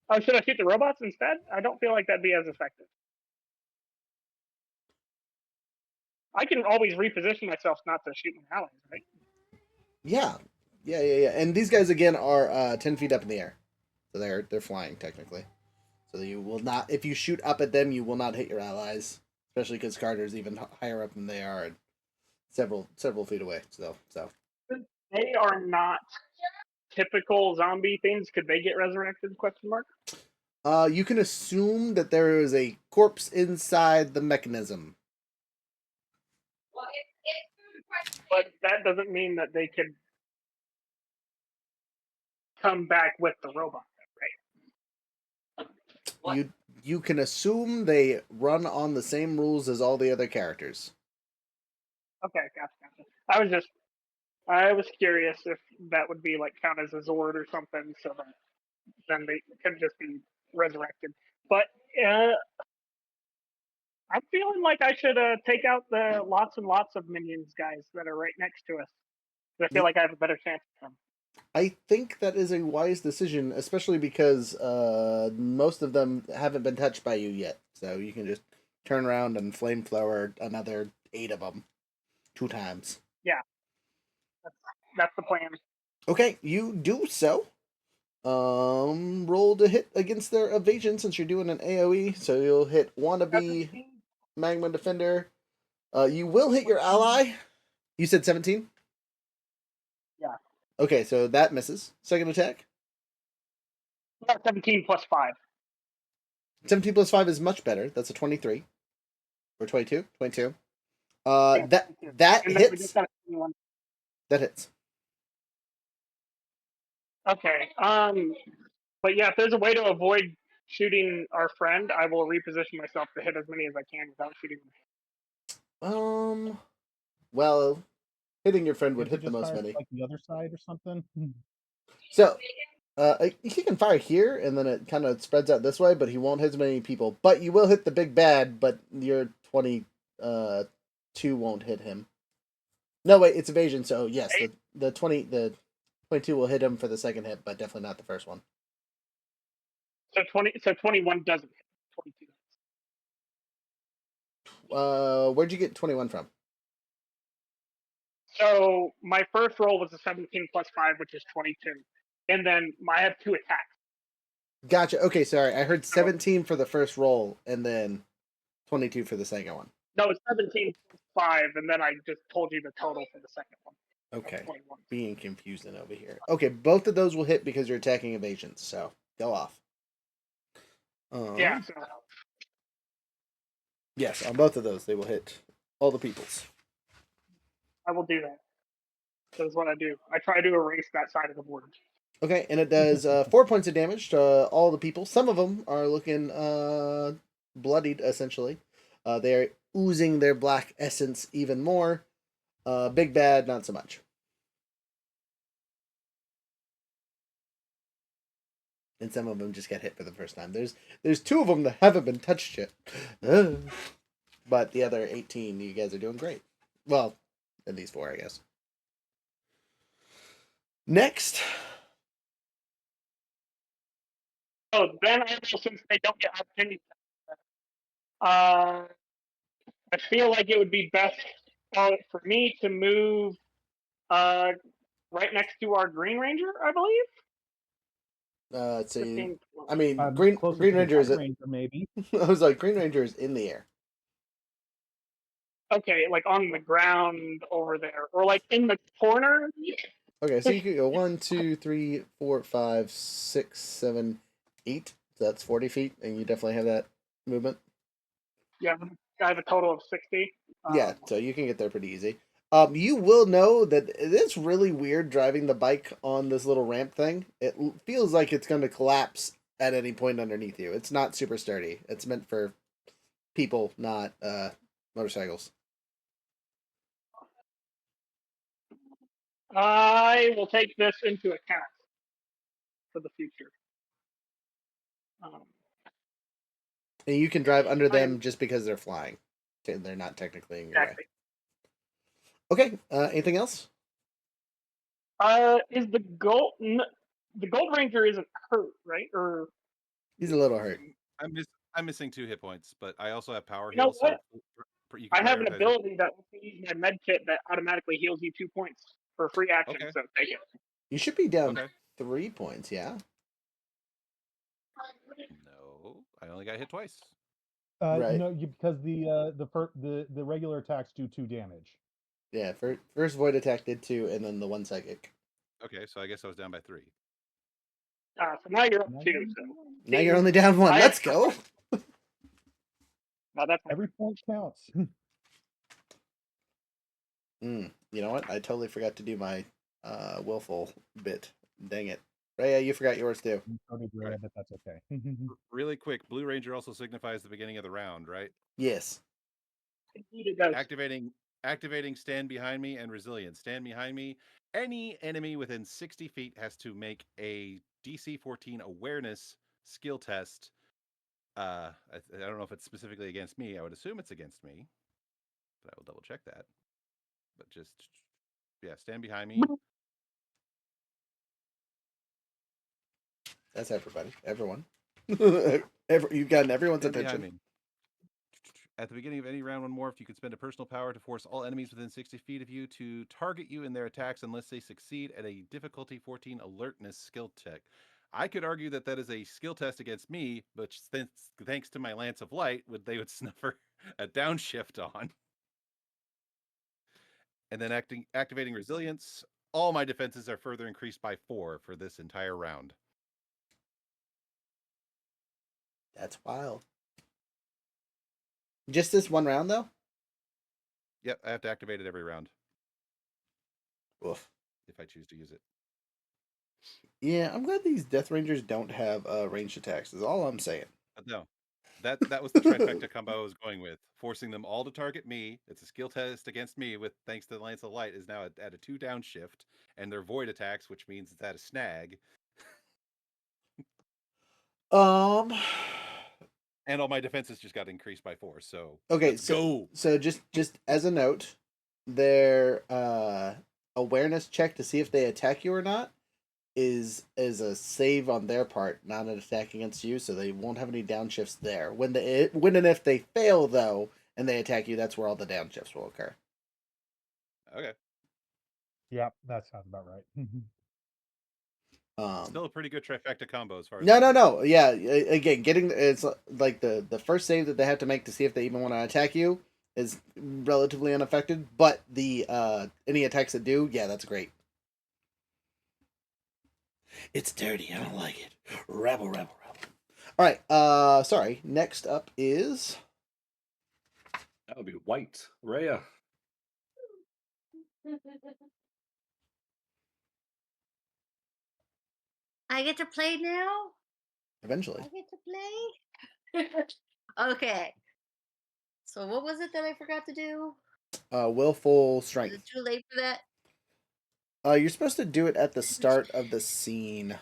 Oh, should I shoot the robots instead? I don't feel like that'd be as effective. I can always reposition myself not to shoot my allies, right? Yeah, yeah. And these guys again are 10 feet up in the air, so they're flying technically. So you will not, if you shoot up at them, you will not hit your allies, especially because Carter's even higher up than they are, and several feet away. So Since they are not typical zombie things, could they get resurrected? Question mark. you can assume that there is a corpse inside the mechanism. But that doesn't mean that they could come back with the robot, right? You can assume they run on the same rules as all the other characters. Okay, gotcha. I was curious if that would be like count as a Zord or something, so that then they could just be resurrected. But uh, I'm feeling like I should take out the lots and lots of minions guys that are right next to us. I feel like I have a better chance of them. I think that is a wise decision, especially because most of them haven't been touched by you yet. So you can just turn around and flamethrower another 8 of them 2 times. Yeah, that's the plan. Okay, you do so. Roll to hit against their evasion since you're doing an AoE. So you'll hit wannabe 17? Magma Defender. You will hit your ally. You said 17? Yeah. Okay, so that misses. Second attack. 17 plus 5. 17 plus 5 is much better. That's a 23. Or 22? 22. Yeah, That 22. that And then we just hits. got a 21. That hits. Okay. But yeah, if there's a way to avoid shooting our friend, I will reposition myself to hit as many as I can without shooting them. Well, hitting your friend would Can't you hit the just most fire many. like the other side or something? So, he can fire here, and then it kind of spreads out this way, but he won't hit as many people. But you will hit the big bad, but your 22 won't hit him. No, wait, it's evasion, so yes, the 22 will hit him for the second hit, but definitely not the first one. So 21 doesn't hit. 22. Where'd you get 21 from? So my first roll was a 17 plus 5, which is 22. And then I have 2 attacks. Gotcha. Okay, sorry. I heard 17 for the first roll, and then 22 for the second one. No, it's 17 plus 5, and then I just told you the total for the second one. Okay. 21. Being confusing over here. Okay, both of those will hit because you're attacking evasions, so go off. Yeah, so Yes, on both of those, they will hit all the peoples. I will do that. That is what I do. I try to erase that side of the board. Okay, and it does 4 points of damage to all the people. Some of them are looking bloodied, essentially. They are oozing their black essence even more. Big Bad, not so much. And some of them just get hit for the first time. There's 2 of them that haven't been touched yet. But the other 18, you guys are doing great. Well, at least 4, I guess. Next. Oh, then I will, since they don't get opportunity. I feel like it would be best for me to move right next to our Green Ranger, I believe. Let's see. 15, I mean, Closer Green to Ranger is. the Ranger, maybe. I was like, Green Ranger is in the air. Okay, like on the ground over there, or like in the corner. Okay, so you could go 1, 2, 3, 4, 5, 6, 7, 8. So that's 40 feet, and you definitely have that movement. Yeah, I have a total of 60. Yeah, so you can get there pretty easy. You will know that it's really weird driving the bike on this little ramp thing. It feels like it's going to collapse at any point underneath you. It's not super sturdy. It's meant for people, not motorcycles. I will take this into account for the future. And you can drive under I am them just because they're flying. They're not technically in your way. exactly. Okay. Anything else? Is the the Gold Ranger isn't hurt, right? Or He's a little hurt. I'm missing 2 hit points, but I also have power you know heal, what? so you can I have an prioritize. ability that if you use my med kit that automatically heals you 2 points for a free action. Okay. So take it. You should be down Okay. 3 points, yeah? No, I only got hit twice. Right. No, because the regular attacks do 2 damage. Yeah, first void attack did 2, and then the 1 psychic. Okay, so I guess I was down by 3. So now you're up Now 2. you're So Now you're only down 1. I Let's have- go! now that's Every point counts. You know what? I totally forgot to do my willful bit. Dang it. Rhea, you forgot yours too. So did Rhea, but that's okay. Really quick, Blue Ranger also signifies the beginning of the round, right? Yes. it does. Activating stand behind me and resilience. Stand behind me. Any enemy within 60 feet has to make a DC 14 awareness skill test. I don't know if it's specifically against me. I would assume it's against me, but I will double check that. But just stand behind me. That's everybody. Everyone. You've gotten everyone's Stand behind attention. me. At the beginning of any round, one more, if you could spend a personal power to force all enemies within 60 feet of you to target you in their attacks unless they succeed at a difficulty 14 alertness skill check. I could argue that that is a skill test against me, but thanks to my Lance of Light, they would snuffer a downshift on. And then activating resilience, all my defenses are further increased by 4 for this entire round. That's wild. Just this one round, though? Yep, I have to activate it every round. Oof. If I choose to use it. Yeah, I'm glad these Death Rangers don't have ranged attacks, is all I'm saying. No. That was the trifecta combo I was going with. Forcing them all to target me. It's a skill test against me with thanks to the Lance of Light is now at a 2 downshift. And their void attacks, which means it's at a snag. And all my defenses just got increased by 4. So okay, let's go. So just as a note, their awareness check to see if they attack you or not is a save on their part, not an attack against you, so they won't have any downshifts there. When and if they fail though and they attack you, that's where all the downshifts will occur. Okay. Yep, that sounds about right. Still a pretty good trifecta combo as far as No. Yeah, again, it's like the first save that they have to make to see if they even want to attack you is relatively unaffected, but the any attacks that do, yeah, that's great. It's dirty. I don't like it. Rebel. All right. Sorry. Next up is That would be White Rhea. I get to play now? eventually. I get to play? Okay. So what was it that I forgot to do? Willful Is strength. it too late for that? You're supposed to do it at the start of the scene.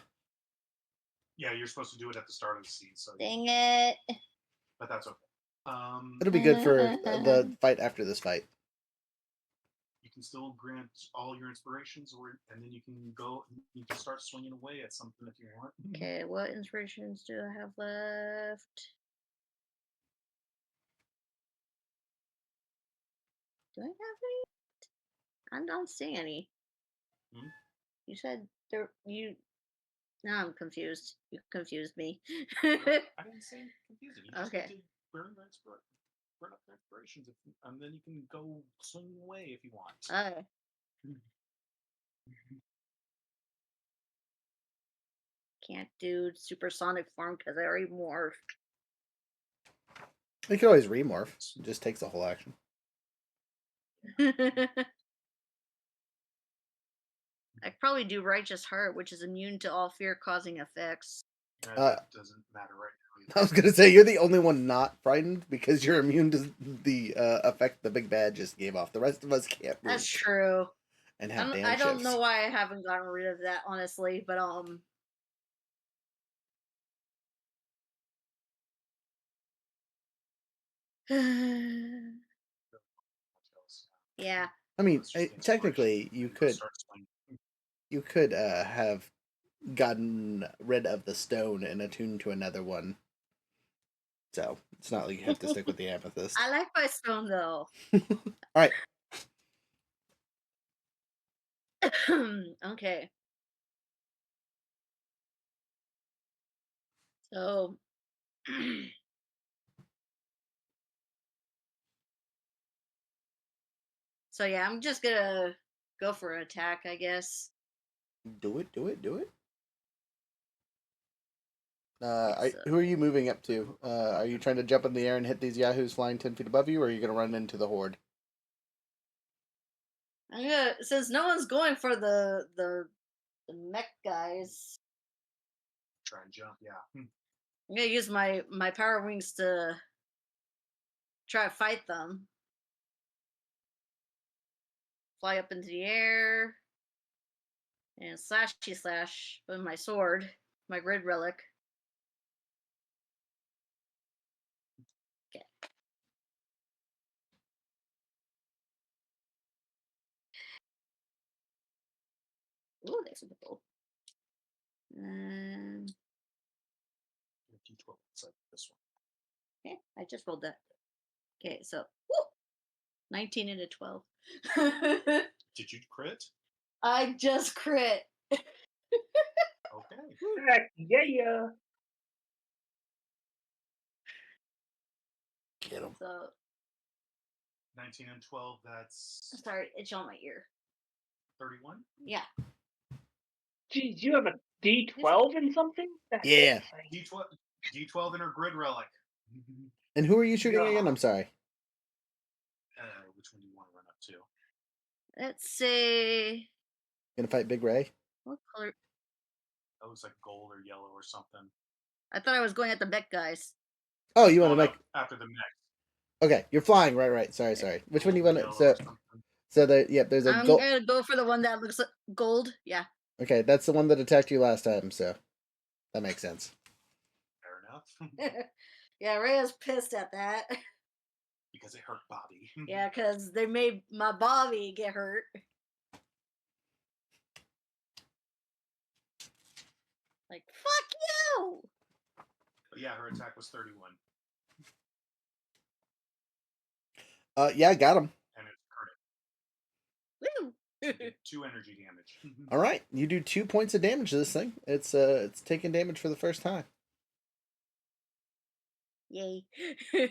Yeah, you're supposed to do it at the start of the scene, so Dang it. but that's okay. It'll be good for the fight after this fight. You can still grant all your inspirations, and then you can start swinging away at something if you want. Okay, what inspirations do I have left? Do I have any? I'm not seeing any. Hmm? You said there now I'm confused. You confused me. I didn't say confusing. You just Okay. need to burn up your inspirations, and then you can go swing away if you want. Okay. Can't do supersonic form because I already morphed. You can always remorph. It just takes a whole action. I could probably do Righteous Heart, which is immune to all fear-causing effects. That doesn't matter right now either. I was gonna say you're the only one not frightened because you're immune to the effect the big bad just gave off. The rest of us can't move. That's true. And have damn I don't shifts. know why I haven't gotten rid of that, honestly, but Yeah. I mean, Let's just get technically, inspiration and go start swinging. you could have gotten rid of the stone and attuned to another one. So it's not like you have to stick with the amethyst. I like my stone though. All right. Okay. So so yeah, I'm just gonna go for an attack, I guess. Do it. So, Who are you moving up to? Are you trying to jump in the air and hit these yahoos flying 10 feet above you, or are you going to run into the horde? I'm gonna, since no one's going for the mech guys, Try and jump, yeah. I'm gonna use my power wings to try to fight them. Fly up into the air and slashy slash with my sword, my grid relic. Okay. Ooh, that's super cool. D12, it's like this one. Okay, I just rolled that. Okay, so woo, 19 and a 12. Did you crit? I just crit. Okay. Heck, yeah. Get him. So 19 and 12, that's sorry, it's on my ear. 31. Yeah. Geez, you have a D12 in something? That's Yeah. insane. D12 in her grid relic. And who are you shooting again? I'm sorry. Which one do you want to run up to? Let's say Gonna fight Big Ray? what color? That was like gold or yellow or something. I thought I was going at the mech guys. Oh, you want to Oh, no, make. after the next. Okay, you're flying. Right. Sorry. Which one do you Gold want or to. yellow or So, something. there's a I'm gold. gonna go for the one that looks like gold. Yeah. Okay, that's the one that attacked you last time, so that makes sense. Fair enough. Yeah, Rhea's pissed at that. Because it hurt Bobby. Yeah, because they made my Bobby get hurt. Like, fuck you! But yeah, her attack was 31. Yeah, I got him. And it's crit. Woo! So you did 2 energy damage. All right, you do 2 points of damage to this thing. It's taking damage for the first time. Yay. You have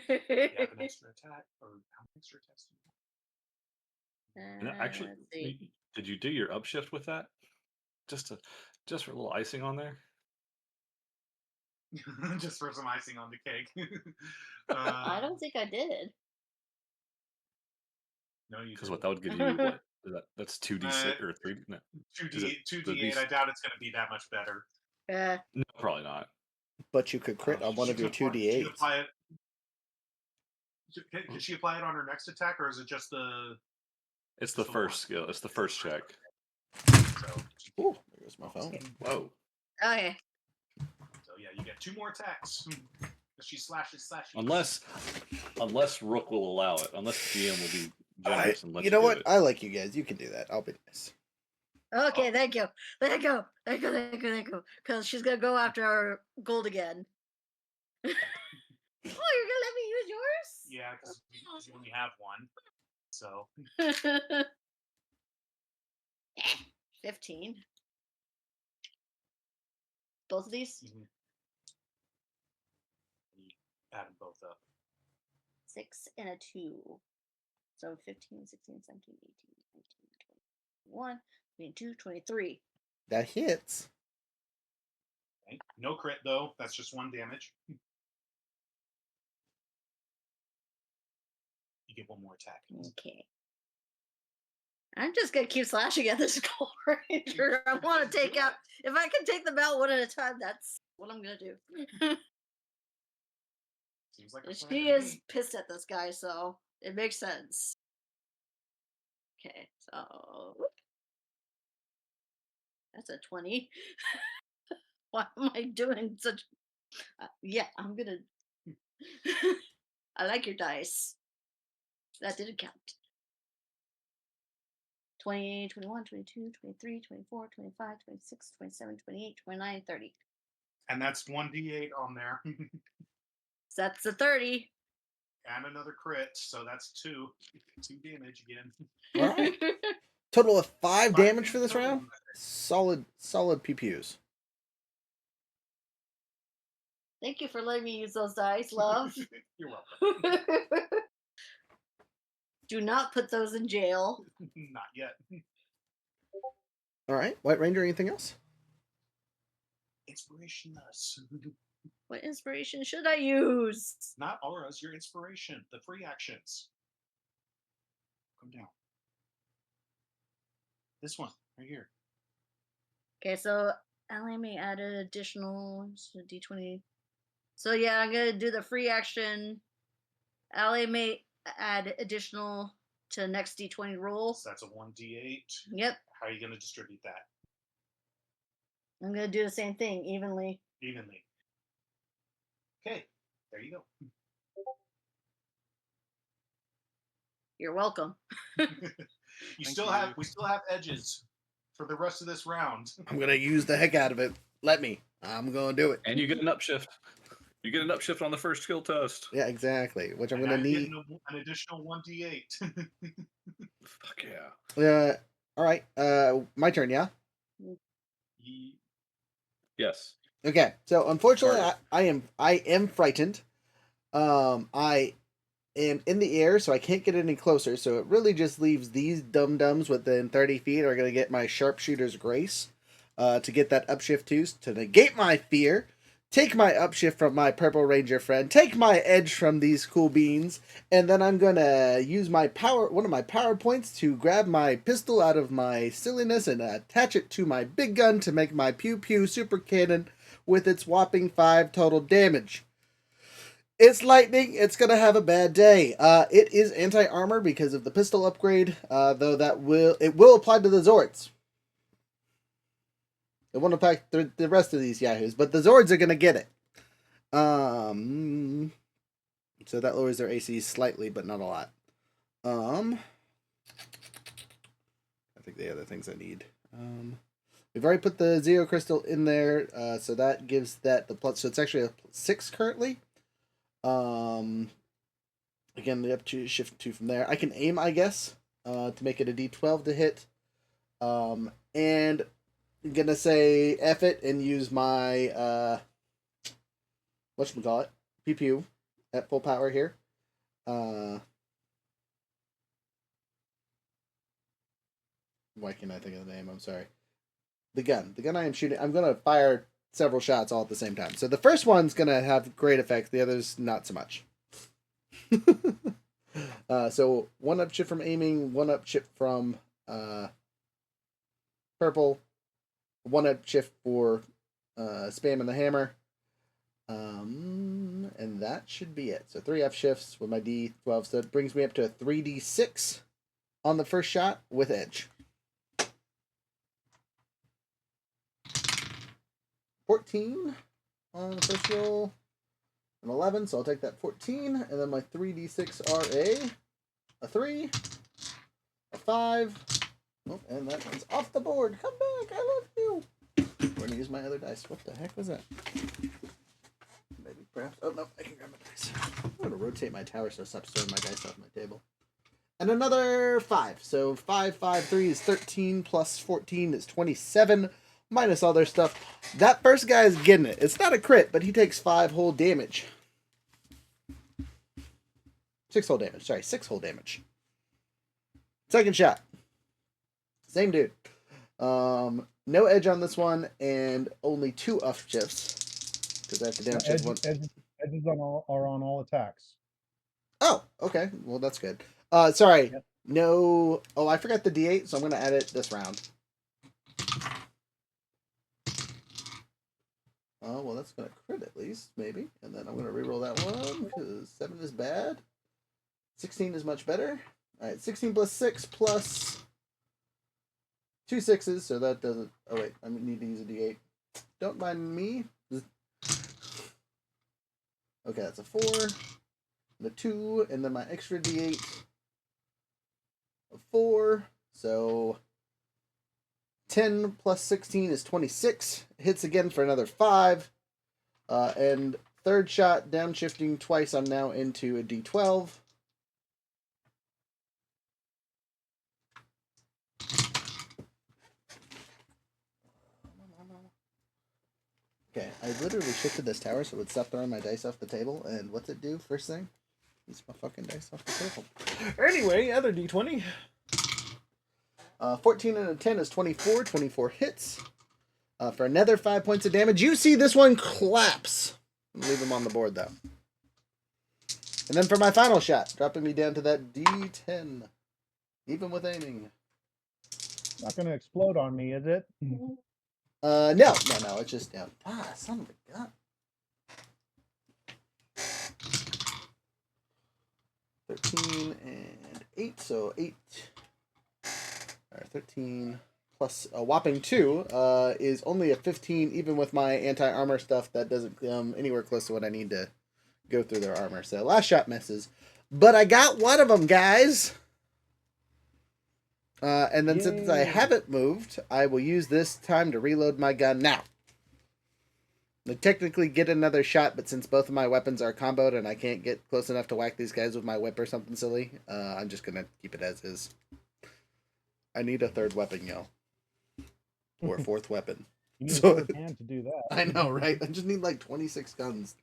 an extra attack? Or how many extra attacks do you And actually, let's see. did you do your upshift with that? Just for a little icing on there? have? Just for some icing on the cake. I don't think I did. No, you Because didn't. what that would give you what? That's 2d6 or 3? No, is it 2d8. the 2d8. I doubt it's going to be that much better. no, probably not. But you could crit on one of your 2d8s. Apply it. Can she apply it on her next attack, or is it just the? It's the first skill. It's the first check. So, Ooh, there goes my phone. Whoa. Okay. so yeah, you get 2 more attacks. She slashes. Unless Rook will allow it. Unless GM will be generous and let You know do what? it. I like you guys. You can do that. I'll be nice. Okay, thank you. Thank you. Because she's going to go after our gold again. Oh, you're going to let me use yours? Yeah, because you only have one. So 15. Both of these? you add them both up. 6 and a 2. So 15, 16, 17, 18, 19, 20, 21, 22, 23. That hits. Okay. No crit though. That's just 1 damage. You get 1 more attack. Okay. I'm just gonna keep slashing at this Gold Ranger. I want to take out. If I can take them out one at a time, that's what I'm gonna do. Seems like a plan She to is me. pissed at this guy, so it makes sense. Okay, so that's a 20. Why am I doing such? Yeah, I'm gonna. I like your dice. That didn't count. 20, 21, 22, 23, 24, 25, 26, 27, 28, 29, 30. And that's 1d8 on there. So that's a 30. And another crit, so that's 2 damage again. All right. Total of 5 damage for this total round. on that. Solid PPUs. Thank you for letting me use those dice, love. You're welcome. Do not put those in jail. Not yet. All right. White Ranger, anything else? Inspiration us. What inspiration should I use? Not auras, your inspiration. The free actions. Come down. This one, right here. Okay, so Ellie may add an additional d20. So yeah, I'm gonna do the free action. Ellie may add additional to next d20 roll. So that's a 1d8. Yep, How are you going to distribute that? I'm gonna do the same thing evenly. Evenly. Okay, there you go. You're welcome. We still have edges for the rest of this round. I'm going to use the heck out of it. Let me. I'm going to do it. And you get an upshift. You get an upshift on the first skill test. Yeah, exactly. Which I'm And going to I'm need. getting an additional 1d8. Fuck yeah. All right. My turn, yeah? Yes. Okay. So unfortunately, Carter. I am frightened. I am in the air, so I can't get any closer. So it really just leaves these dum-dums within 30 feet are going to get my sharpshooter's grace to get that upshift too, to negate my fear, take my upshift from my purple ranger friend, take my edge from these cool beans, and then I'm going to use one of my power points to grab my pistol out of my silliness and attach it to my big gun to make my pew-pew super cannon with its whopping 5 total damage. It's lightning. It's gonna have a bad day. It is anti-armor because of the pistol upgrade. Though it will apply to the Zords. It won't apply to the rest of these yahoos, but the Zords are gonna get it. So that lowers their AC slightly, but not a lot. I think the other things I need. We've already put the Zeo Crystal in there, so that gives that the plus. So it's actually a 6 currently. Again, the up to shift 2 from there. I can aim, I guess, to make it a D12 to hit. And I'm gonna say F it and use my whatchamacallit, PPU at full power here. Why can't I think of the name? I'm sorry. The gun I am shooting. I'm gonna fire several shots all at the same time. So the first one's gonna have great effects. The others not so much. So 1 upshift from aiming, 1 upshift from purple, 1 upshift for spamming the hammer, and that should be it. So 3 upshifts with my D12. So that brings me up to a 3d6 on the first shot with edge. 14 on the first roll, an 11, so I'll take that 14, and then my 3d6 are a 3, a 5, oh, and that one's off the board. Come back, I love you. I'm going to use my other dice. What the heck was that? Maybe, perhaps, oh no, I can grab my dice. I'm going to rotate my tower so it stops throwing my dice off my table. And another 5, so 5, 5, 3 is 13, plus 14 is 27, minus all their stuff. That first guy is getting it. It's not a crit, but he takes 5 whole damage. 6 whole damage. Sorry, 6 whole damage. Second shot. Same dude. No edge on this one, and only 2 upshifts. Because I have to downshift one. Edges are on all attacks. Oh, okay. Well, that's good. Sorry. Yep. No. Oh, I forgot the D8, so I'm going to add it this round. Oh, well, that's going to crit at least, maybe. And then I'm going to reroll that one, because 7 is bad. 16 is much better. Alright, 16 plus 6 plus 2 6s, so that doesn't... Oh, wait, I need to use a D8. Don't mind me. Okay, that's a 4. the 2, and then my extra d8 of 4. So 10 plus 16 is 26. Hits again for another 5. And third shot, downshifting twice, I'm now into a d12. Okay, I literally shifted this tower so it would stop throwing my dice off the table, and what's it do first thing? Eats my fucking dice off the table. Anyway, other d20. 14 and a 10 is 24. 24 hits. For another 5 points of damage. You see this one collapse. Leave him on the board, though. And then for my final shot, dropping me down to that d10. Even with aiming. Not going to explode on me, is it? No, it's just down. Son of a gun. 13 and 8, so 8. Or 13 plus a whopping 2 is only a 15, even with my anti-armor stuff. That doesn't come anywhere close to what I need to go through their armor. So last shot misses. But I got one of them, guys. And then since I haven't moved, I will use this time to reload my gun now. I technically get another shot, but since both of my weapons are comboed and I can't get close enough to whack these guys with my whip or something silly, I'm just going to keep it as is. I need a third weapon, y'all. Or a fourth weapon. You need a third hand to do that. I know, right? I just need like 26 guns.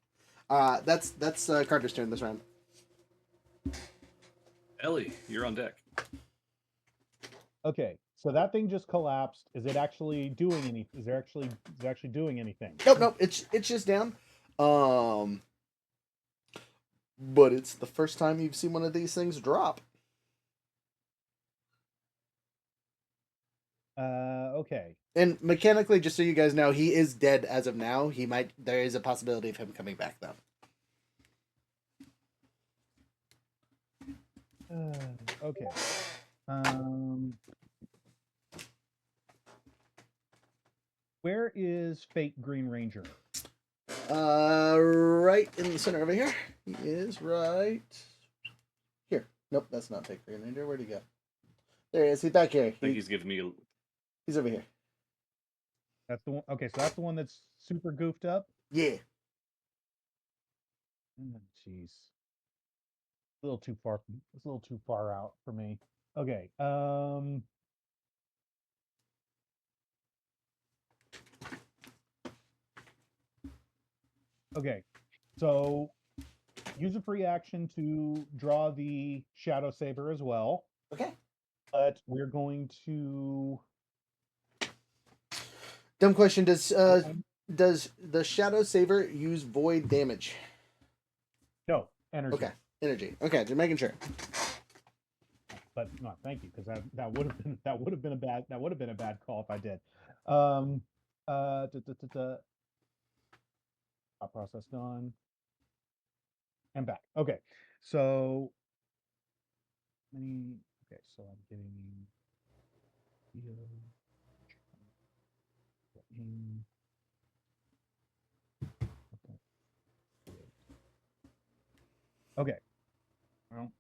That's Carter's turn this round. Ellie, you're on deck. Okay, so that thing just collapsed. Is it actually doing any? Is it actually doing anything? Nope. It's just down. But it's the first time you've seen one of these things drop. Okay. And mechanically, just so you guys know, he is dead as of now. There is a possibility of him coming back though. Okay. Where is Fate Green Ranger? Right in the center over here. He is right here. Nope, that's not Fate Green Ranger. Where'd he go? There he is. He's back here. I think he's giving me. He's over here. That's the one. Okay, so that's the one that's super goofed up. Yeah. Jeez. A little too far. It's a little too far out for me. Okay. Okay. So use a free action to draw the Shadow Saber as well. Okay. But we're going to. Dumb question. Does the Shadow Saber use void damage? No, energy. Okay. Energy. Okay, just making sure. But no, thank you, because that would have been a bad call if I did. Thought process done. And back. Okay. So okay, so I'm getting okay. Well,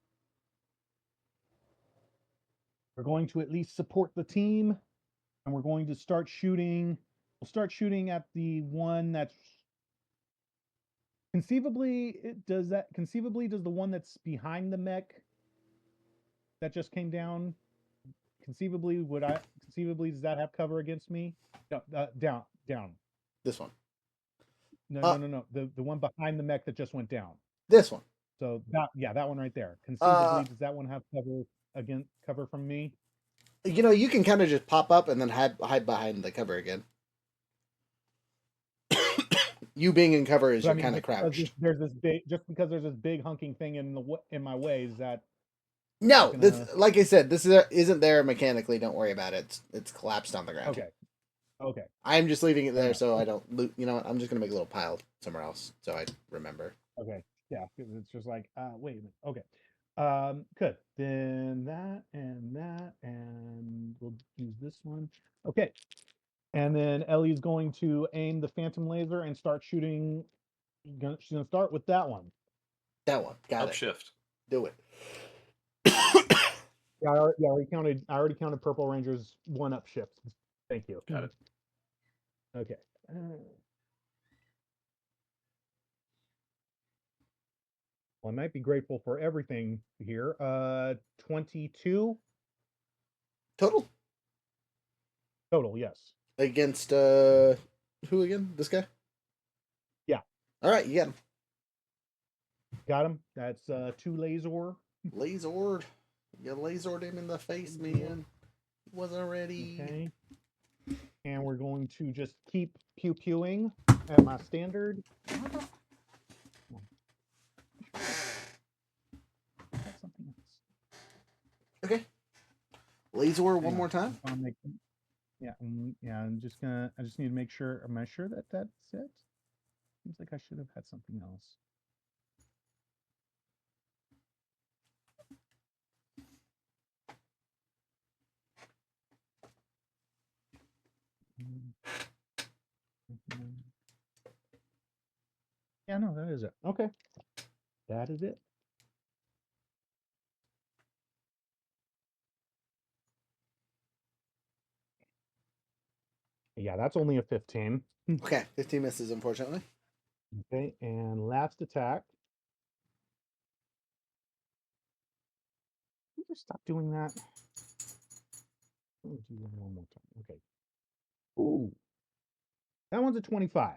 we're going to at least support the team, and we're going to start shooting. We'll start shooting at the one that's conceivably does the one that's behind the mech that just came down. Conceivably does that have cover against me? No, down. This one. No. The one behind the mech that just went down. This one. So that one right there. Conceivably, does that one have cover from me? You can kind of just pop up and then hide behind the cover again. You being in cover is you're kind of crouched. There's this big hunking thing in my way. Is that no? Like I said, this isn't there mechanically. Don't worry about it. It's collapsed on the ground. Okay. I'm just leaving it there so I don't loot. You know what? I'm just gonna make a little pile somewhere else so I remember. Okay. Yeah, because it's just like wait a minute. Okay. Good. Then that, and we'll use this one. Okay. And then Ellie's going to aim the phantom laser and start shooting. She's gonna start with that one. That one. Got it. Upshift. Do it. Yeah, I already counted Purple Ranger's 1-up shift. Thank you. Got it. Okay. Well, I might be grateful for everything here. 22 Total total, yes. against who again? This guy? Yeah. All right, you got him. Got him. That's 2 laser. Lasered. You lasered him in the face, man. He wasn't ready. Okay. And we're going to just keep pew-pewing at my standard. Something else. Okay. Laser one Hang more on. time. Yeah, yeah. I just need to make sure. Am I sure that that's it? Seems like I should have had something else. Yeah, no, that is it. Okay. That is it. Yeah, that's only a 15. Okay, 15 misses, unfortunately. Okay, and last attack. Can you just stop doing that? Let me do that one more time. Okay. Ooh. That one's a 25.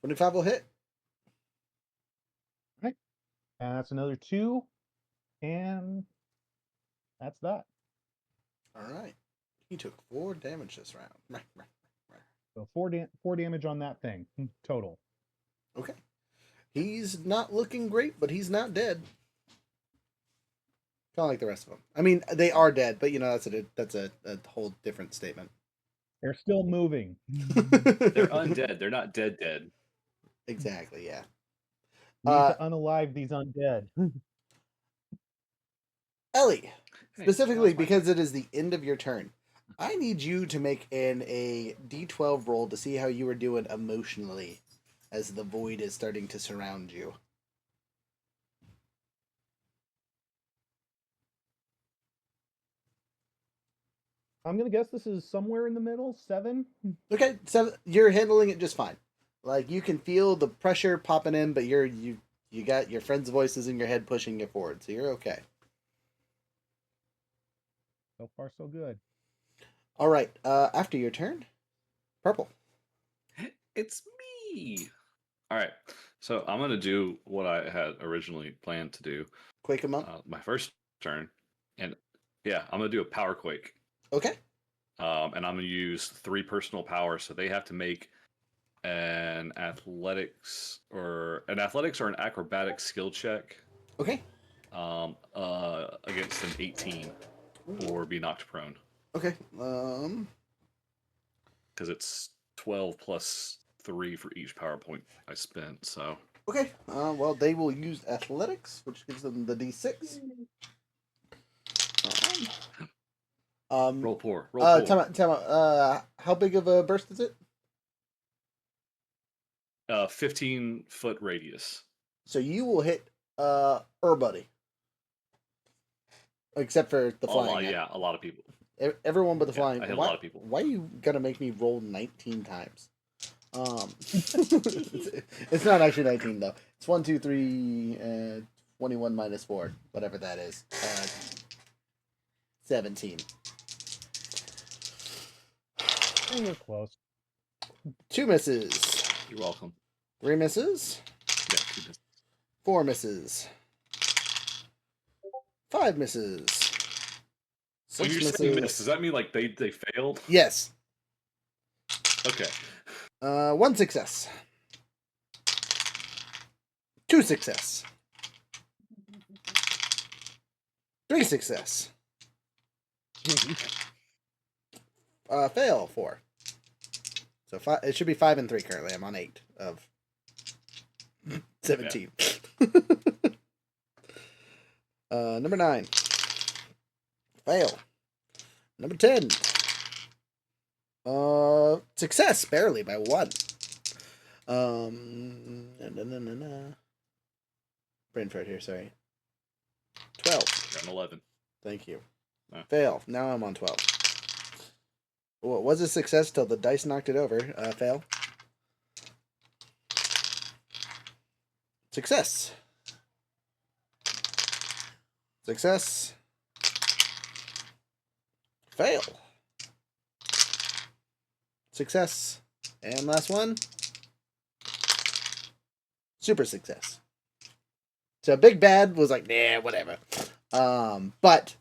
25 will hit. Right. And that's another 2. And that's that. All right. He took 4 damage this round. Right. So 4 damage on that thing total. Okay. He's not looking great, but he's not dead. Kind of like the rest of them. I mean, they are dead, but that's a whole different statement. They're still moving. They're undead. They're not dead. Exactly. Yeah. We need to unalive these undead. Ellie, Hey, specifically that's my because it is the end of your turn, I need you to make a D12 roll to see how you are doing emotionally as the void is starting to surround you. I'm gonna guess this is somewhere in the middle. 7. Okay, so you're handling it just fine. Like you can feel the pressure popping in, but you got your friends' voices in your head pushing you forward, so you're okay. So far, so good. All right. After your turn, Purple. It's me. All right. So I'm gonna do what I had originally planned to do. Quake 'em up. My first turn, and yeah, I'm gonna do a power quake. Okay. And I'm gonna use 3 personal power, so they have to make an athletics or an acrobatic skill check. Okay. Against an 18, or be knocked prone. Okay. Because it's 12 plus 3 for each power point I spent. So Okay. Well, they will use athletics, which gives them the D6. roll poor. Roll poor. Time out. How big of a burst is it? 15-foot radius. So you will hit Buddy. Except for the flying. A lot of people. Everyone but the flying. I hit a lot of people. Why are you gonna make me roll 19 times? It's not actually 19 though. It's 1, 2, 3, 21 minus 4, whatever that is. 17. You're close. 2 misses. You're welcome. 3 misses. Yeah, 2 misses. 4 misses. 5 misses. 6 When you're misses. saying miss, does that mean like they failed? Yes. Okay. 1 success. 2 success. 3 success. Fail 4. So 5. It should be 5 and 3 currently. I'm on 8 of 17. Number 9. Fail. Number 10. Success barely by 1. Brainford here, sorry. 12. Got an 11. Thank you. Oh. Fail. Now I'm on 12. Well, it was a success till the dice knocked it over. Fail. Success. Success. Fail. Success. And last one. Super success. So Big Bad was like, nah, whatever. But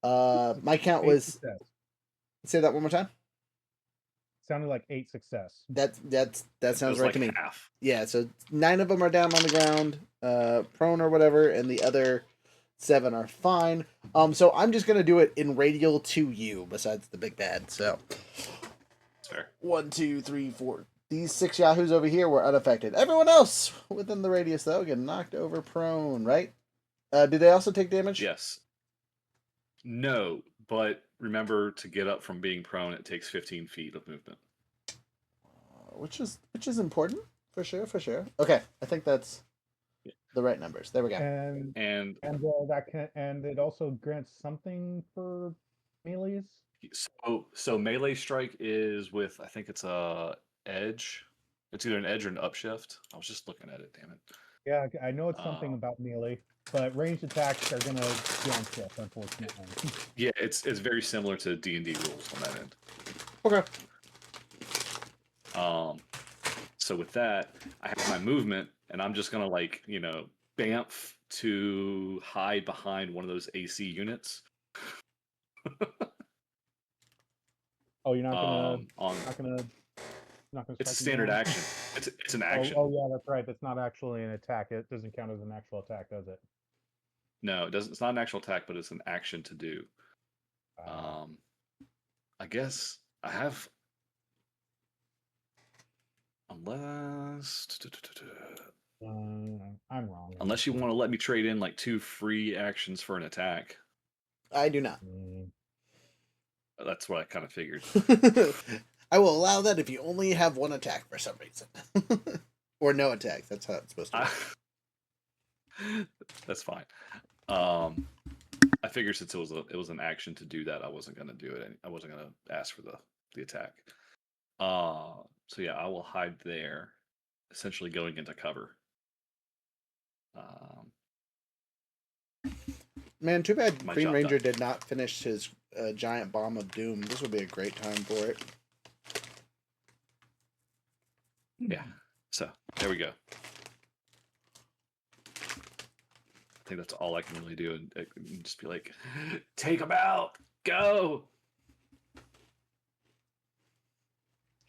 my count 8 was. success. Say that one more time. Sounded like 8 success. That It sounds was right like to me. half. Yeah, so 9 of them are down on the ground, prone or whatever, and the other 7 are fine. So I'm just gonna do it in radial to you, besides the Big Bad. So That's fair. 1, 2, 3, 4. These 6 yahoos over here were unaffected. Everyone else within the radius though get knocked over prone, right? Do they also take damage? Yes. No, but remember to get up from being prone, it takes 15 feet of movement. Which is important for sure. Okay, I think that's the right numbers. There we go. And that can, and it also grants something for melees. So melee strike is with, I think it's a edge. It's either an edge or an upshift. I was just looking at it. Damn it. Yeah, I know it's something about melee, but ranged attacks are gonna be on shift, unfortunately. Yeah, it's very similar to D&D rules on that end. Okay. So with that, I have my movement, and I'm just gonna bamf to hide behind one of those AC units. Oh, you're not gonna, on not gonna. it's a strike standard down? action. It's an action. Oh, yeah, that's right. That's not actually an attack. It doesn't count as an actual attack, does it? No, it doesn't. It's not an actual attack, but it's an action to do. I guess I have, unless I'm wrong. unless you want to let me trade in like 2 free actions for an attack. I do not. That's what I kind of figured. I will allow that if you only have 1 attack for some reason. Or no attack. That's how it's supposed to work. That's fine. I figured since it was an action to do that, I wasn't gonna do it. I wasn't gonna ask for the attack. So yeah, I will hide there, essentially going into cover. Man, too bad My Green job Ranger done. did not finish his giant bomb of doom. This would be a great time for it. Yeah. So there we go. I think that's all I can really do, and just be like, take them out, go.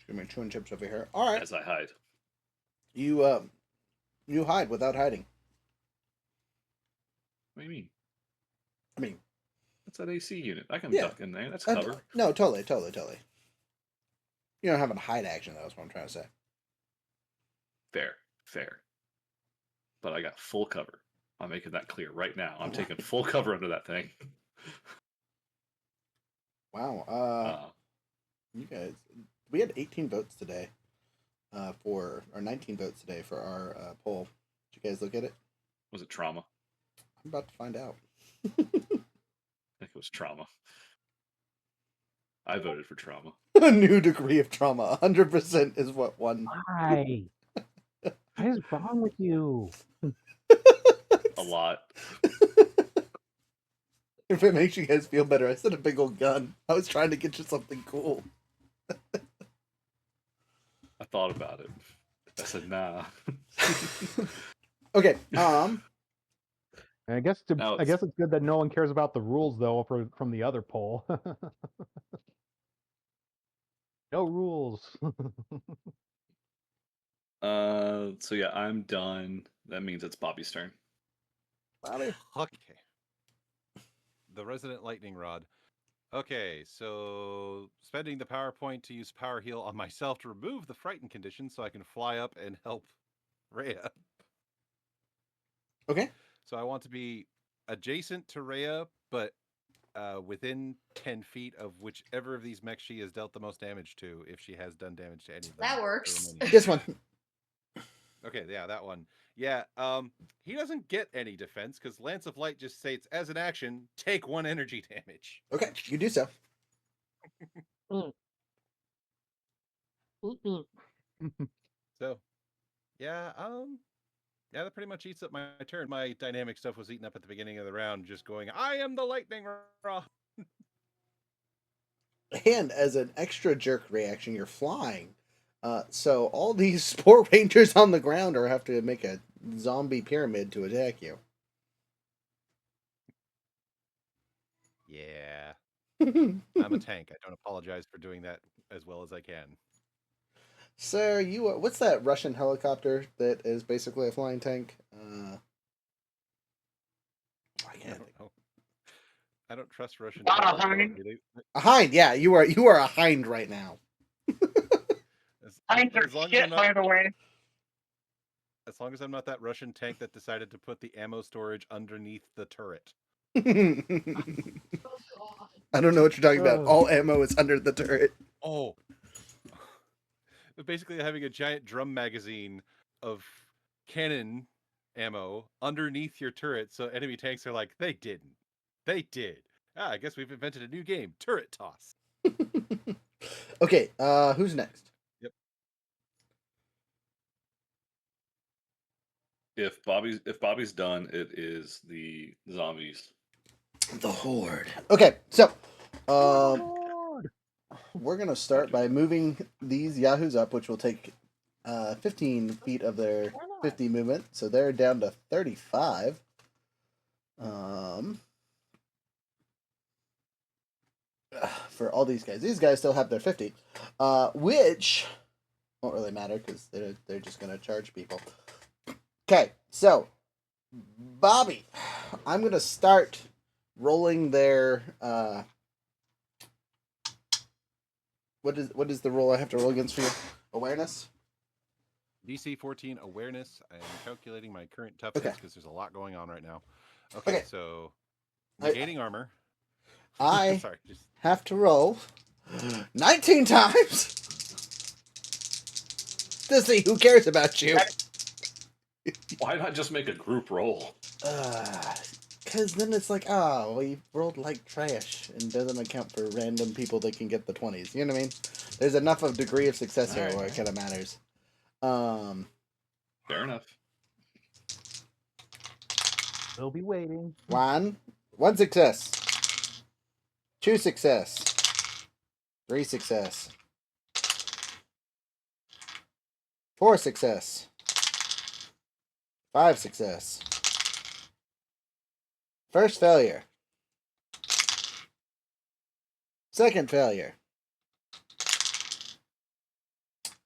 Give me chewing chips over here. All right, As I hide. you hide without hiding. What do you mean? I mean, That's that AC unit. I can Yeah. duck in there. That's cover. No, totally. You don't have a hide action. That's what I'm trying to say. Fair. But I got full cover. I'm making that clear right now. I'm taking full cover under that thing. Wow. You guys, we had 18 votes today. Or 19 votes today for our poll. Did you guys look at it? Was it trauma? I'm about to find out. I think it was trauma. I voted for trauma. A new degree of trauma. 100% is what won. Why? What is wrong with you? A lot. If it makes you guys feel better, I said a big old gun. I was trying to get you something cool. I thought about it. I said, nah. Okay. I guess Now I guess it's good that no one cares about the rules though from the other poll. No rules. So yeah, I'm done. That means it's Bobby's turn. Bobby. Okay. The resident lightning rod. Okay, so spending the PowerPoint to use power heal on myself to remove the frightened condition so I can fly up and help Rhea. Okay. So I want to be adjacent to Rhea, but within 10 feet of whichever of these mechs she has dealt the most damage to, if she has done damage to any of them. That works. This one. Okay, yeah, that one. Yeah, he doesn't get any defense because Lance of Light just states, as an action, take 1 energy damage. Okay, you do so. So, yeah, yeah, that pretty much eats up my turn. My dynamic stuff was eaten up at the beginning of the round, just going, I am the lightning rod. And as an extra jerk reaction, you're flying. So all these sport rangers on the ground are have to make a zombie pyramid to attack you. Yeah, I'm a tank. I don't apologize for doing that as well as I can. Sir, you what's that Russian helicopter that is basically a flying tank? I I can't don't think. know. I don't trust Russian Ah, tank honey. technology. A hind, yeah, you are a hind right now. Hinds are As long as I'm shit, not, by the way. as long as I'm not that Russian tank that decided to put the ammo storage underneath the turret. I don't know what you're talking about. Oh. All ammo is under the turret. Oh, basically having a giant drum magazine of cannon ammo underneath your turret, so enemy tanks are like, they didn't. They did. Ah, I guess we've invented a new game, turret toss. Okay, who's next? Yep. If Bobby's done, it is the zombies. The Horde. Okay, so we're gonna start by moving these yahoos up, which will take 15 feet of their 50 movement, so they're down to 35. For all these guys still have their 50, which won't really matter because they're just gonna charge people. Okay, so Bobby, I'm gonna start rolling their what is the roll I have to roll against for you? Awareness? DC 14 awareness. I am calculating my current toughness because there's a lot going on right now. Okay, Okay. so I- negating armor. I Sorry, just have to roll 19 times to see who cares about you. Why not just make a group roll? Because then it's like, oh, we rolled like trash and doesn't account for random people that can get the 20s. You know what I mean? There's enough of degree of success here Alright. where it kind of matters. Fair enough. We'll be waiting. One success. 2 success. 3 success. 4 success. 5 success. First failure. Second failure.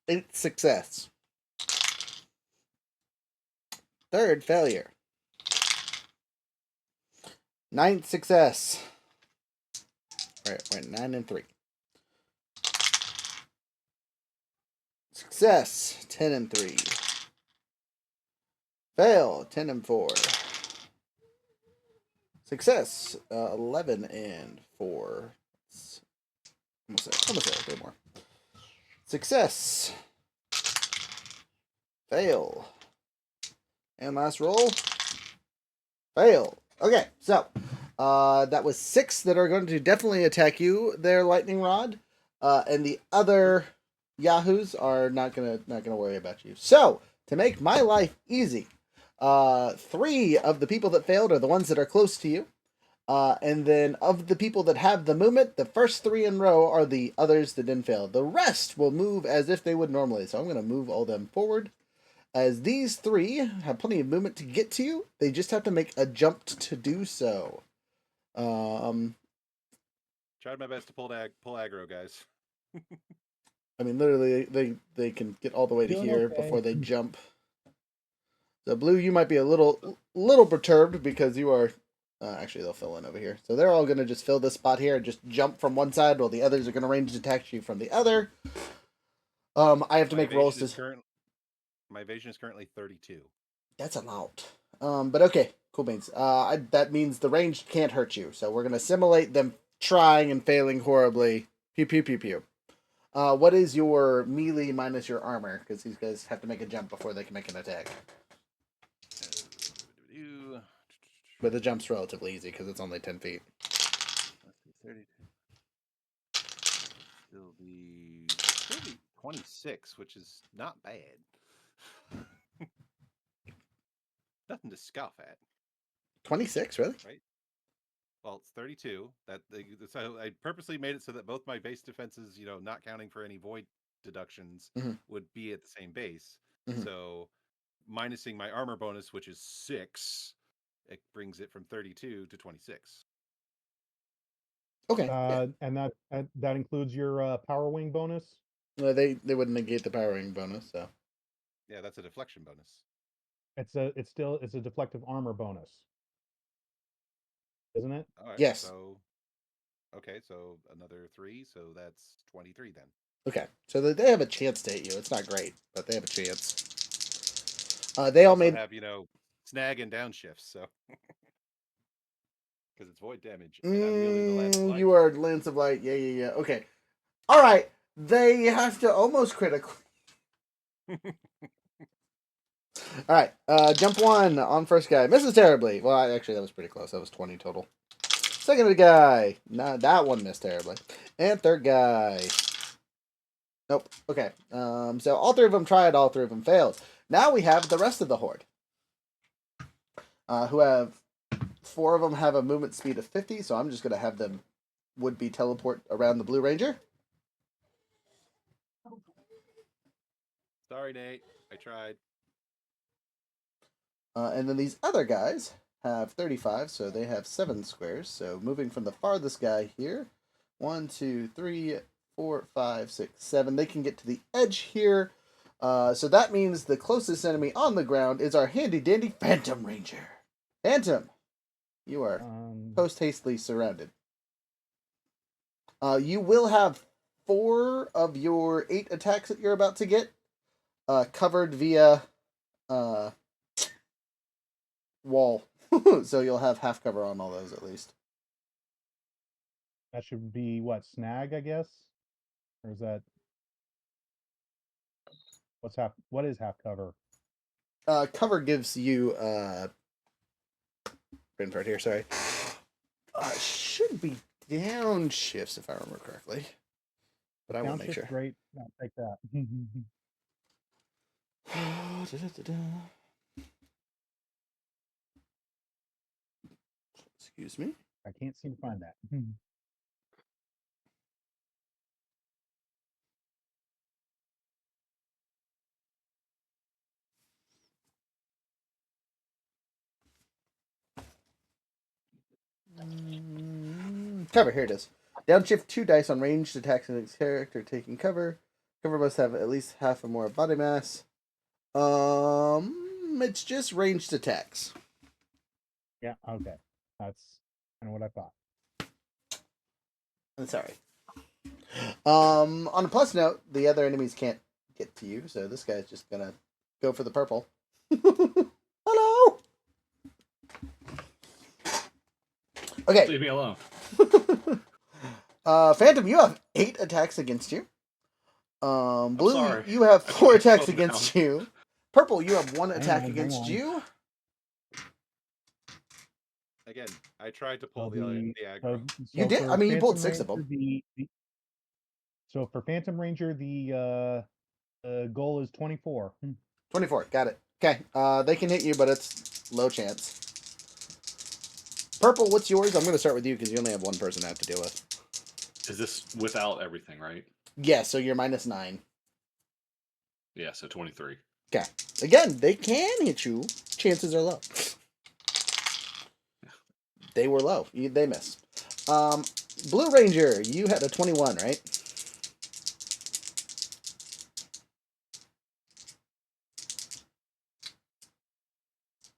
8 success. Third failure. 9th success. Right, 9 and 3. Success, 10 and 3. Fail, 10 and 4. Success, 11 and 4. Almost there, a bit more. Success. Fail. And last roll. Fail. Okay, so that was 6 that are going to definitely attack you. Their lightning rod, and the other yahoos are not gonna worry about you. So to make my life easy, 3 of the people that failed are the ones that are close to you. And then of the people that have the movement, the first 3 in row are the others that didn't fail. The rest will move as if they would normally. So I'm going to move all them forward. As these 3 have plenty of movement to get to you, they just have to make a jump to do so. tried my best to pull aggro, guys. I mean, literally, they can get all the way to Doing here okay. before they jump. So, Blue, you might be a little perturbed because you are... actually, they'll fill in over here. So they're all going to just fill this spot here and just jump from one side while the others are going to range attack you from the other. I have to make rolls to... My evasion is currently 32. That's a lot. But okay, cool beans. That means the range can't hurt you. So we're going to simulate them trying and failing horribly. Pew, pew, pew, pew. What is your melee minus your armor? Because these guys have to make a jump before they can make an attack. But the jump's relatively easy because it's only 10 feet. Let's see, 32. Still be 26, which is not bad. Nothing to scoff at, 26, really? right? Well, it's 32. So I purposely made it so that both my base defenses, not counting for any void deductions, Mhm. would be at the same base. Mhm. So minusing my armor bonus, which is 6, it brings it from 32 to 26. Okay. Yeah. And that includes your power wing bonus. Well, they wouldn't negate the powering bonus, so. Yeah, that's a deflection bonus. It's a deflective armor bonus, isn't it? All right. Yes. So another 3, so that's 23 then. Okay. So they have a chance to hit you. It's not great, but they have a chance. They all Also made. have, snag and downshifts, so because it's void damage, and I'm wielding the lance of light. You are Lance of Light. Yeah. Okay. All right. They have to almost critically. All right. Jump 1 on first guy. Misses terribly. Well, actually, that was pretty close. That was 20 total. Second guy. Nah, that one missed terribly. And third guy. Nope. Okay. So all 3 of them tried. All 3 of them failed. Now we have the rest of the horde. Who have 4 of them have a movement speed of 50. So I'm just gonna have them would-be teleport around the Blue Ranger. Sorry, Nate. I tried. And then these other guys have 35, so they have 7 squares. So moving from the farthest guy here, 1, 2, 3, 4, 5, 6, 7. They can get to the edge here. So that means the closest enemy on the ground is our handy dandy Phantom Ranger. Phantom, you are post-hastily surrounded. You will have 4 of your 8 attacks that you're about to get covered via wall. So you'll have half cover on all those at least. That should be what, snag, I guess? Or is that what is half cover? Cover gives you Brinford here, sorry. Should be downshifts if I remember correctly. But I will make sure. Great. I'll take that. Excuse me. I can't seem to find that. Cover, here it is. Downshift 2 dice on ranged attacks against character taking cover. Cover must have at least half or more body mass. It's just ranged attacks. Yeah, okay. That's kind of what I thought. I'm sorry. On a plus note, the other enemies can't get to you, so this guy's just gonna go for the purple. Hello. Okay. Leave me alone. Phantom, you have 8 attacks against you. Blue, sorry. you have 4 attacks slow against down. you. Purple, you have 1 attack Hang against on. you. Again, I tried to pull So the the- aggro. You did? for I mean, you pulled Phantom 6 of them. Ranger, so for Phantom Ranger, the goal is 24. 24, got it. Okay, they can hit you, but it's low chance. Purple, what's yours? I'm going to start with you because you only have 1 person I have to deal with. Is this without everything, right? Yeah, so you're -9. Yeah, so 23. Okay. Again, they can hit you. Chances are low. They were low. They missed. Blue Ranger, you had a 21, right?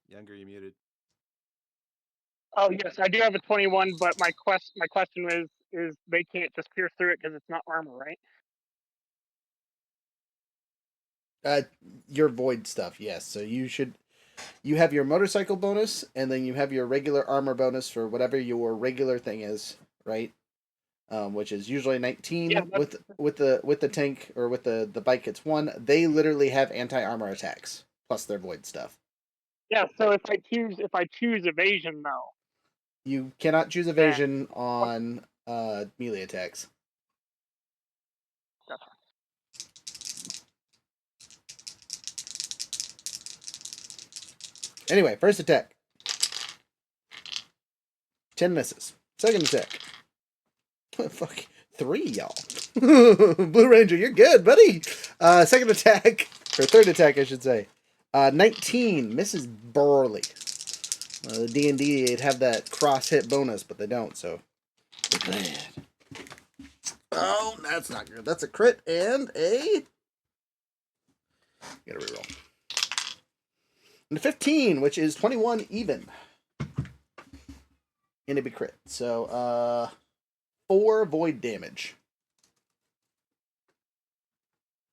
Younger, you muted. Oh yes, I do have a 21, but my question is they can't just pierce through it because it's not armor, right? Your void stuff, yes. So you have your motorcycle bonus, and then you have your regular armor bonus for whatever your regular thing is, right? Which is usually 19 Yeah, with the tank or with the bike. It's 1. They literally have anti-armor attacks plus their void stuff. Yeah. So if I choose evasion though, You cannot choose evasion on melee attacks. Gotcha. Anyway, first attack. 10 misses. Second attack. Fuck. 3, y'all. Blue Ranger, you're good, buddy. Second attack. Or third attack, I should say. 19 misses Burley. The D&D, they'd have that cross-hit bonus, but they don't, so... Bad. Oh, that's not good. That's a crit and a... Gotta reroll. And a 15, which is 21 even. And a big crit. So, 4 void damage.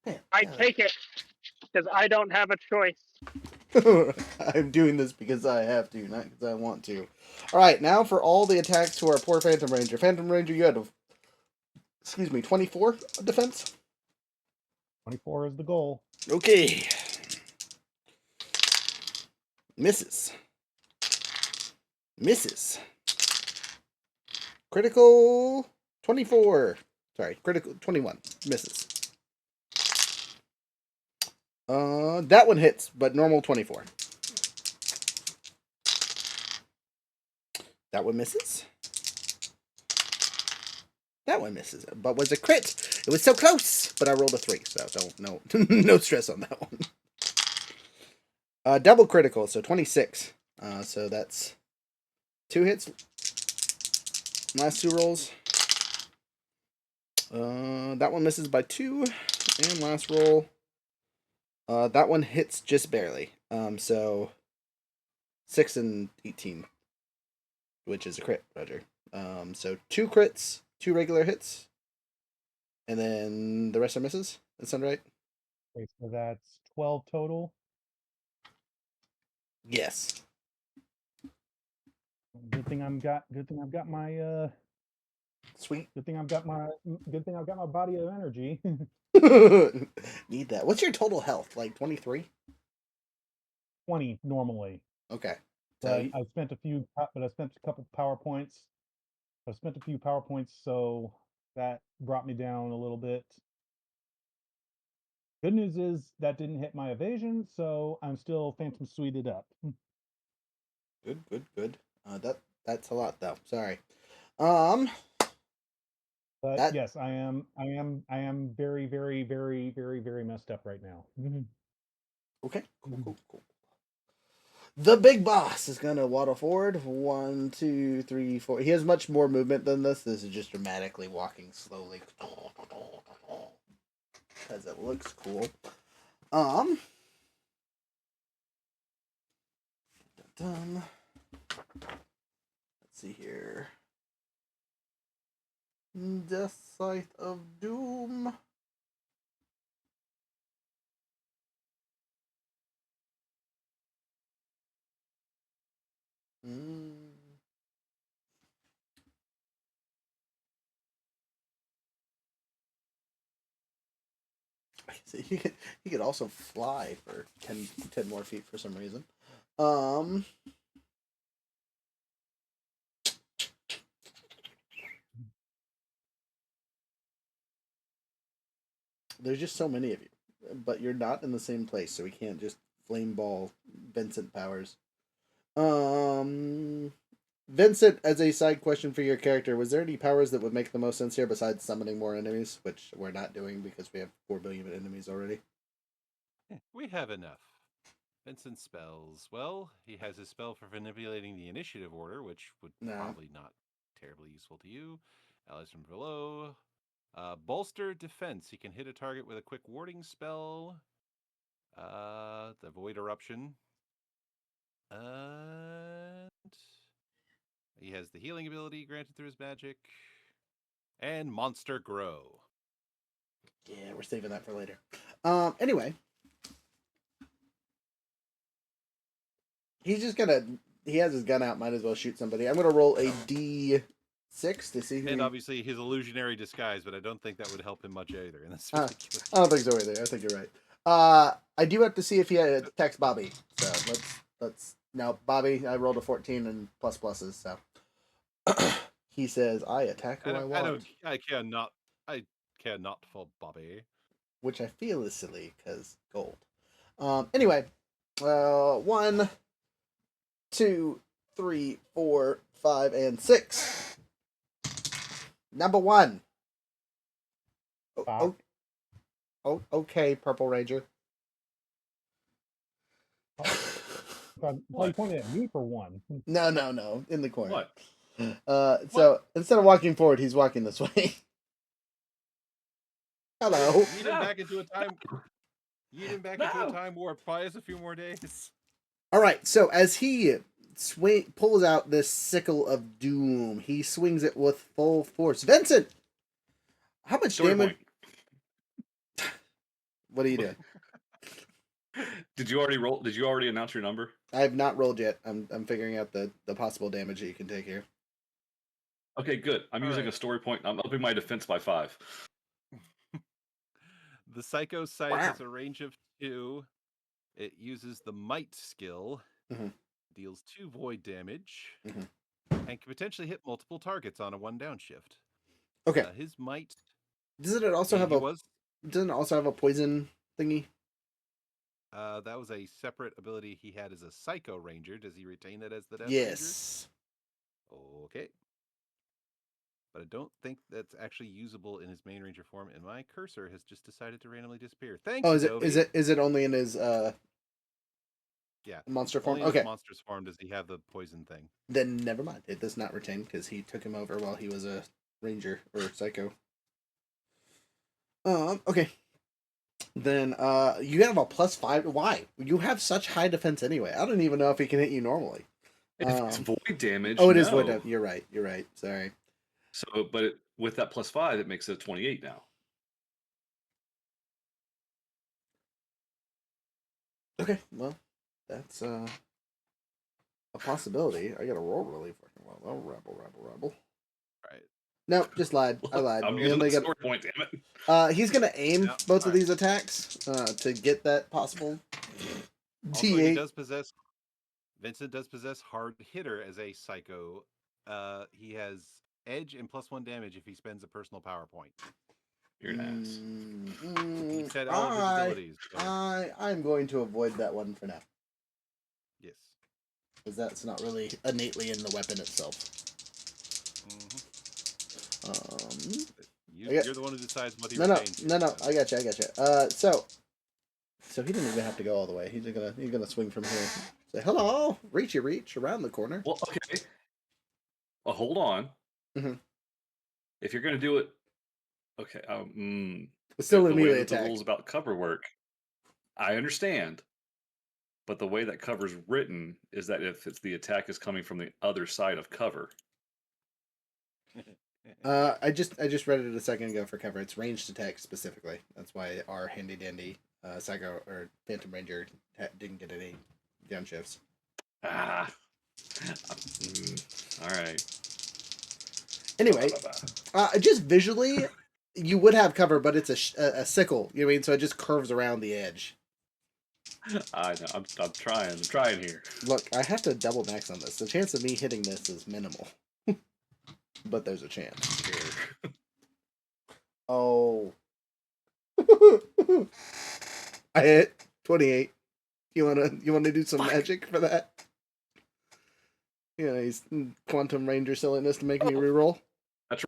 Man, I take it because I don't have a choice. I'm doing this because I have to, not because I want to. Alright, now for all the attacks to our poor Phantom Ranger. Phantom Ranger, you had, 24 defense? 24 is the goal. Okay. Misses. Misses. Critical 24. Sorry, critical 21. Misses. That one hits, but normal 24. That one misses. That one misses, but was a crit. It was so close, but I rolled a 3, so no stress on that one. Double critical, so 26. So that's 2 hits. Last 2 rolls. That one misses by 2, and last roll. That one hits just barely. So 6 and 18, which is a crit, Roger. So 2 crits, 2 regular hits, and then the rest are misses. That sound right? Okay, so that's 12 total. Yes. Good thing I've got my Sweet. good thing I've got my body of energy. Need that. What's your total health? Like 23? 20 normally. Okay. But So I spent a couple PowerPoints. I spent a few PowerPoints, so that brought me down a little bit. Good news is that didn't hit my evasion, so I'm still Phantom Suited up. good. That's a lot though. Sorry. But That yes, I am very, very, very, very, very messed up right now. okay. Cool. The big boss is gonna waddle forward. 1, 2, 3, 4. He has much more movement than this. This is just dramatically walking slowly. Because it looks cool. Let's see here. Death Scythe of Doom. See, he could also fly for 10 more feet for some reason. There's just so many of you, but you're not in the same place, so we can't just flame ball Vincent powers. Vincent, as a side question for your character, was there any powers that would make the most sense here besides summoning more enemies, which we're not doing because we have 4 billion enemies already? We have enough. Vincent's spells. Well, he has his spell for manipulating the initiative order, which would probably not terribly useful to you. Allies from below. Bolster defense. He can hit a target with a quick warding spell. The Void Eruption. And he has the healing ability granted through his magic. And Monster Grow. Yeah, we're saving that for later. Anyway. He's just gonna... He has his gun out, might as well shoot somebody. I'm gonna roll a D6 to see who... And obviously his illusionary disguise, but I don't think that would help him much either in this I don't think so either. I think you're right. I do have to see if he attacks Bobby. So let's now, Bobby. I rolled a 14 and pluses, so he says I attack who I want, I cannot for Bobby. which I feel is silly because gold. Anyway, 1, 2, 3, 4, 5, and 6. Number 1. Bob. Okay, Purple Ranger. Well, you pointed at me for one. No, in the corner. What? So instead of walking forward, he's walking this way. Hello. Yeet him back into a time. Yeet him back into a time warp. Buy us a few more days. All right. So as he pulls out this sickle of doom, he swings it with full force. Vincent, how much Story damage? point. What are you doing? Did you already roll? Did you already announce your number? I have not rolled yet. I'm figuring out the possible damage that you can take here. Okay, good. I'm All using right. a story point. I'm upping my defense by 5. The Psycho Sight Wow. has a range of 2. It uses the Might skill, Mhm. deals 2 void damage, Mhm. and can potentially hit multiple targets on a 1 downshift. Okay. His Might. Doesn't it also have he a was Doesn't it also have a poison thingy? that was a separate ability he had as a Psycho Ranger. Does he retain that as the Death Yes. Ranger? Okay. But I don't think that's actually usable in his main Ranger form, and my cursor has just decided to randomly disappear. Thanks, Oh, Adobe. is it only in his Yeah. monster form? Only in Okay. his monster's form does he have the poison thing. Then never mind. It does not retain because he took him over while he was a ranger or psycho. Okay. Then you have a +5. Why? You have such high defense anyway. I don't even know if he can hit you normally. If it's void damage, Oh, it is void no. damage. You're right. Sorry. So, but with that +5, it makes it 28 now. Okay. Well, that's a possibility. I gotta roll really fucking well. Oh, rebel. Right. Nope, just lied. I lied. I'm He using only the got. story point, damn it. He's gonna aim Yeah, both of alright. these attacks to get that possible Also, he D8. does possess. Vincent does possess Hard Hitter as a Psycho. He has Edge and +1 damage if he spends a personal power point. You're an ass. He said all of his abilities. So, I'm going to avoid that one for now yes. because that's not really innately in the weapon itself. You're the one who decides what he No, retains. I got you. So he didn't even have to go all the way. He's gonna swing from here. Say hello, reach around the corner. Well, okay. Well, hold on. Mhm. If you're gonna do it, okay. It's still the an way melee that the attack. rules about cover work, I understand. But the way that cover's written is that if it's the attack is coming from the other side of cover. I just read it a second ago for cover. It's ranged attack specifically. That's why our handy dandy Psycho or Phantom Ranger didn't get any downshifts. All right. Anyway, just visually, you would have cover, but it's a sickle. You know what I mean? So it just curves around the edge. I know. I'm trying. I'm trying here. Look, I have to double max on this. The chance of me hitting this is minimal, but there's a chance. Here. Oh, I hit 28. You wanna do some magic for that? Yeah, he's quantum ranger silliness to make me reroll. That's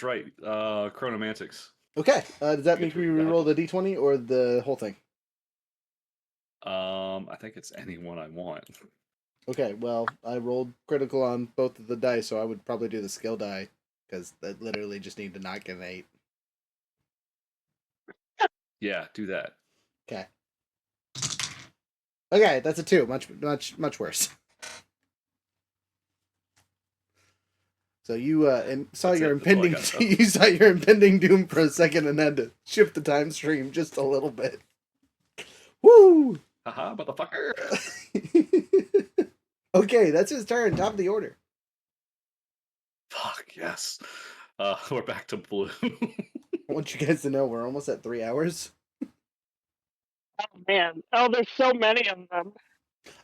right. Chronomantics. Okay, does that You make get me to read that. reroll the d20 or the whole thing? I think it's any one I want. Okay, well, I rolled critical on both of the dice, so I would probably do the skill die because I literally just need to not get an 8. Yeah, do that. Okay. Okay, that's a 2. Much worse. So you saw That's your it. That's all I impending got, though. you saw your impending doom for a second and had to shift the time stream just a little bit. Woo! Haha, motherfucker. Okay, that's his turn. Top of the order. Fuck, yes. We're back to blue. I want you guys to know we're almost at 3 hours. Oh man! Oh, there's so many of them.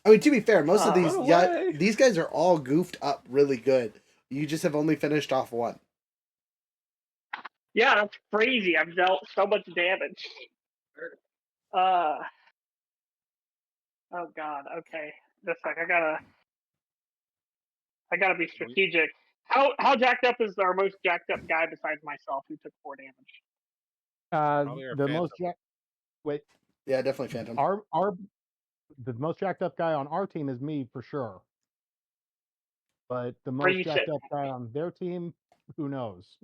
I mean, to be fair, most of Run away. these guys are all goofed up really good. You just have only finished off one. Yeah, that's crazy. I've dealt so much damage. Uh. Oh God. Okay. Just like I gotta be strategic. How jacked up is our most jacked up guy besides myself who took 4 damage? Probably our The Phantom. most wait, Yeah, definitely Phantom. the most jacked up guy on our team is me for sure. But the Where most you jacked sitting? up guy on their team, who knows?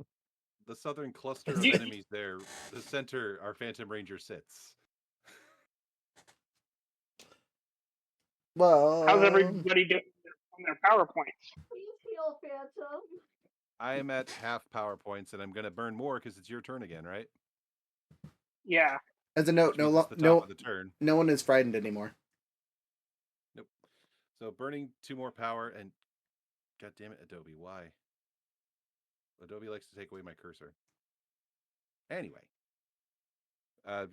The southern cluster of You- enemies there, the center, our Phantom Ranger sits. Well, How's everybody doing on their PowerPoints? I am at half power points, and I'm going to burn more because it's your turn again, right? Yeah. as a note, Which means it's the top of the turn. no one is frightened anymore. Nope. So burning 2 more power, and God damn it, Adobe, why? Adobe likes to take away my cursor. Anyway,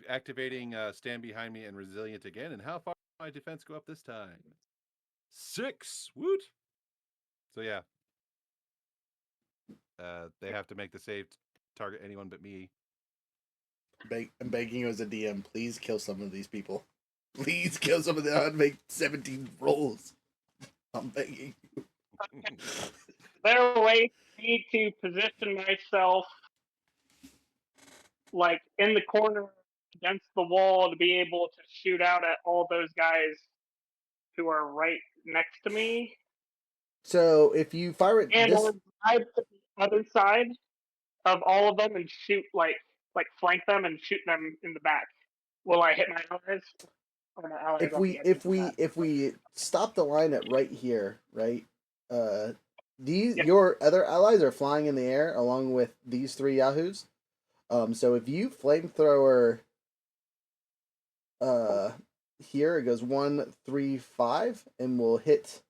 activating Stand Behind Me and Resilient again, and how far did my defense go up this time? 6. Woot! So yeah, they have to make the save to target anyone but me. I'm begging you as a DM, please kill some of these people. Please kill some of them and make 17 rolls. I'm begging. There are ways for me to position myself like in the corner against the wall to be able to shoot out at all those guys who are right next to me, So if you fire it and this, or drive to the other side of all of them and shoot like flank them and shoot them in the back. Will I hit my allies? Or my allies if on we the if edges of we that? if we stop the line at right here, right? These Yep. your other allies are flying in the air along with these 3 yahoos. So if you flamethrower, here it goes 1, 3, 5, and we'll hit,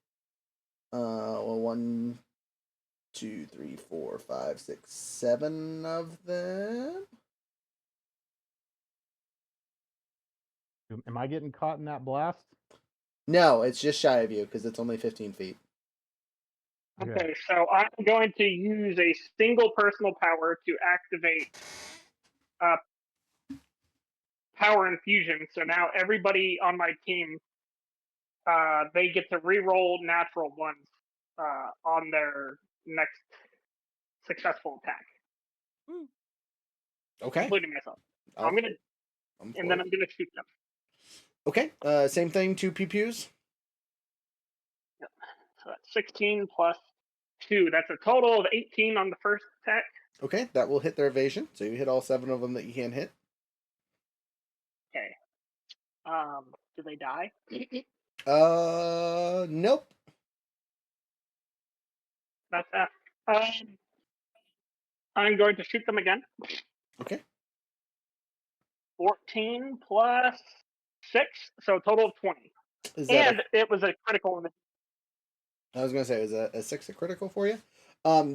1, 2, 3, 4, 5, 6, 7 of them. Am I getting caught in that blast? No, it's just shy of you because it's only 15 feet. Okay, so I'm going to use a single personal power to activate power infusion. So now everybody on my team, they get to re-roll natural ones on their next successful attack, Okay. including myself. So I'm for then it. I'm gonna shoot them. Okay. Same thing. 2 pew-pews. Yep. So that's 16 plus 2. That's a total of 18 on the first attack. Okay, that will hit their evasion. So you hit all 7 of them that you can hit. Okay. Do they die? Nope. That's that. I'm going to shoot them again. Okay. 14 plus 6, so a total of 20. Is that And it was a critical. I was gonna say, is a 6 a critical for you?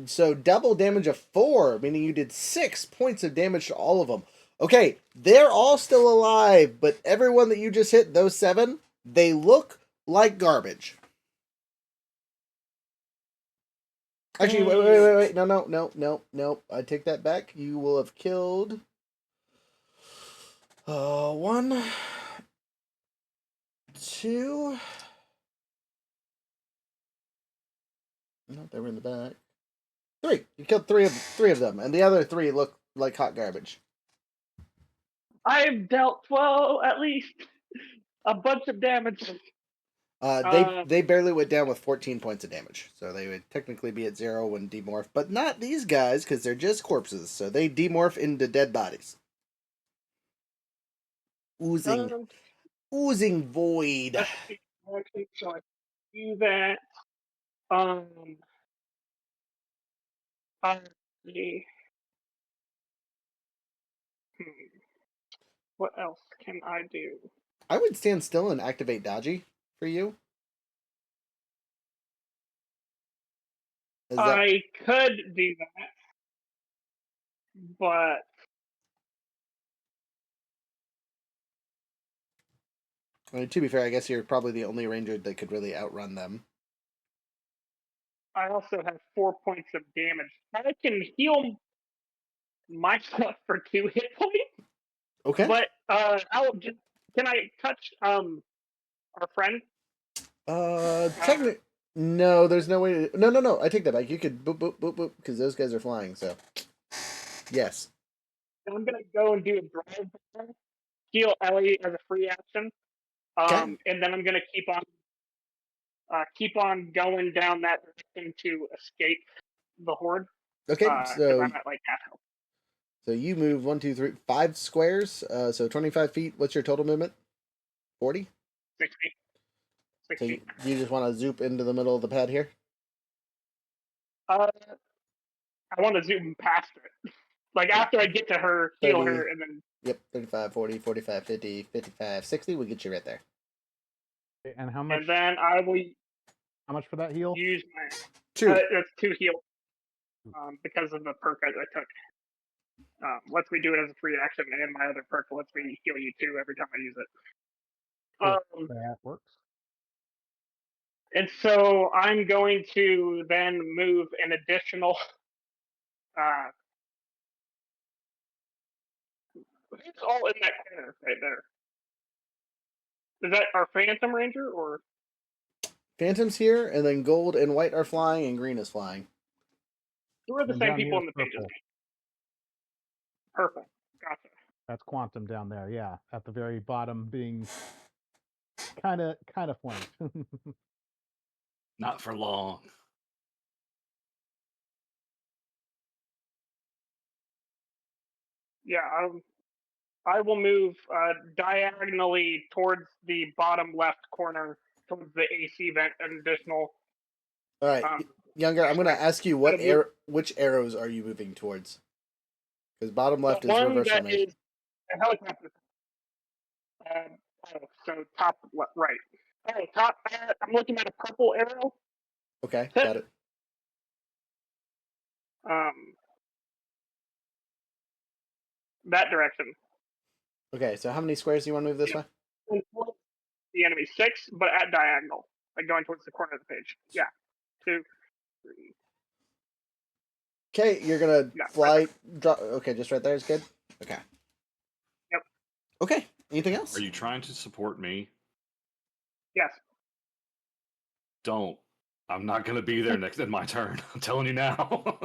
So double damage of 4, meaning you did 6 points of damage to all of them. Okay, they're all still alive, but everyone that you just hit, those 7, they look like garbage. Actually, wait. No. I take that back. You will have killed 1, 2. No, they were in the back. 3. You killed 3 of them, and the other 3 look like hot garbage. I've dealt, well, at least a bunch of damage. They barely went down with 14 points of damage, so they would technically be at 0 when demorph, but not these guys because they're just corpses, so they demorph into dead bodies, oozing void. Okay, so I do that. Um, the what else can I do? I would stand still and activate dodgy for you. I could do that, but I mean, to be fair, I guess you're probably the only ranger that could really outrun them. I also have 4 points of damage. I can heal myself for 2 hit points, Okay. but can I touch our friend? Technically, no. There's no way. No. I take that back. You could boop boop boop boop because those guys are flying. So, yes. I'm gonna go and do a drive by, heal Ellie as a free action, Okay. and then I'm gonna keep on going down that direction to escape the horde Okay. because I'm at like half health. So you move 1, 2, 3, 5 squares. So 25 feet. What's your total movement? 40. 60. So 60. you just want to zoop into the middle of the pad here. I want to zoom past it. Like after I get to her, heal 30. her, and then. Yep. 35, 40, 45, 50, 55, 60. We'll get you right there. Okay, and how much? And then I will How much for that heal? use my. 2. That's 2 heal. Because of the perk I took. Lets me do it as a free action, and my other perk lets me heal you 2 every time I use it. Cool. That works. And so I'm going to then move an additional. It's all in that corner right there. Is that our Phantom Ranger or? Phantom's here, and then gold and white are flying, and green is flying. Who are the And same down people here in is the pages? purple. Purple. Gotcha. That's Quantum down there. Yeah, at the very bottom, being kind of flanked. Not for long. Yeah, I will move diagonally towards the bottom left corner towards the AC vent, an additional. All right, Younger. I'm going to ask you which arrows are you moving towards? Because bottom left is one reverse for that me. is a helicopter. So top right. Oh, top. I'm looking at a purple arrow. Okay, Tip. got it. That direction. Okay, so how many squares do you want to move this way? The enemy 6, but at diagonal, like going towards the corner of the page. Yeah, 2, 3. Okay, you're gonna fly. Right drop. Okay, just right there is good. Okay. Yep. Okay. Anything else? Are you trying to support me? Yes. Don't. I'm not going to be there next in my turn. I'm telling you now.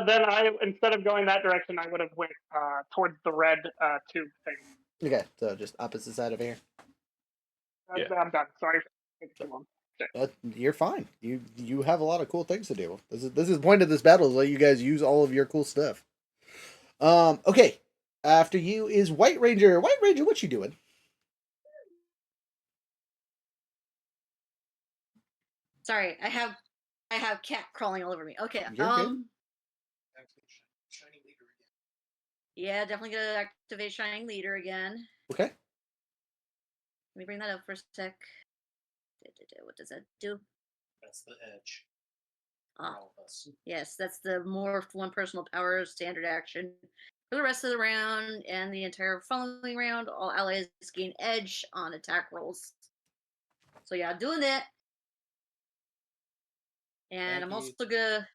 Then instead of going that direction, I would have went towards the red tube thing. Okay, so just opposite side of here. Yeah. I'm done. Sorry for taking too long. You're fine. You have a lot of cool things to do. This is the point of this battle is let you guys use all of your cool stuff. Okay. After you is White Ranger. White Ranger, what you doing? Sorry, I have cat crawling all over me. Okay. You're good. Shining leader again. Yeah, definitely gonna activate Shining Leader again. Okay. Let me bring that up for a sec. What does that do? That's the edge. Ah, All of us. yes, that's the morphed 1 personal power standard action. For the rest of the round and the entire following round, all allies gain edge on attack rolls. So yeah, doing that. And I'm also gonna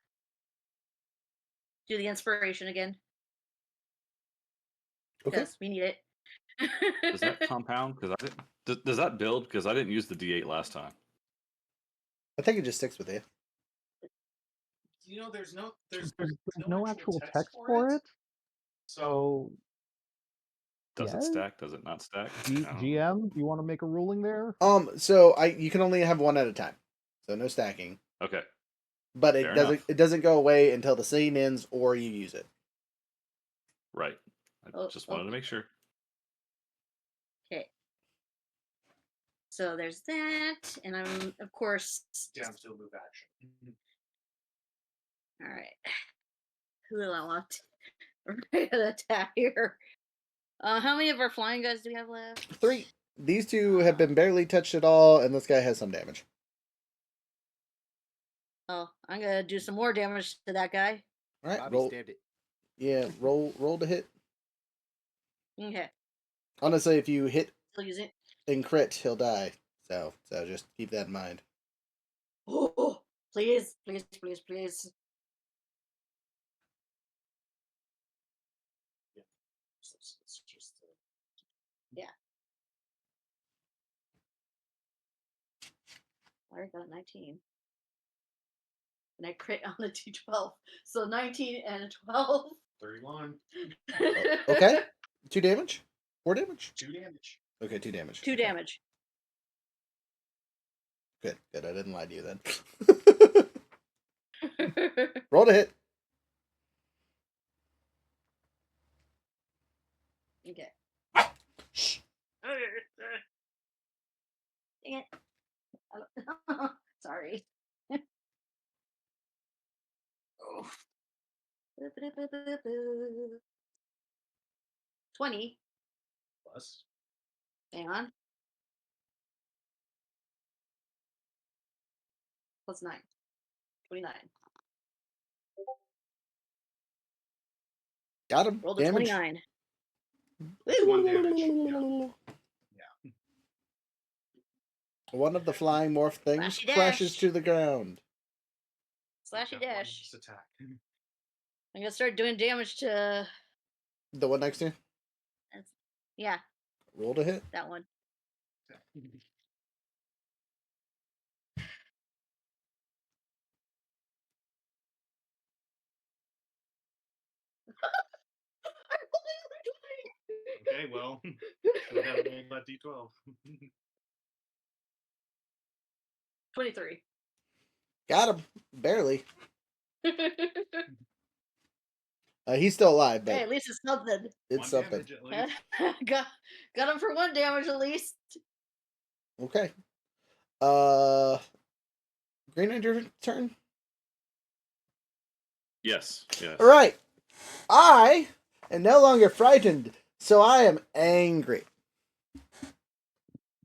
do the inspiration again. Okay. Because we need it. Does that compound? Because I didn't. Does that build? Because I didn't use the D8 last time. I think it just sticks with you. You know, there's no actual text for it. So Does it stack? Does it not stack? GM, you want to make a ruling there? So you can only have one at a time, so no stacking. Okay. But Fair enough. it doesn't go away until the scene ends or you use it. Right. I just wanted to make sure. Okay. So there's that, and I'm of course. Jam still move action. All right. Who do I want to attack here? How many of our flying guys do we have left? 3. These 2 have been barely touched at all, and this guy has some damage. Oh, I'm gonna do some more damage to that guy. All right, Bobby roll. stabbed it. Yeah, roll to hit. Okay. Honestly, if you hit Still using it. and crit, he'll die. So just keep that in mind. Oh, please, please, please, please. It's just Yeah. I already got 19. And I crit on the D12. So 19 and 12. 31. Okay. 2 damage? 4 damage? 2 damage. Okay, 2 damage. 2 Okay. damage. Good. I didn't lie to you then. Roll to hit. Okay. Shh. Dang it. Sorry. Oh. 20. Plus. Hang on. Plus 9. 29. Got him. Roll the Damage. 29. 1 damage. Yeah. One of the flying morph things Slashy crashes dash. to the ground. Slashy Got one dash. this attack. I'm gonna start doing damage to. The one next to you? Yeah, Roll to hit. that one. Okay, well, still gotta roll that d12. 23. Got him. Barely. He's still alive, but Hey, at least it's something. it's 1 something. damage at least. got him for 1 damage at least. Okay. Green Ranger turn. Yes. Yes. All right. I am no longer frightened, so I am angry.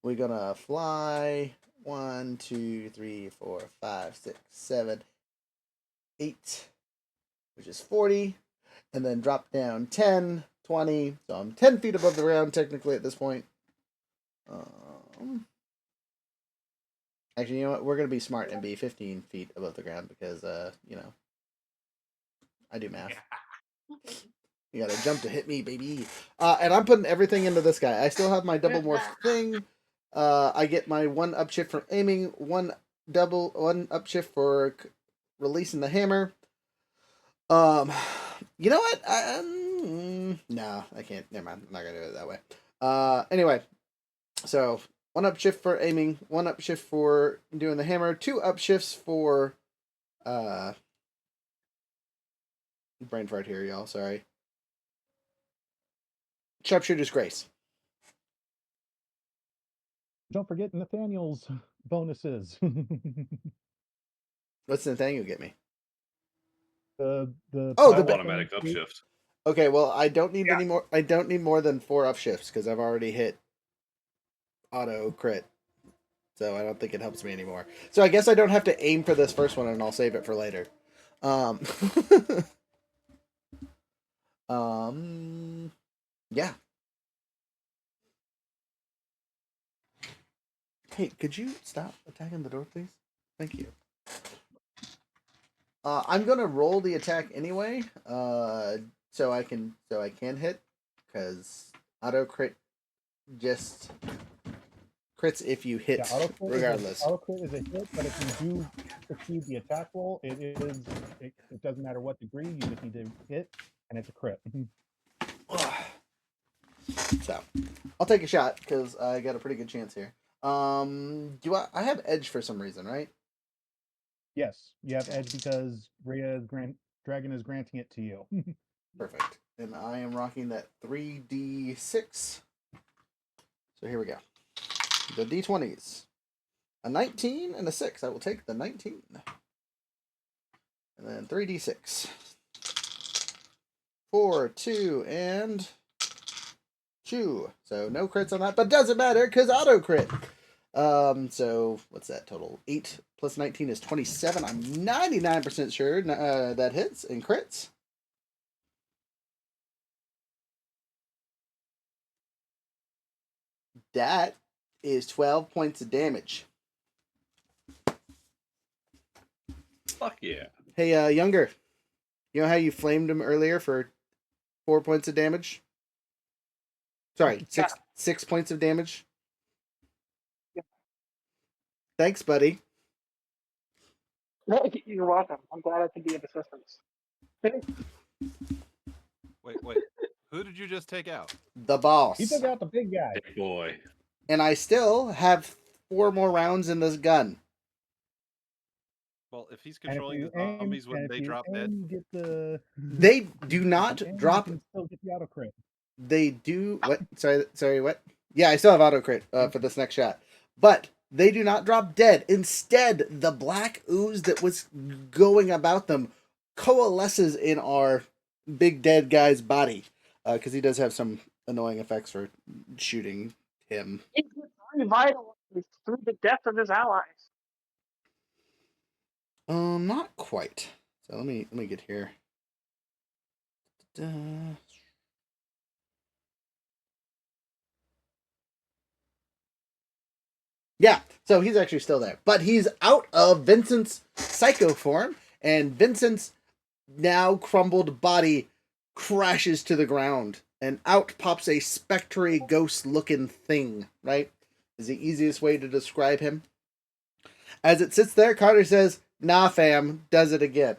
We're gonna fly 1, 2, 3, 4, 5, 6, 7, 8, which is 40, and then drop down 10, 20. So I'm 10 feet above the ground technically at this point. Actually, you know what? We're gonna be smart and be 15 feet above the ground because I do math. You gotta jump to hit me, baby. And I'm putting everything into this guy. I still have my double morph thing. I get my 1 upshift from aiming, 1 upshift for releasing the hammer. You know what? No, I can't. Never mind. I'm not gonna do it that way. Anyway, so 1 upshift for aiming, 1 upshift for doing the hammer, 2 upshifts for brain fart here, y'all. Sorry. Sharpshooter's Grace. Don't forget Nathaniel's bonuses. What's Nathaniel get me? The Oh, pilot Automatic thing- upshift. Okay, well, I don't need Yeah. any more. I don't need more than 4 upshifts because I've already hit auto crit. So I don't think it helps me anymore. So I guess I don't have to aim for this first one, and I'll save it for later. Yeah. Hey, could you stop attacking the door, please? Thank you. I'm gonna roll the attack anyway, so I can hit, because auto crit just crits if you hit, regardless. Auto crit is a hit, but if you do succeed the attack roll, it doesn't matter what degree, you just need to hit, and it's a crit. So, I'll take a shot because I got a pretty good chance here. Do I have edge for some reason, right? Yes, you have edge because Dragon is granting it to you. Perfect. And I am rocking that 3d6. So here we go. The d20s. A 19 and a 6. I will take the 19. And then 3d6. 4, 2, and 2. So no crits on that, but doesn't matter because auto crit. So what's that total? 8 plus 19 is 27. I'm 99% sure that hits and crits. That is 12 points of damage. Fuck yeah. Hey, Younger, you know how you flamed him earlier for 4 points of damage? Sorry, Yeah. 6 points of damage. Yeah. Thanks, buddy. You're welcome. I'm glad I could be of assistance. Wait. Who did you just take out? The boss. He took out the big guy. Big boy. And I still have 4 more rounds in this gun. Well, if he's And if controlling you the aim, zombies when and if they you drop aim, dead, you get the. They do not If you aim, drop. You can still get the auto crit. They do what? Sorry, what? Yeah, I still have auto crit for this next shot, but they do not drop dead. Instead, the black ooze that was going about them coalesces in our big dead guy's body because he does have some annoying effects for shooting him. He gets revitalized through the death of his allies. Not quite. So let me get here. Yeah, so he's actually still there. But he's out of Vincent's psycho form, and Vincent's now crumbled body crashes to the ground, and out pops a spectry ghost-looking thing, right? Is the easiest way to describe him. As it sits there, Carter says, "Nah, fam, does it again."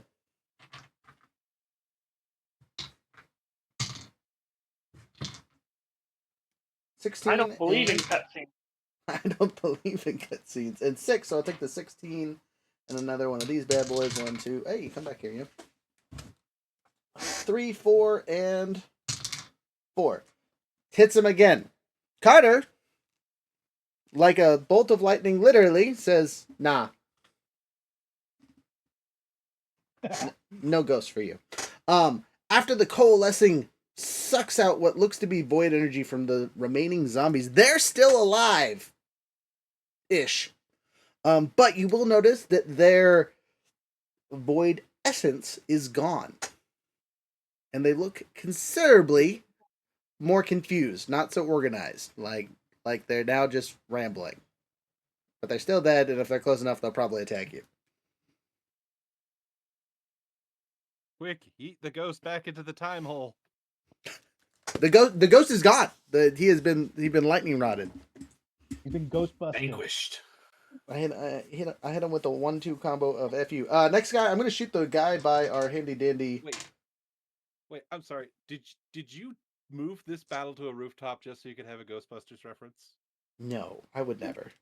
I don't believe in and- cutscenes. I don't believe in cutscenes. And 6, so I'll take the 16 and another one of these bad boys. 1, 2. Hey, come back here, you. 3, 4, and 4. Hits him again. Carter, like a bolt of lightning, literally says, "Nah. No ghost for you." After the coalescing sucks out what looks to be void energy from the remaining zombies, they're still alive. Ish. But you will notice that their void essence is gone. And they look considerably more confused, not so organized. Like they're now just rambling. But they're still dead, and if they're close enough, they'll probably attack you. quick, eat the ghost back into the time hole. The ghost is gone. He's been lightning rotted. He's been Ghostbusted. Vanquished. I hit him with a 1-2 combo of FU. Next guy, I'm gonna shoot the guy by our handy dandy. Wait, I'm sorry. Did you move this battle to a rooftop just so you could have a Ghostbusters reference? No, I would never.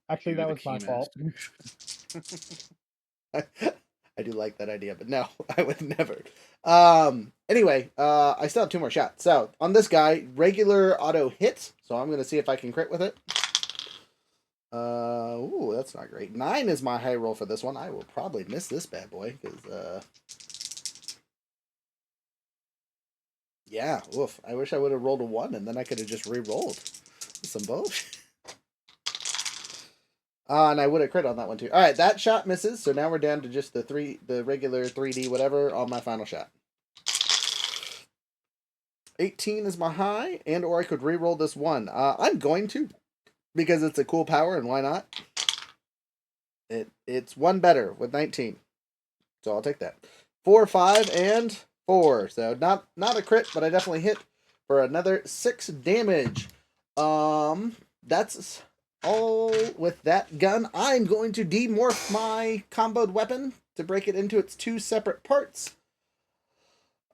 Actually, You're that the was my key fault. I do like that idea, but no, I would never. Anyway, I still have 2 more shots. So on this guy, regular auto hit. So I'm gonna see if I can crit with it. Ooh, that's not great. 9 is my high roll for this one. I will probably miss this bad boy because yeah, oof. I wish I would have rolled a 1 and then I could have just re-rolled. Some bullshit. And I would have crit on that one too. All right, that shot misses. So now we're down to just the regular 3D whatever on my final shot. 18 is my high, and or I could re-roll this 1. I'm going to, because it's a cool power, and why not? It's 1 better with 19, so I'll take that. 4, 5, and 4. So not a crit, but I definitely hit for another 6 damage. That's all with that gun. I'm going to demorph my comboed weapon to break it into its 2 separate parts.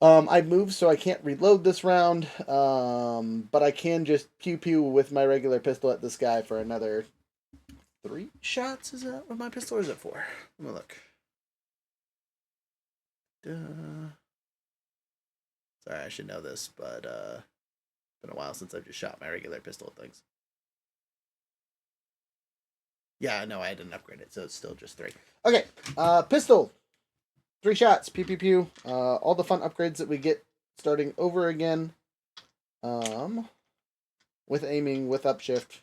I moved, so I can't reload this round, but I can just pew-pew with my regular pistol at this guy for another 3 shots. Is that with my pistol, or is it 4? Let me look. Sorry, I should know this, but it's been a while since I've just shot my regular pistol at things. Yeah, no, I didn't upgrade it, so it's still just 3. Okay, pistol. 3 shots, pew pew pew. All the fun upgrades that we get starting over again. With aiming, with upshift,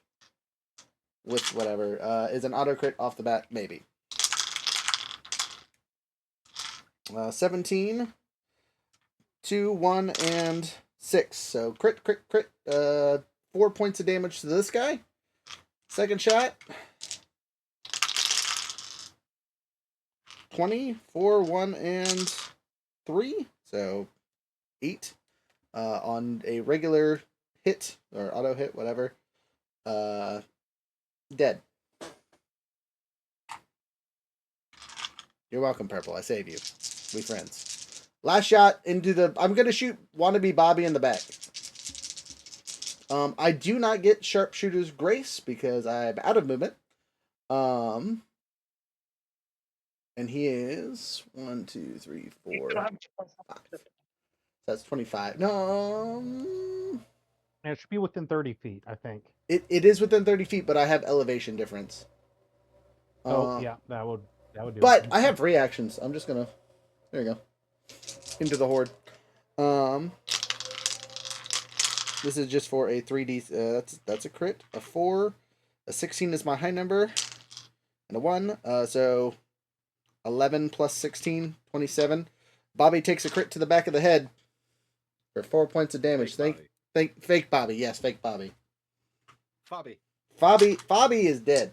with whatever. Is an auto crit off the bat? Maybe. 17, 2, 1, and 6. So crit, crit, crit. 4 points of damage to this guy. Second shot. 20, 4, 1, and 3. So 8. On a regular hit, or auto hit, whatever. Dead. You're welcome, Purple. I saved you. We friends. Last shot into the... I'm going to shoot wannabe Bobby in the back. I do not get Sharpshooter's Grace because I'm out of movement. And he is 1, 2, 3, 4, 5. That's 25. No, And it should be within 30 feet, I think. it is within 30 feet, but I have elevation difference. Oh, yeah, that would do But it. I have reactions. I'm just gonna... There you go. Into the horde. This is just for a 3D. That's a crit. A 4. A 16 is my high number. And a 1. So 11 plus 16, 27. Bobby takes a crit to the back of the head for 4 points of damage. Fake Bobby. Yes, fake Bobby. Bobby is dead.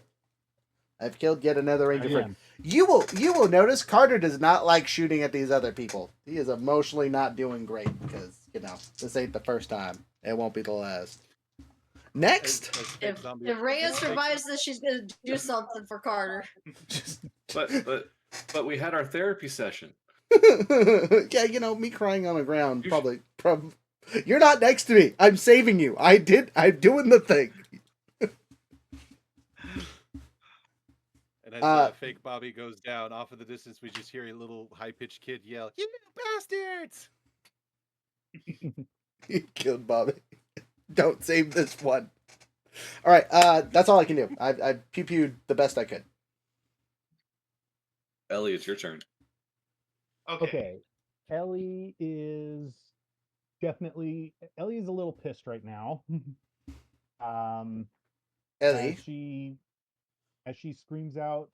I've killed yet another ranger friend. You will notice Carter does not like shooting at these other people. He is emotionally not doing great because, this ain't the first time. It won't be the last. Next. If Rhea survives this, she's gonna do something for Carter. But we had our therapy session. Yeah, me crying on the ground probably. You're not next to me. I'm saving you. I'm doing the thing. And as fake Bobby goes down, off in the distance, we just hear a little high-pitched kid yell, "You bastards!" You killed Bobby. Don't save this one. All right, that's all I can do. I pew-pewed the best I could. Ellie, it's your turn. Okay. Ellie is a little pissed right now. Ellie. As she screams out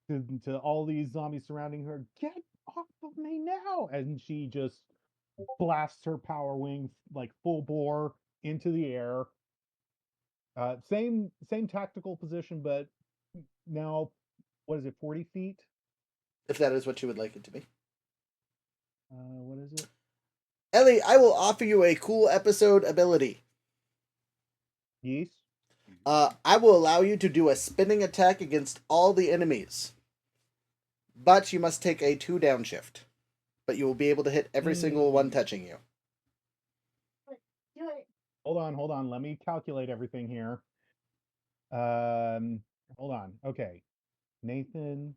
to all these zombies surrounding her, "Get off of me now!" And she just blasts her power wing like full bore into the air. Same tactical position, but now, what is it, 40 feet? If that is what you would like it to be. What is it? Ellie, I will offer you a cool episode ability. Yes. I will allow you to do a spinning attack against all the enemies. But you must take a 2 downshift. But you will be able to hit every single one touching you. Do it. Hold on. Let me calculate everything here. Hold on. Okay. Nathan,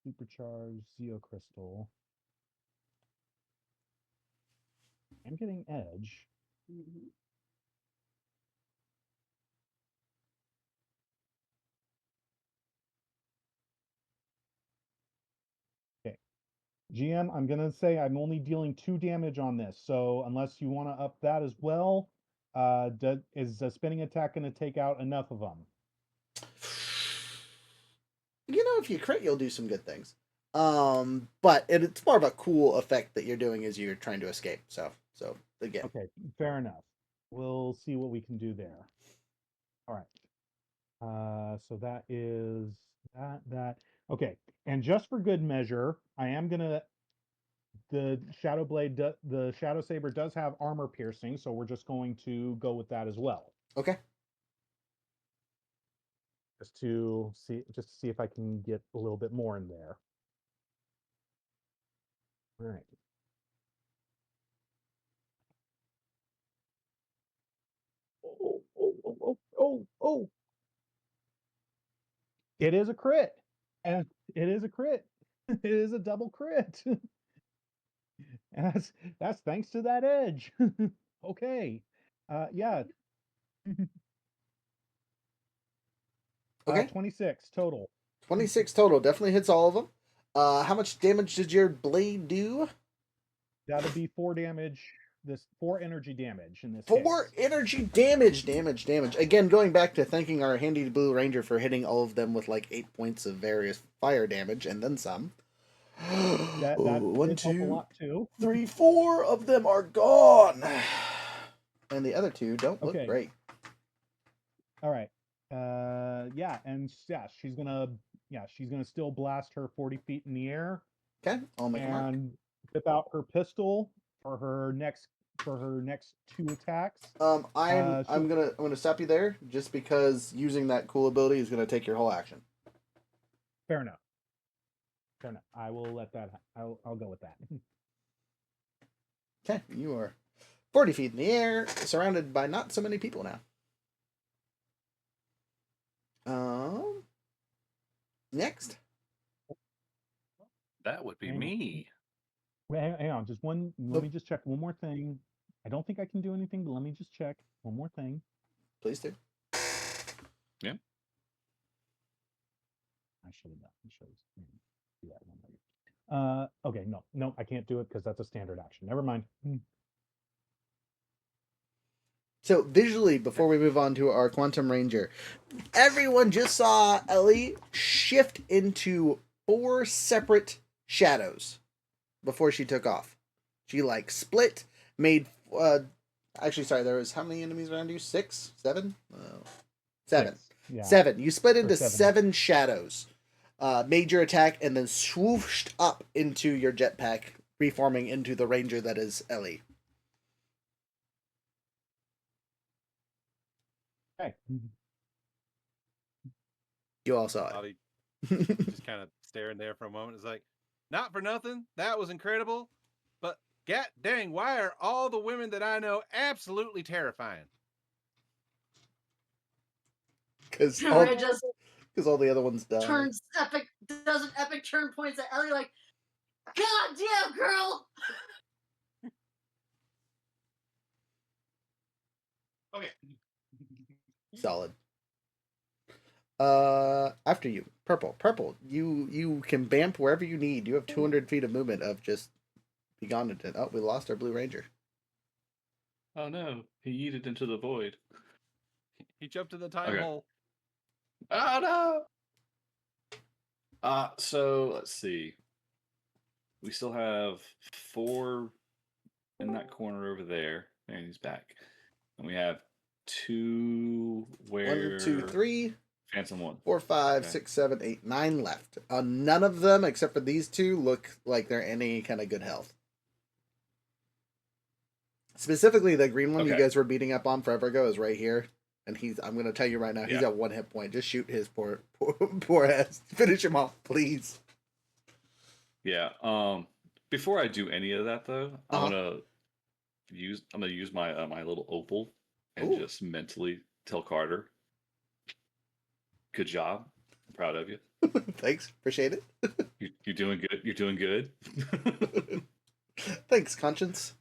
supercharged, Zeo Crystal. I'm getting edge. Mm-hmm. Okay. GM, I'm going to say I'm only dealing 2 damage on this. So unless you want to up that as well, is a spinning attack going to take out enough of them? If you crit, you'll do some good things. But it's more of a cool effect that you're doing as you're trying to escape. So again. Okay, fair enough. We'll see what we can do there. All right. So that is that. Okay, and just for good measure, I am gonna. The Shadow Blade, the Shadow Saber does have armor piercing, so we're just going to go with that as well. Okay. Just to see if I can get a little bit more in there. All right. Oh. It is a crit. And it is a crit. It is a double crit. And that's thanks to that edge. Okay. Yeah. Okay. 26 total. 26 total. Definitely hits all of them. How much damage did your blade do? That'll be 4 damage. 4 energy damage in this 4 case. energy damage. Again, going back to thanking our handy blue ranger for hitting all of them with like 8 points of various fire damage and then some. that One, did help a two, lot too. 3, 4 of them are gone. And the other two don't look Okay. great. All right. Yeah, and yeah, she's gonna still blast her 40 feet in the air Okay, I'll make a mark. and whip out her pistol for her next 2 attacks. I'm she'll- gonna stop you there just because using that cool ability is gonna take your whole action. Fair enough. Fair enough. I will let that. I'll go with that. Okay, you are 40 feet in the air, surrounded by not so many people now. Next. That would be Hang on. me. Wait, hang on. Just one. Let me just check one more thing. I don't think I can do anything, but let me just check one more thing. Please do. Yeah. I should have done. Do that one later. Okay. No, I can't do it because that's a standard action. Never mind. So visually, before we move on to our Quantum Ranger, everyone just saw Ellie shift into 4 separate shadows before she took off. She like split, made actually sorry, there was how many enemies around you? 6? 7? 7. 6, yeah. 7. You split into 7. 7 shadows. Made your attack and then swooshed up into your jetpack, reforming into the ranger that is Ellie. Okay. You all saw Bobby it. just kind of staring there for a moment. It's like, not for nothing, that was incredible, but god dang, why are all the women that I know absolutely terrifying? Because Rhea just all the other ones died. does an epic turn, points at Ellie like, God damn, girl! Okay. Solid. After you, purple. You can bamp wherever you need. You have 200 feet of movement of just be gone. Oh, we lost our blue ranger. Oh no, he yeeted into the void. He jumped in the time Okay. hole. Oh no! So let's see. We still have 4 in that corner over there. And he's back. And we have 2 where 1, 2, 3, Phantom 1. 4, 5, Okay. 6, 7, 8, 9 left. None of them, except for these 2, look like they're any kind of good health. Specifically, the green one you Okay. guys were beating up on forever ago is right here. And I'm going to tell you right now, he's Yeah. at 1 hit point. Just shoot his poor ass. Finish him off, please. Yeah. Before I do any of that though, Uh-huh. I'm gonna use my my little opal and Ooh. just mentally tell Carter, good job. I'm proud of you. Thanks. Appreciate it. You're doing good. You're doing good. Thanks, Conscience.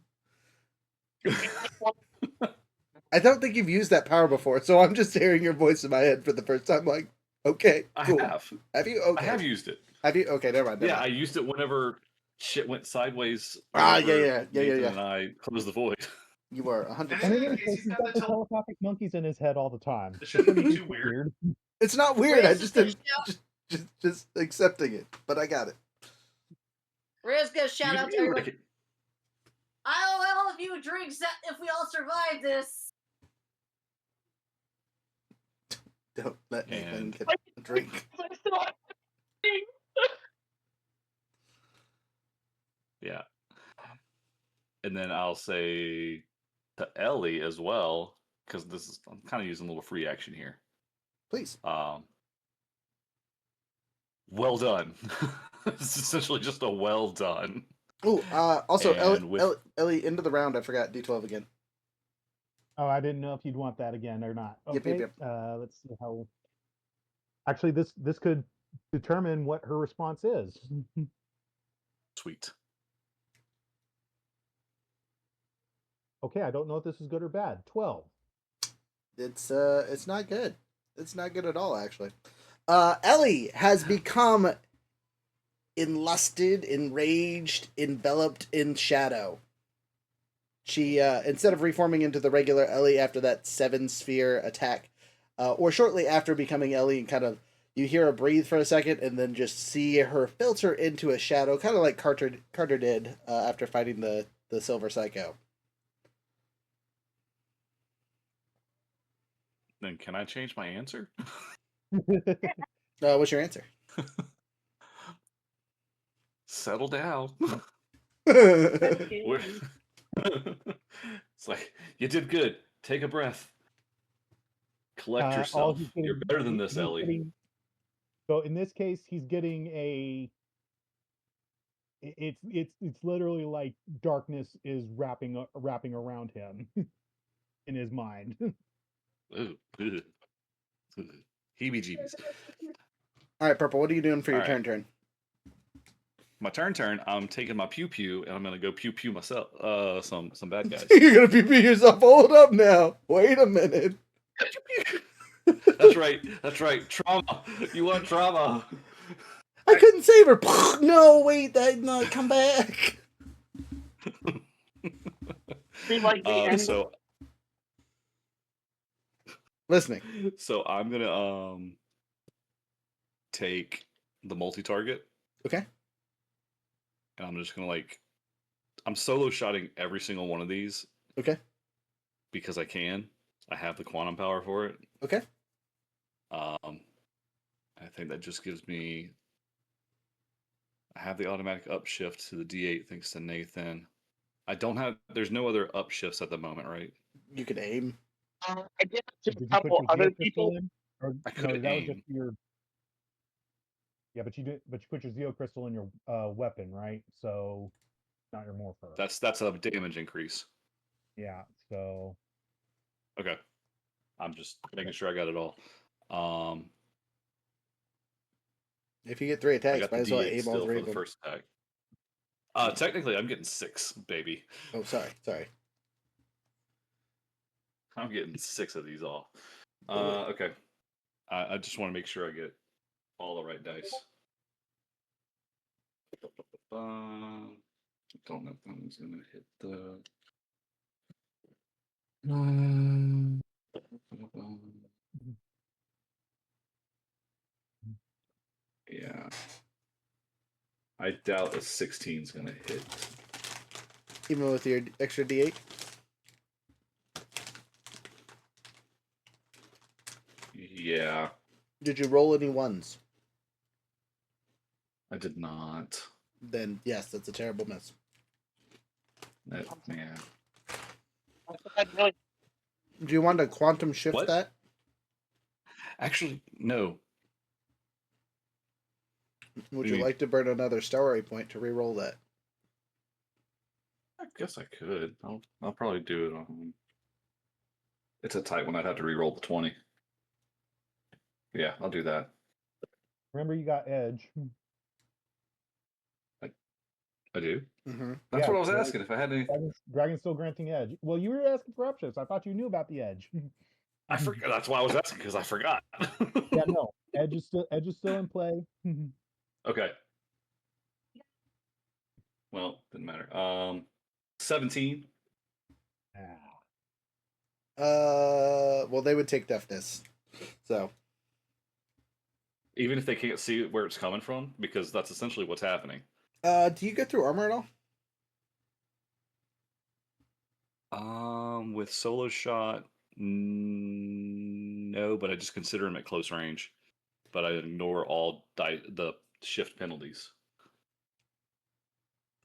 I don't think you've used that power before, so I'm just hearing your voice in my head for the first time. Like, okay, cool. I have. Have you? Okay. I have used it. Have you? Okay, never mind. Yeah, I used it whenever shit went sideways. Ah, whenever yeah. Nathan and I closed the void. You are 100%. And in again, that case, he's he's got got the the telepathic monkeys in his head all the time. It shouldn't be too weird. It's not weird. I Rhea's just gonna didn't just accepting it, but I got it. Rhea's gonna shout out to You everyone. reckon- I owe all of you drinks if we all survive this. Don't let Nathan And- get a drink. Yeah. And then I'll say to Ellie as well, because I'm kind of using a little free action here. Please. Well done. It's essentially just a well done. Oh, also, And with- Ellie, into the round. I forgot D12 again. Oh, I didn't know if you'd want that again or not. Yep, Okay. yep. Let's see how. Actually, this could determine what her response is. Sweet. Okay, I don't know if this is good or bad. 12. It's not good. It's not good at all, actually. Ellie has become enlusted, enraged, enveloped in shadow. She, instead of reforming into the regular Ellie after that 7-sphere attack, or shortly after becoming Ellie and kind of, You hear her breathe for a second, and then just see her filter into a shadow, kind of like Carter did after fighting the Silver Psycho. Then can I change my answer? What's your answer? Settle down. We're- it's like, you did good. Take a breath. Collect all yourself. he's You're getting- better than he- this, he's Ellie. getting- so in this case, he's getting a. It's literally like darkness is wrapping around him in his mind. Ooh, ugh, ugh. Heebie-jeebies. All right, Purple. What are you doing for your All right. turn? My turn. I'm taking my pew pew and I'm gonna go pew pew myself. Some bad guys. You're gonna pee yourself. Hold up now. Wait a minute. That's right. Trauma. You want trauma? I couldn't save her. No, wait. No, come back. Be like the end. So Listening. So I'm gonna take the multi-target. Okay. And I'm just gonna I'm solo shotting every single one of these Okay. because I can. I have the quantum power for it. Okay. I think that just gives me. I have the automatic upshift to the D8 thanks to Nathan. I don't have. There's no other upshifts at the moment, right? You could aim. I did Did a you put couple your other Zeo people. crystal in? Or, I no, couldn't that was just aim. your. Yeah, but you put your Zeo crystal in your weapon, right? So, not your morpher. That's a damage increase. Yeah. So. Okay. I'm just making sure I got it all. If you get 3 I attacks, got might the as well D8 aim all still 3 for of the them. first attack. Technically, I'm getting 6, baby. Oh, sorry. I'm getting 6 of these all. Okay. I just want to make sure I get all the right dice. Don't know if I'm gonna hit the. Yeah. I doubt a 16 is gonna hit. Even with your extra D8? Yeah, Did you roll any ones? I did not. Then, yes, that's a terrible miss. Yeah. Do you want to quantum shift What? that? Actually, no. Would You you mean- like to burn another story point to re-roll that? I guess I could. I'll probably do it on. It's a tight one. I'd have to re-roll the 20. Yeah, I'll do that. Remember, you got edge. I do. Mm-hmm. That's Yeah, what I was so- asking. If I had any, Dragon's still granting edge. Well, you were asking for upshifts. I thought you knew about the edge. I forgot. That's why I was asking because I forgot. Yeah, no. Edge is still in play. Okay. Well, didn't matter. 17. Well, they would take deafness. So, Even if they can't see where it's coming from, because that's essentially what's happening. do you go through armor at all? With solo shot, no, but I just consider him at close range. But I ignore all the shift penalties.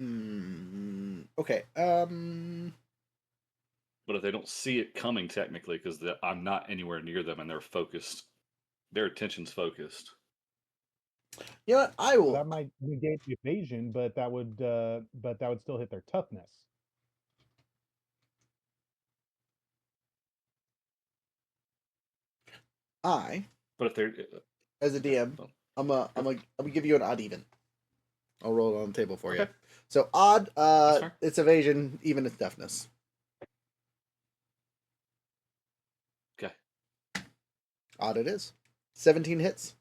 Okay. But if they don't see it coming, technically, because I'm not anywhere near them and they're focused, their attention's focused. You know what? I will. That might negate the evasion, but that would still hit their toughness. But if they're As a DM, I'm gonna give you an odd even. I'll roll it on the table for you. So odd, fair. it's evasion, even it's deafness. Okay. Odd it is. 17 hits.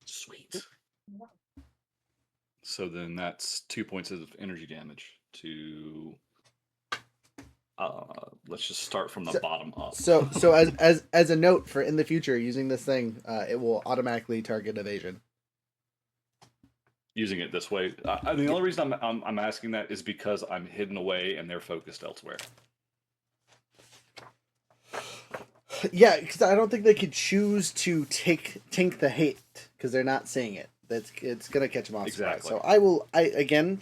Sweet. So then that's 2 points of energy damage to Let's just start from the So- bottom up. So as a note for in the future using this thing, it will automatically target evasion. Using it this way, the only reason I'm asking that is because I'm hidden away and they're focused elsewhere. Yeah, because I don't think they could choose to tank the hit because they're not seeing it. It's gonna catch them off surprise. Exactly. So I again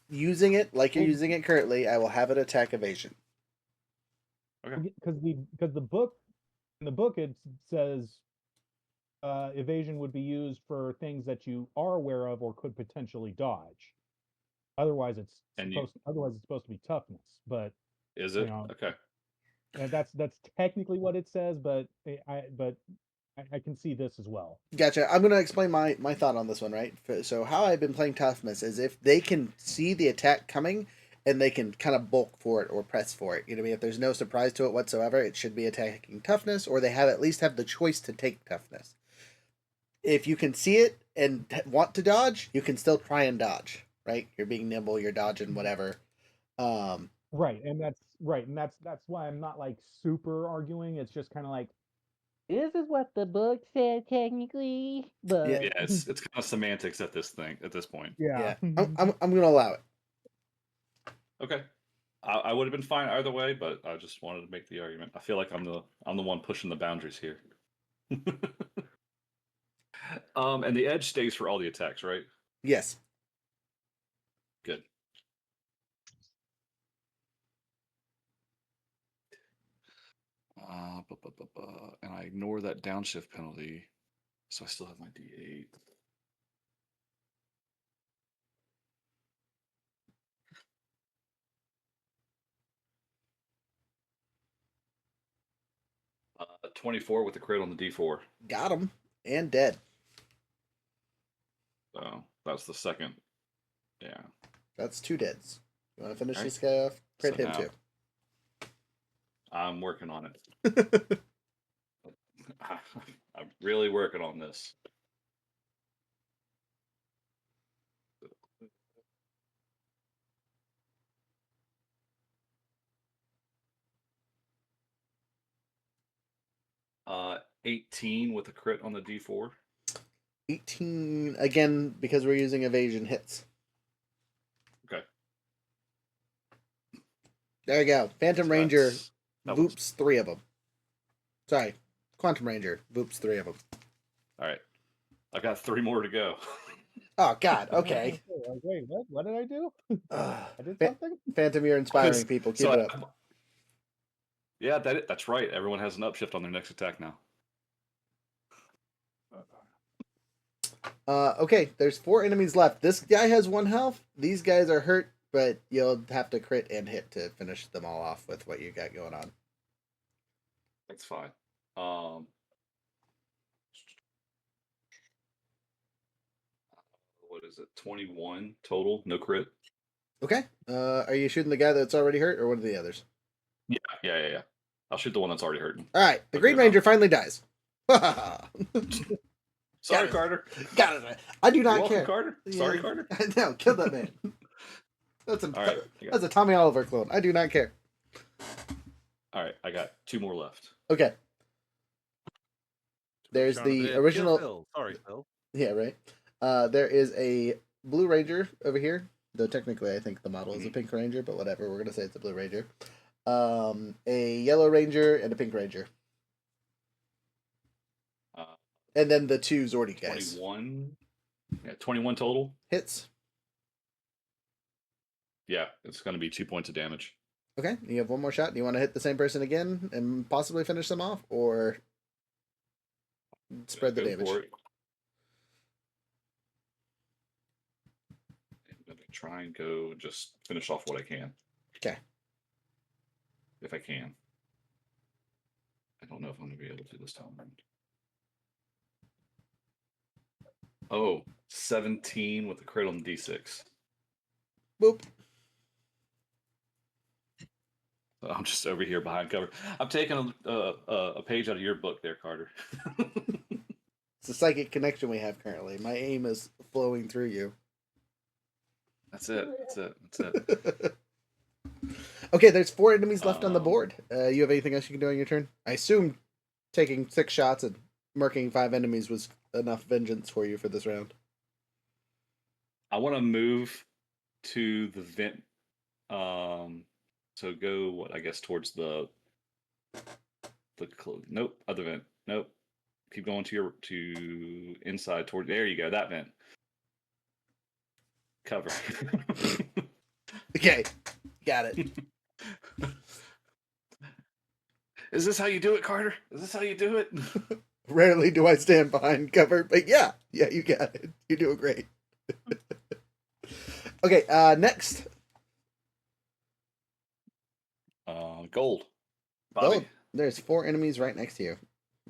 using it like you're using it currently. I will have it attack evasion. Okay. Because the book in the book it says evasion would be used for things that you are aware of or could potentially dodge. Otherwise, it's supposed to be toughness. But Is you it know, okay? and that's technically what it says. But I can see this as well. Gotcha. I'm gonna explain my thought on this one, right? So how I've been playing toughness is if they can see the attack coming and they can kind of bulk for it or press for it. You know what I mean? If there's no surprise to it whatsoever, it should be attacking toughness, or they have at least have the choice to take toughness. If you can see it and want to dodge, you can still try and dodge, right? You're being nimble, you're dodging whatever. Right, and that's why I'm not like super arguing. It's just kind of like this is what the book said technically, but Yeah, it's kind of semantics at this point. yeah. I'm gonna allow it. Okay. I would have been fine either way, but I just wanted to make the argument. I feel like I'm the one pushing the boundaries here. And the edge stays for all the attacks, right? Yes. Good. And I ignore that downshift penalty, so I still have my D8. Uh, 24 with the crit on the D4. Got him and dead. So that's the second. Yeah. That's 2 deads. You want to finish All right. this guy off? Crit So him now- too. I'm working on it. I'm really working on this. Uh, 18 with a crit on the D4. 18 again because we're using evasion hits. Okay. There you go. Phantom So Ranger that was- voops 3 of them. Sorry, Quantum Ranger voops 3 of them. All right. I've got 3 more to go. Oh God. Okay. Wait, what did I do? Ugh. I did Fa- something. Phantom, you're inspiring 'Cause- people. Keep so it up. Yeah, that's right. Everyone has an upshift on their next attack now. Okay, there's 4 enemies left. This guy has 1 health. These guys are hurt, but you'll have to crit and hit to finish them all off with what you got going on. That's fine. What is it? 21 total, no crit. Okay. Are you shooting the guy that's already hurt, or what are the others? Yeah. I'll shoot the one that's already hurting. All right. The Okay, Green now. Ranger finally dies. Sorry, it. Carter. Got it. I do You're not welcome, care. Carter. Sorry, Carter. No, kill that man. That's a All right. that's a Tommy Oliver clone. I do not care. All right. I got 2 more left. Okay. There's Shaun of the Dead. original. Phil. Sorry, Phil. Yeah, right. There is a Blue Ranger over here. Though technically, I think the model is a Pink Ranger, but whatever. We're gonna say it's a Blue Ranger. A Yellow Ranger and a Pink Ranger, and then the 2 Zordy guys. 21. Yeah, 21 total. Hits. Yeah, it's going to be 2 points of damage. Okay, you have 1 more shot. Do you want to hit the same person again and possibly finish them off, or spread the Go damage? for it. I'm going to try and go just finish off what I can. Okay. If I can. I don't know if I'm going to be able to this time. Oh, 17 with the crit on the D6. Boop. I'm just over here behind cover. I'm taking a page out of your book there, Carter. It's a psychic connection we have currently. My aim is flowing through you. That's it. Okay, there's 4 enemies left on the Um, board. You have anything else you can do on your turn? I assume taking 6 shots and murking 5 enemies was enough vengeance for you for this round. I want to move to the vent. So go what I guess towards the nope, other vent. Nope. Keep going to inside toward there you go, that vent. Cover. Okay, got it. Is this how you do it, Carter? Is this how you do it? Rarely do I stand behind cover, but yeah, you got it. You're doing great. Okay, next. Gold. Bobby. Gold. There's 4 enemies right next to you.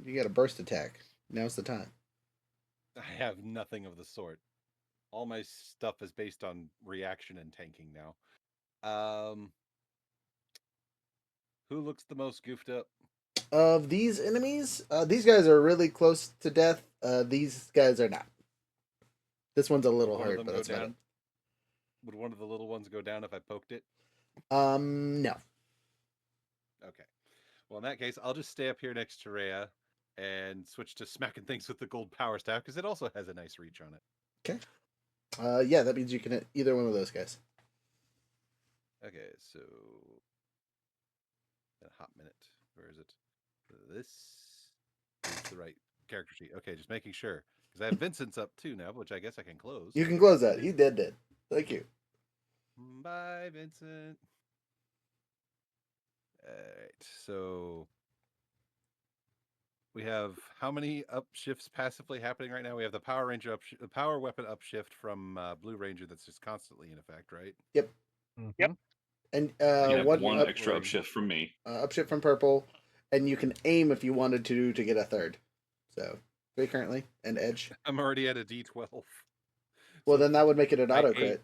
You got a burst attack. Now's the time. I have nothing of the sort. All my stuff is based on reaction and tanking now. Who looks the most goofed up? Of these enemies, these guys are really close to death. These guys are not. This one's a little One of hurt, them but go that's about it. down. Would one of the little ones go down if I poked it? No. Okay. Well, in that case, I'll just stay up here next to Rhea and switch to smacking things with the gold power staff because it also has a nice reach on it. Okay. Yeah, that means you can hit either one of those guys. Okay, so a hot minute. Where is it? This is the right character sheet. Okay, just making sure because I have Vincent's up too now, which I guess I can close. You can close that. He did. Thank you. Bye, Vincent. All right, so we have how many upshifts passively happening right now? We have the Power Ranger the Power Weapon upshift from Blue Ranger that's just constantly in effect, right? Yep. Yep. And You have one up, extra upshift from me. upshift from purple, and you can aim if you wanted to get a third. So 3 currently, and edge. I'm already at a D12. Well, So then that would make it an I auto ate- crit.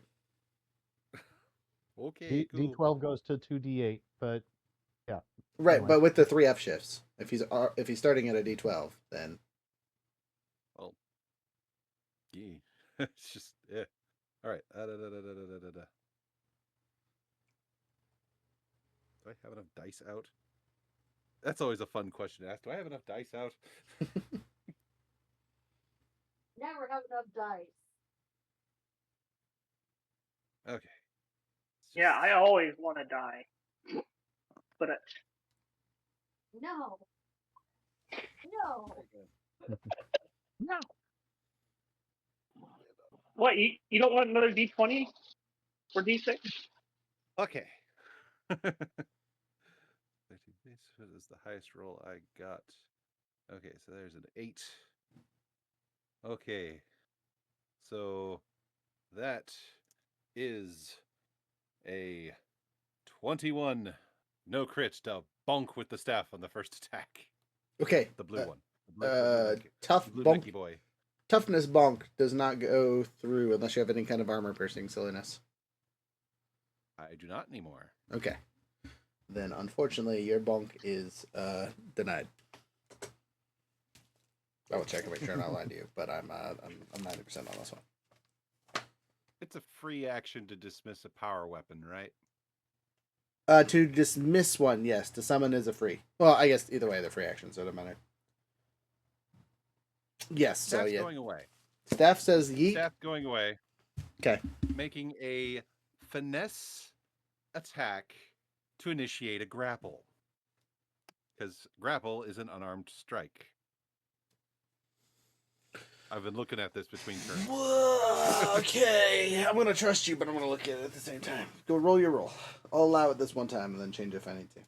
Okay, cool. D12 goes to 2d8, but yeah. Right, Anyway. but with the 3 upshifts. If he's starting at a D12, then Well, yeah. It's just yeah. All right. Do I have enough dice out? That's always a fun question to ask. Do I have enough dice out? Never have enough dice. Okay. Yeah, I always want to die. But No. no. What, you don't want another D20 or D6? Okay. 13 What is the highest roll I got? Okay, so there's an 8. Okay. So that is a 21. No crit to bonk with the staff on the first attack. okay. The blue one. The blue Bonk. necky boy. Toughness bonk does not go through unless you have any kind of armor piercing silliness. I do not anymore. Okay. Then unfortunately your bonk is denied. I will check and make sure I'm not lying to you, but I'm 90% on this one. It's a free action to dismiss a power weapon, right? To dismiss one, yes. To summon is a free. Well, I guess either way they're free actions, so it doesn't matter. Yes, so Staff's yeah. going away. Staff says yeet. Staff going away. Okay. Making a finesse attack to initiate a grapple. Because grapple is an unarmed strike. I've been looking at this between turns. Okay, I'm gonna trust you, but I'm gonna look at it at the same time. Go roll your roll. I'll allow it this one time and then change it if I need to.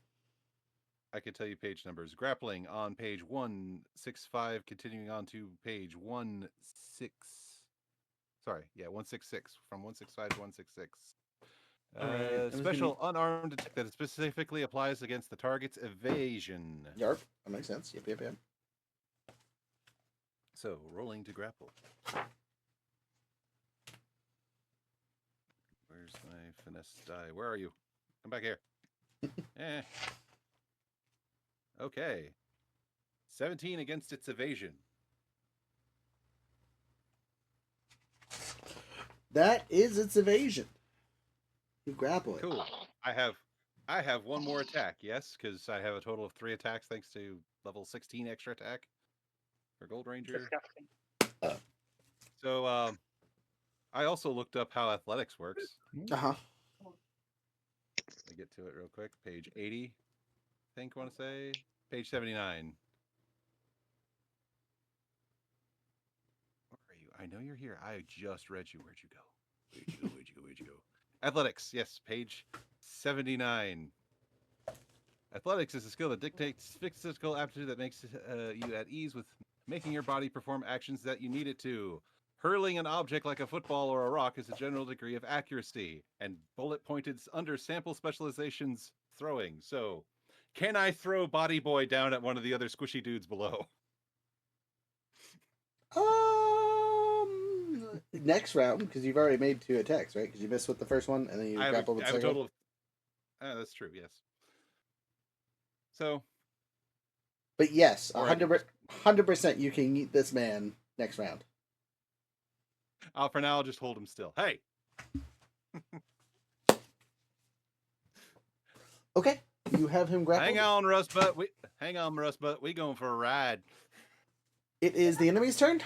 I can tell you page numbers. Grappling on page 165, continuing on to page 166. From 165 to 166. Alright, Special unarmed attack that specifically applies against the target's evasion. Yarp, that makes sense. Yep. So, rolling to grapple. Where's my finesse die? Where are you? Come back here. Okay. 17 against its evasion. That is its evasion. You grapple it. Cool. I have I have one more attack, yes, because I have a total of 3 attacks thanks to level 16 extra attack for Gold Ranger. Disgusting. So I also looked up how athletics works. Uh-huh. Let me get to it real quick. Page 80, I think I want to say. Page 79. Where are you? I know you're here. I just read you. Where'd you go? Where'd you go? Where'd you go? Where'd you go? Athletics, yes, page 79. Athletics is a skill that dictates physical aptitude that makes you at ease with making your body perform actions that you need it to. Hurling an object like a football or a rock is a general degree of accuracy, and bullet pointed under sample specializations throwing. So, can I throw Body Boy down at one of the other squishy dudes below? Next round, because you've already made 2 attacks, right? Because you missed with the first one, and then you I grappled with have the a second total of. That's true, yes. So, But yes, or I could 100% you can eat this man next round. for now, I'll just hold him still. Hey, Okay, you have him grappled. hang on, Rustbutt. Hang on, Rustbutt. We going for a ride. It is the enemy's turn.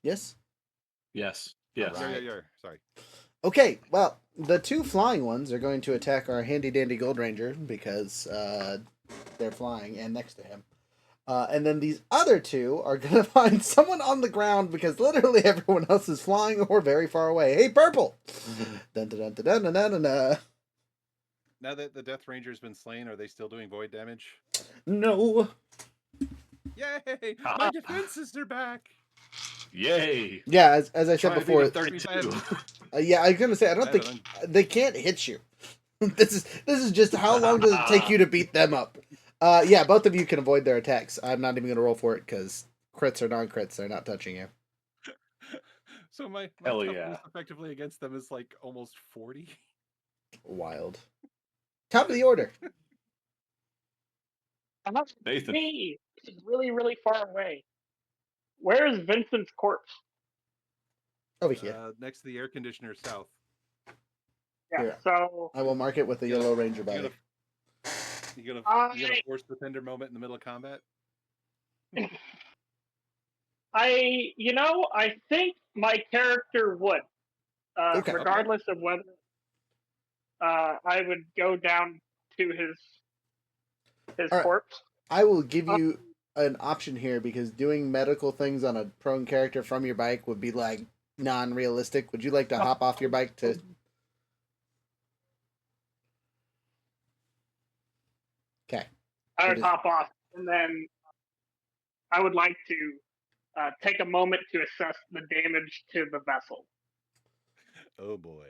Yes? Yes. Yes. Alright. Yeah. Sorry. Okay, well, the 2 flying ones are going to attack our handy dandy Gold Ranger because they're flying and next to him. And then these other 2 are going to find someone on the ground because literally everyone else is flying or very far away. Hey, Purple! Dun, dun, dun, dun, dun, dun, dun, dun. Now that the Death Ranger's been slain, are they still doing void damage? No. Yay! Ah. My defenses are back. Yay. Yeah, as I said Trying to beat before, a 32. yeah, I was gonna say I don't I think haven't they can't hit you. This is just how long does it take you to beat them up? Yeah, both of you can avoid their attacks. I'm not even gonna roll for it because crits or non-crits, they're not touching you. So my Hell toughness yeah. effectively against them is like almost 40. Wild. Top of the order. Nathan. Me, this is really, really far away. Where is Vincent's corpse? Over here. Next to the air conditioner south. Yeah, Here. so I will mark it with the You yellow ranger You body. gonna I, force the tender moment in the middle of combat? I think my character would, Okay. regardless of whether I would go down to his All right. corpse. I will give you an option here because doing medical things on a prone character from your bike would be like non-realistic. Would you like to hop off your bike to? Okay. I would It is- hop off, and then I would like to take a moment to assess the damage to the vessel. Oh boy.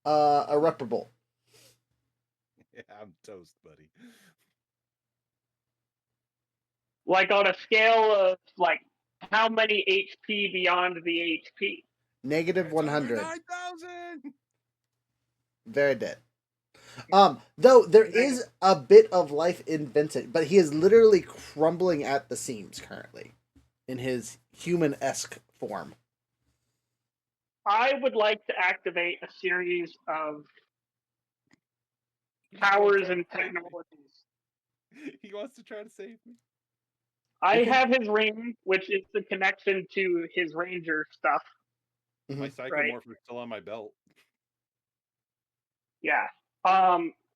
Irreparable. Yeah, I'm toast, buddy. Like on a scale of like how many HP beyond the HP? Negative It's 100. 9,000. Very dead. Though there is a bit of life in Vincent, but he is literally crumbling at the seams currently in his human-esque form. I would like to activate a series of powers and technologies. He wants to try to save me. I Okay. have his ring, which is the connection to his ranger stuff. My Mhm. psychomorph is still on my belt. Yeah.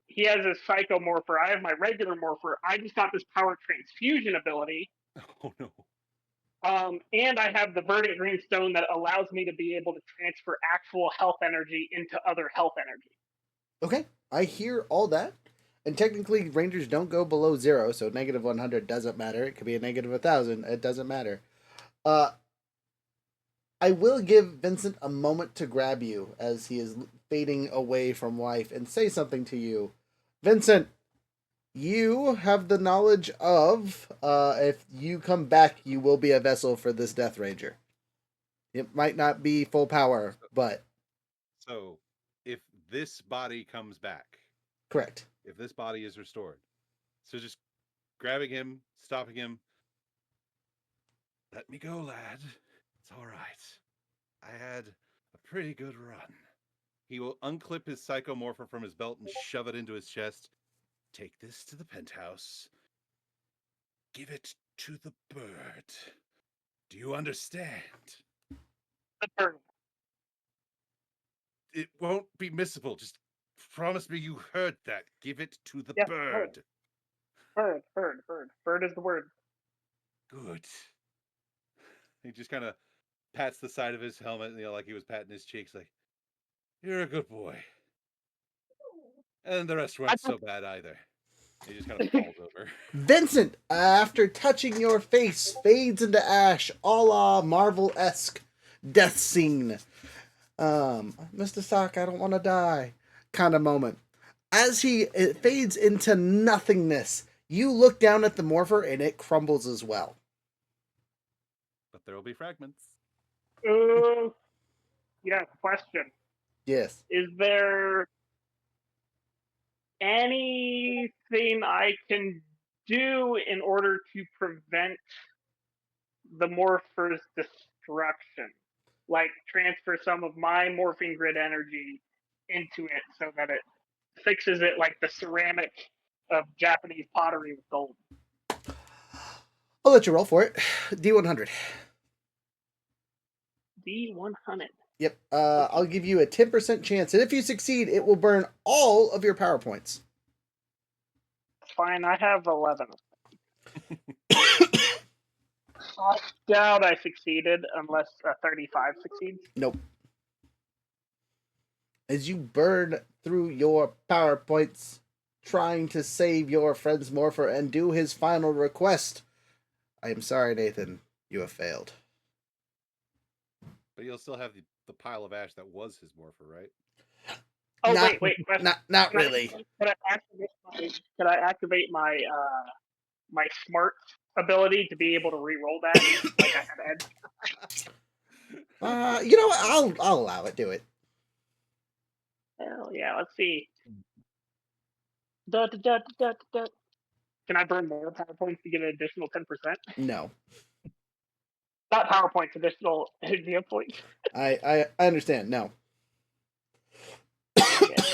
He has his psychomorpher. I have my regular morpher. I just got this power transfusion ability. Oh no. And I have the verdant green stone that allows me to be able to transfer actual health energy into other health energy. Okay, I hear all that. And technically, rangers don't go below 0, so negative 100 doesn't matter. It could be a negative 1,000. It doesn't matter. I will give Vincent a moment to grab you as he is fading away from life and say something to you. Vincent, you have the knowledge of if you come back, you will be a vessel for this Death Ranger. It might not be full power, but So, if this body comes back, correct. if this body is restored, so just grabbing him, stopping him. Let me go, lad. It's all right. I had a pretty good run. He will unclip his psychomorpher from his belt and shove it into his chest. Take this to the penthouse. Give it to the bird. Do you understand? The bird. It won't be missable. Just promise me you heard that. Give it to the Yes, bird. Bird. Bird is the word. Good. He just kind of pats the side of his helmet, like he was patting his cheeks, like, you're a good boy. And the rest weren't so bad either. He just kind of falls over. Vincent, after touching your face, fades into ash, a la Marvel-esque death scene. Mr. Sock, I don't want to die kind of moment. As it fades into nothingness, you look down at the morpher and it crumbles as well. But there will be fragments. Yeah, question. Yes. Is there anything I can do in order to prevent the morpher's destruction? Like transfer some of my morphing grid energy into it so that it fixes it like the ceramic of Japanese pottery with gold. I'll let you roll for it. D100. D100. Yep. I'll give you a 10% chance, and if you succeed, it will burn all of your power points. Fine, I have 11. I doubt I succeeded unless a 35 succeeds. Nope. As you burn through your power points, trying to save your friend's morpher and do his final request, I am sorry, Nathan. You have failed. But you'll still have the pile of ash that was his morpher, right? Oh, Not- wait. Question. Not really. Could I activate my my smart ability to be able to re-roll that like I had Ed? You know what? I'll allow it. Do it. Hell yeah, let's see. Can I burn more PowerPoints to get an additional 10%? No. Not PowerPoints, additional idea points. I understand. No. Yeah.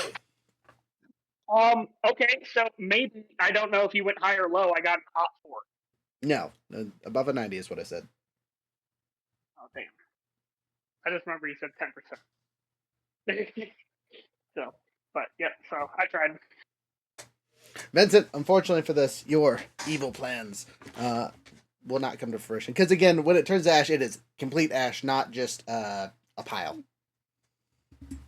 Okay, so maybe, I don't know if you went high or low, I got an op 4. No. Above a 90 is what I said. Oh, damn. I just remember you said 10%. So, but, yep, so I tried. Vincent, unfortunately for this, your evil plans will not come to fruition. Because again, when it turns to ash, it is complete ash, not just a pile.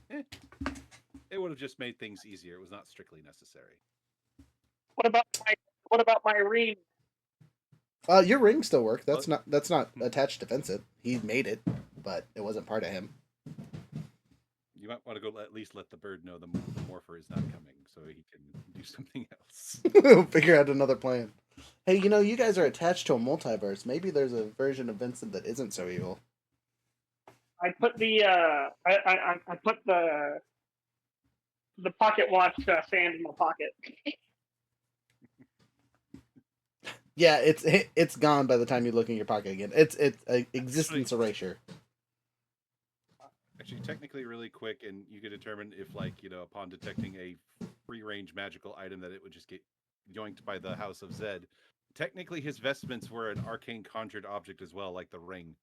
It would have just made things easier. It was not strictly necessary. What about my ring? Your ring still works. That's not attached to Vincent. He made it, but it wasn't part of him. You might want to go at least let the bird know the morpher is not coming, so he can do something else. Figure out another plan. Hey, you guys are attached to a multiverse. Maybe there's a version of Vincent that isn't so evil. I put the I put the pocket watch sand in my pocket. Yeah, it's gone by the time you look in your pocket again. It's a existence erasure. Actually, technically, really quick, and you could determine if, upon detecting a free-range magical item, that it would just get yoinked by the House of Zedd. Technically, his vestments were an arcane conjured object as well, like the ring.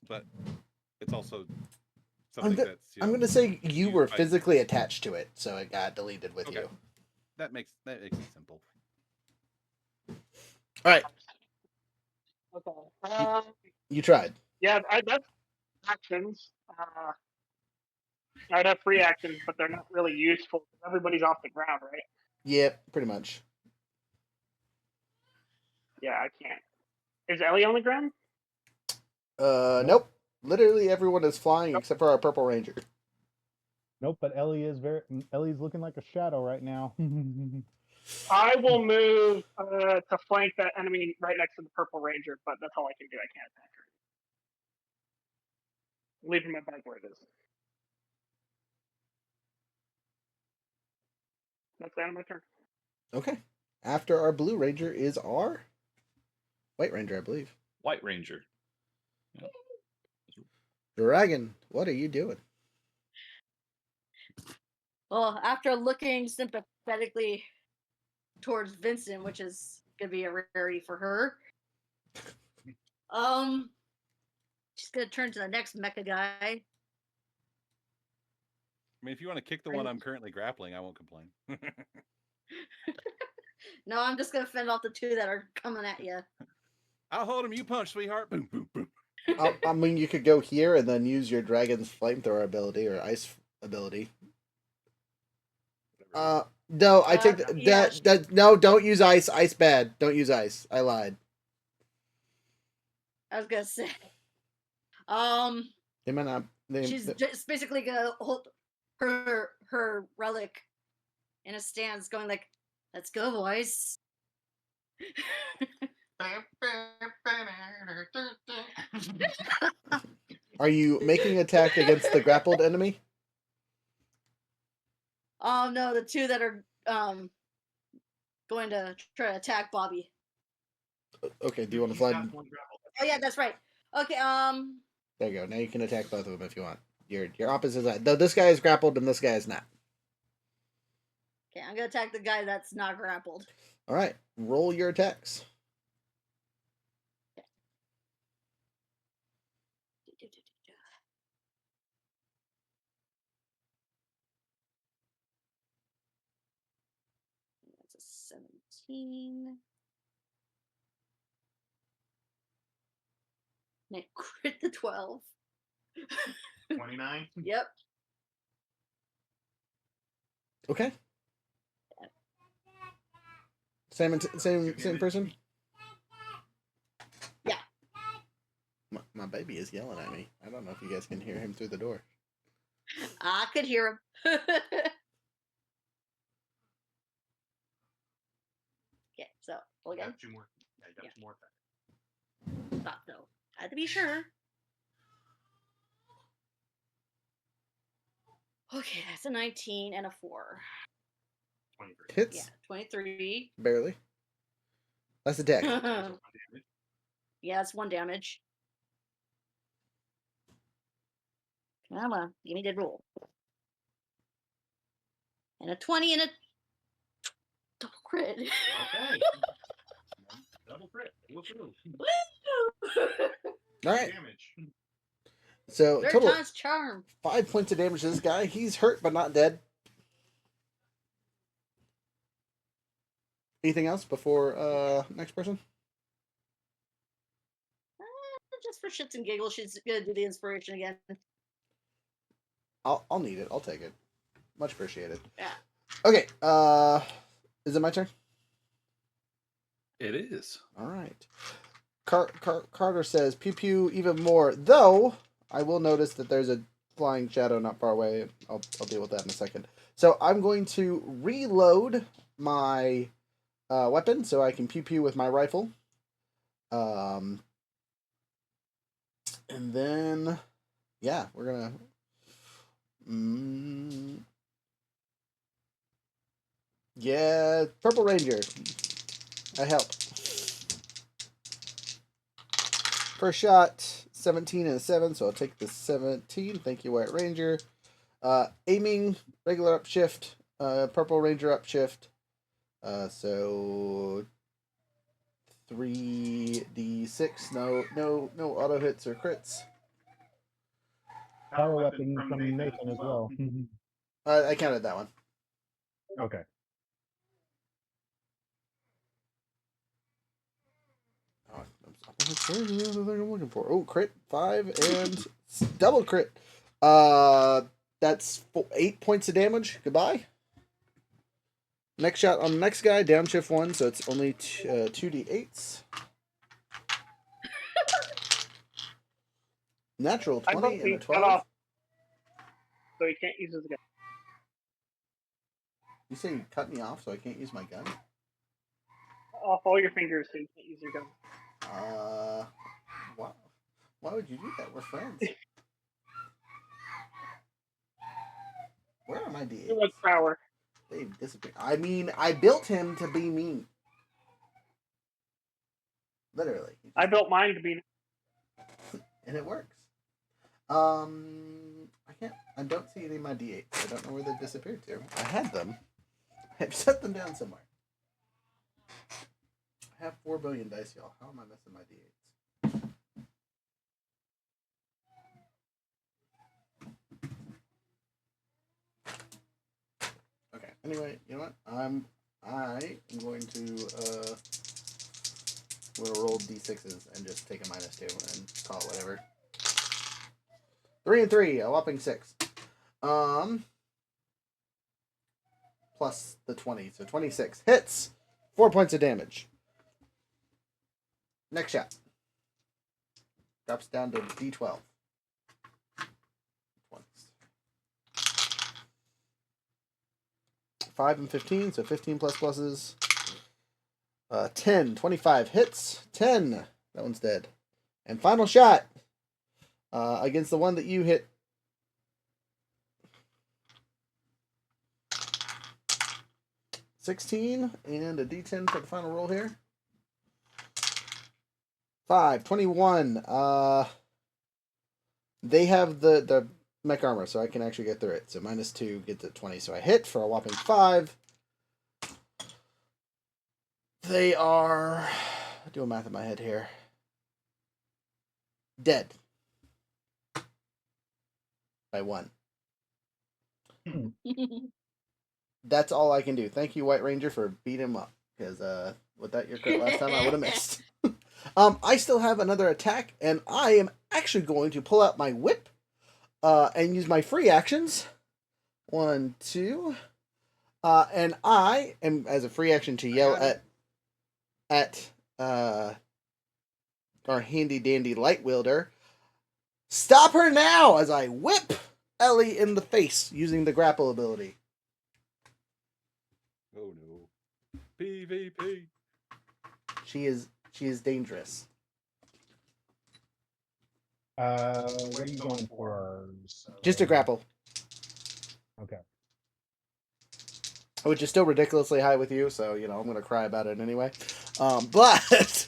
But it's also something I'm going to say you were physically attached to it, so it got deleted with you. That makes it simple. All right. Okay. You tried. Yeah, that's actions. I'd have free actions, but they're not really useful. Everybody's off the ground, right? Yep, pretty much. Yeah, I can't. Is Ellie on the ground? Nope. Literally everyone is flying except for our Purple Ranger. Nope, but Ellie's looking like a shadow right now. I will move to flank that enemy right next to the Purple Ranger, but that's all I can do. I can't attack her. Leaving my bag where it is. That's the end of my turn. Okay. After our Blue Ranger is our White Ranger, I believe. White Ranger. Yeah. Dragon, what are you doing? Well, after looking sympathetically towards Vincent, which is gonna be a rarity for her, she's gonna turn to the next mecha guy. I mean, if you want to kick the one I'm currently grappling, I won't complain. No, I'm just gonna fend off the two that are coming at you. I'll hold him. You punch, sweetheart. Boom, boom, boom. I mean, you could go here and then use your dragon's flamethrower ability or ice ability. No, I take yeah. no. Don't use ice. Ice bad. Don't use ice. I lied. I was gonna say, They might not. she's just basically gonna hold her relic in a stance, going like, "Let's go, boys." Are you making attack against the grappled enemy? Oh no, the two that are going to try to attack Bobby. Okay. Do you want to He's fly? got one grapple. Oh yeah, that's right. Okay, There you go. Now you can attack both of them if you want. Your opposite side. Though this guy is grappled and this guy is not. okay, I'm gonna attack the guy that's not grappled. All right. Roll your attacks. That's a 17. And I crit the 12. 29. Yep. Okay. Same person. Yeah. My baby is yelling at me. I don't know if you guys can hear him through the door. I could hear him. Okay, so roll You again. got two more. Yeah, you got Yeah. two more attacks. Thought so. Had to be sure. Okay, that's a 19 and a 4. 23. Hits Yeah, 23. barely. That's a deck. So 1 damage. Yeah, that's 1 damage. Come on, give me the roll. And a 20 and a double crit. Okay. Double crit. Woohoo. All right. Damage. So Third total time's charm. 5 points of damage to this guy. He's hurt but not dead. Anything else before next person? Just for shits and giggles, she's gonna do the inspiration again. I'll need it. I'll take it. Much appreciated. Yeah. Okay. Is it my turn? It is. All right. Carter says pew pew even more. Though I will notice that there's a flying shadow not far away. I'll deal with that in a second. So I'm going to reload my weapon so I can pew pew with my rifle. And then yeah, we're gonna. Yeah, Purple Ranger. I help. First shot, 17 and a 7, so I'll take the 17. Thank you, White Ranger. Aiming, regular upshift, Purple Ranger upshift. So 3d6. No auto hits or crits. Power weapon from Nathan as well. I counted that one. Okay. Oh, where's the other thing I'm looking for? Oh, crit 5 and double crit. That's 8 points of damage. Goodbye. Next shot on the next guy, downshift 1, so it's only 2d8s. Natural I 20 hope and a he cut 12. off, so he can't use his gun. You say you cut me off so I can't use my gun? Off all your fingers, so you can't use your gun. Why would you do that? We're friends. Where are my Too d8s? much power. They disappeared. I mean, I built him to be mean. Literally. I built mine to be. And it works. I can't. I don't see any of my D8s. I don't know where they disappeared to. I had them. I've set them down somewhere. I have 4 billion dice, y'all. How am I missing my D8s? Okay. Anyway, you know what? I am going to I'm gonna roll D6s and just take a -2 and call it whatever. 3 and 3, a whopping 6. Plus the 20, so 26 hits. 4 points of damage. Next shot. Drops down to D12. 5 and 15, so 15 plus pluses. 10, 25 hits. 10. That one's dead. And final shot. Against the one that you hit. $16 and a D10 for the final roll here. 5, 21. They have the mech armor, so I can actually get through it. So -2 gets it 20. So I hit for a whopping 5. They are, doing math in my head here, dead by 1. That's all I can do. Thank you, White Ranger, for beating him up. Because without your crit last time, I would have missed. I still have another attack, and I am actually going to pull out my whip and use my free actions. 1, 2. And I am, as a free action, to yell at our handy dandy light wielder, "Stop her now!" as I whip Ellie in the face using the grapple ability. Oh no. PvP. She is dangerous. What are you going for? Just a grapple, Okay. which is still ridiculously high with you, so you know I'm gonna cry about it anyway. But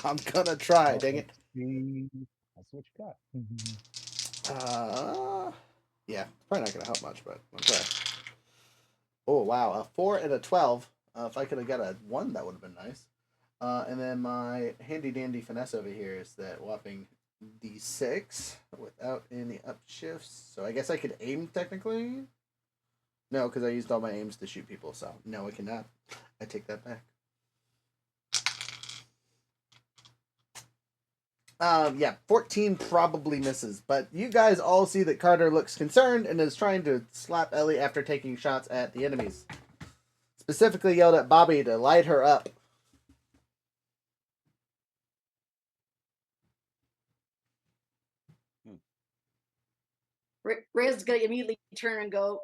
I'm gonna try. Dang it. That's what you got. Yeah, probably not gonna help much, but I'll try. Oh wow, a 4 and a 12. If I could have got a 1, that would have been nice. And then my handy dandy finesse over here is that whopping D6 without any upshifts. So I guess I could aim technically. No, because I used all my aims to shoot people. So no, I cannot. I take that back. Yeah, 14 probably misses, but you guys all see that Carter looks concerned and is trying to slap Ellie after taking shots at the enemies. Specifically yelled at Bobby to light her up. Ray's gonna immediately turn and go,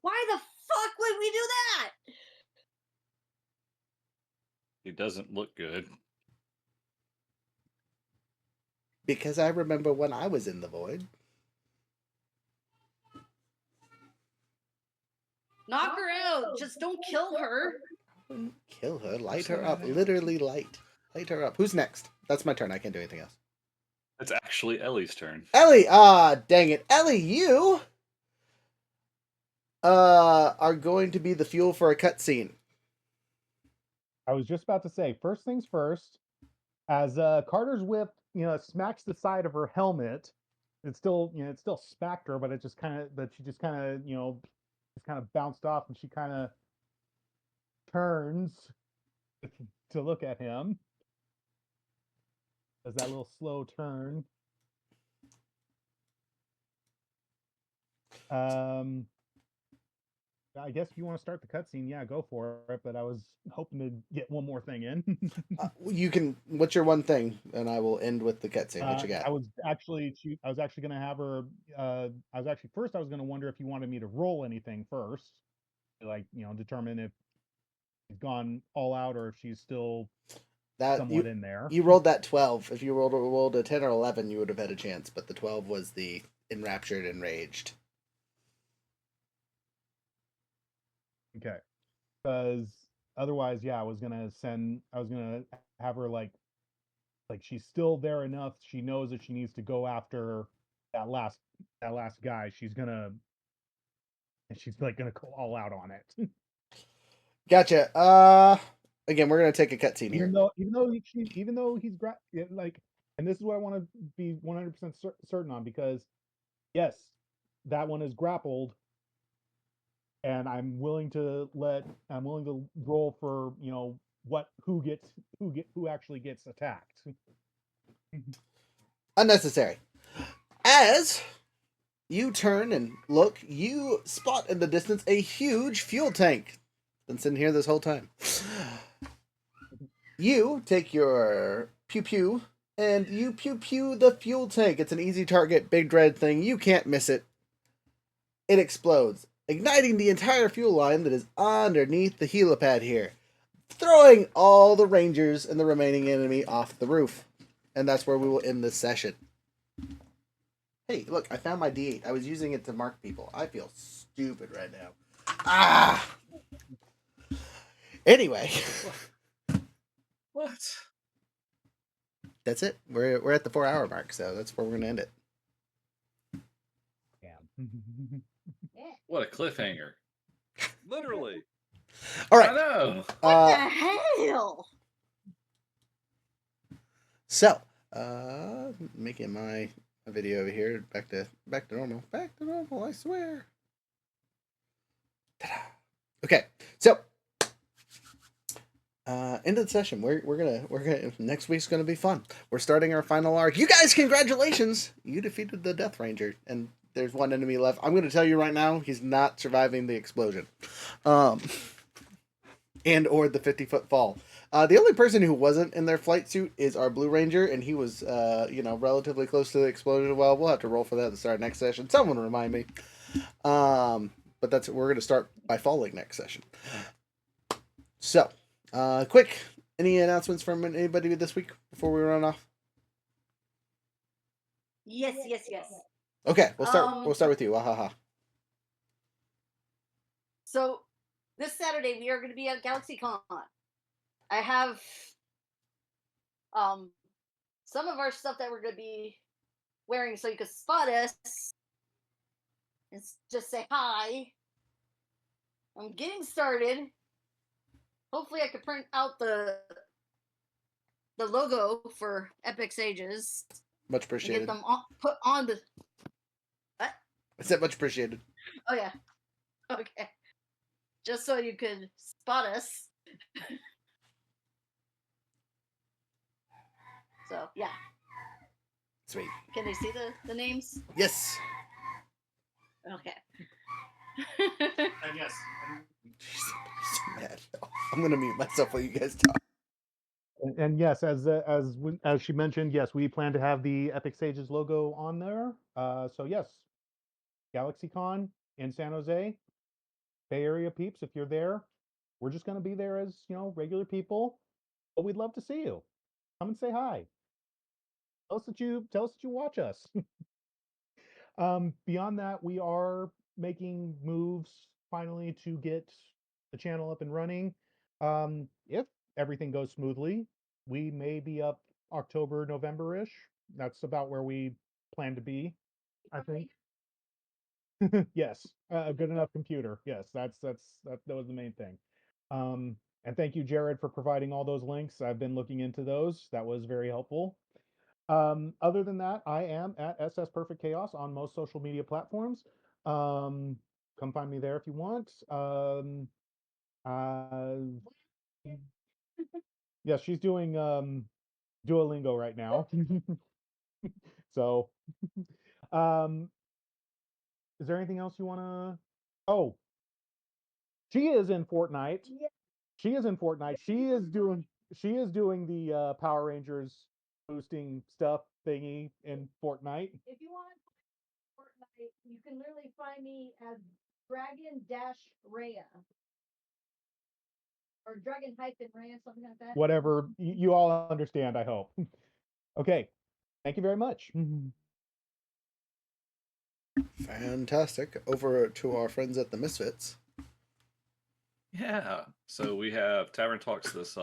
"Why the fuck would we do that?" He doesn't look good. Because I remember when I was in the void. Knock her out. Just don't kill her. I wouldn't kill her. Light her up. Literally light. Light her up. Who's next? That's my turn. I can't do anything else. It's actually Ellie's turn. Ellie! Dang it. Ellie, you are going to be the fuel for a cutscene. I was just about to say, first things first, as Carter's whip, smacks the side of her helmet, it's still smacked her, but she just kind of bounced off, and she kind of turns to look at him. Does that little slow turn. I guess if you want to start the cutscene, yeah, go for it. But I was hoping to get one more thing in. You can. What's your one thing? And I will end with the cutscene. What you got? I was actually going to have her. I was going to wonder if you wanted me to roll anything first, like determine if she's gone all out or if she's still somewhat in there. You rolled that 12. If you rolled a 10 or 11, you would have had a chance. But the 12 was the enraptured, enraged. Okay, because otherwise, yeah, I was gonna have her like like she's still there enough. She knows that she needs to go after that last guy. She's gonna go all out on it. Gotcha. Again, we're gonna take a cutscene here. Even though he's like, and this is what I want to be 100% certain on, because yes, that one is grappled, and I'm willing to roll for who actually gets attacked. Unnecessary. As you turn and look, you spot in the distance a huge fuel tank. Been sitting here this whole time. You take your pew pew and you pew pew the fuel tank. It's an easy target, big red thing. You can't miss it. It explodes, igniting the entire fuel line that is underneath the helipad here, throwing all the Rangers and the remaining enemy off the roof. And that's where we will end this session. Hey, look, I found my D8. I was using it to mark people. I feel stupid right now. Ah! Anyway. What? That's it. We're at the 4-hour mark, so that's where we're going to end it. What a cliffhanger. Literally. All I right. know. What the hell? So, making my video over here back to normal. Back to normal, I swear. Ta-da. Okay, so end of the session. We're gonna next week's gonna be fun. We're starting our final arc. You guys, congratulations! You defeated the Death Ranger, and there's one enemy left. I'm gonna tell you right now, he's not surviving the explosion, and or the 50-foot fall. The only person who wasn't in their flight suit is our Blue Ranger, and he was, relatively close to the explosion. Well, we'll have to roll for that to start next session. Someone remind me. But we're going to start by falling next session. So, quick, any announcements from anybody this week before we run off? Yes. Okay, we'll start with you. Wahaha. So, this Saturday we are going to be at GalaxyCon. I have some of our stuff that we're going to be wearing, so you can spot us and just say hi. I'm getting started. Hopefully I can print out the logo for Epic Sages. Much And appreciated. get them put on the... What? I said much appreciated. Oh, yeah. Okay. Just so you could spot us. So, yeah. Sweet. Can they see the names? Yes. Okay. And yes, Jeez, mad. I'm gonna mute myself while you guys talk. And yes, as she mentioned, yes, we plan to have the Epic Sages logo on there. So yes, GalaxyCon in San Jose, Bay Area peeps, if you're there, we're just going to be there as regular people, but we'd love to see you. Come and say hi. Tell us that you watch us. Beyond that, we are making moves finally to get the channel up and running. If everything goes smoothly, we may be up October, November-ish. That's about where we plan to be, I think. Yes, a good enough computer. Yes, that was the main thing. And thank you, Jared, for providing all those links. I've been looking into those. That was very helpful. Other than that, I am at SS Perfect Chaos on most social media platforms. Come find me there if you want. Yes, she's doing Duolingo right now. So, is there anything else you want to? Oh, she is in Fortnite. She is in Fortnite. She is doing the Power Rangers boosting stuff thingy in Fortnite. If you want Fortnite, you can literally find me as Dragon-Rhea. Or Dragon-Rhea, something like that. Whatever, you all understand, I hope. Okay, thank you very much. Fantastic. Over to our friends at the Misfits. Yeah. So we have Tavern Talks this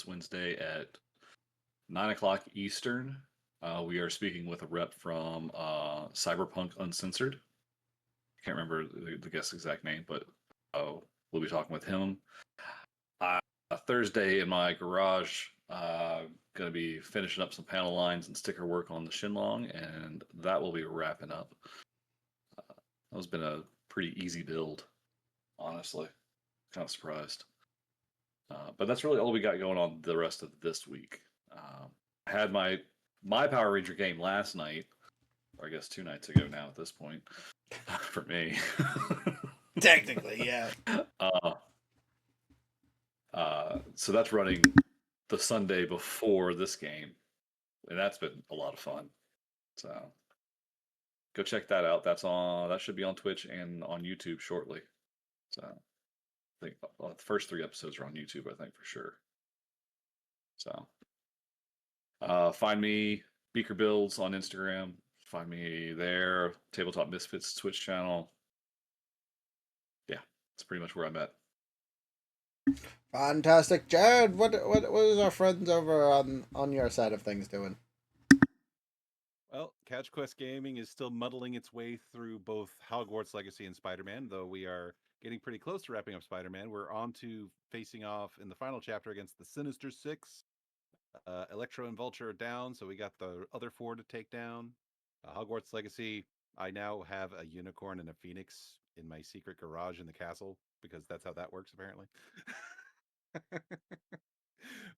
Wednesday at 9 o'clock Eastern. We are speaking with a rep from Cyberpunk Uncensored. Can't remember the guest's exact name, but we'll be talking with him. Thursday in my garage, going to be finishing up some panel lines and sticker work on the Shinlong, and that will be wrapping up. That has been a pretty easy build, honestly. Kind of surprised. But that's really all we got going on the rest of this week. I had my Power Ranger game last night, or I guess 2 nights ago now at this point, for me. Technically, yeah. So that's running the Sunday before this game, and that's been a lot of fun. So go check that out. That should be on Twitch and on YouTube shortly. So I think the first 3 episodes are on YouTube, I think, for sure. So find me, Beaker Builds on Instagram. Find me there. Tabletop Misfits Twitch channel. Yeah, that's pretty much where I'm at. Fantastic. Jared, what is our friends over on your side of things doing? Well, Catch Quest Gaming is still muddling its way through both Hogwarts Legacy and Spider-Man, though we are getting pretty close to wrapping up Spider-Man. We're on to facing off in the final chapter against the Sinister Six. Electro and Vulture are down, so we got the other 4 to take down. Hogwarts Legacy, I now have a unicorn and a phoenix in my secret garage in the castle, because that's how that works, apparently.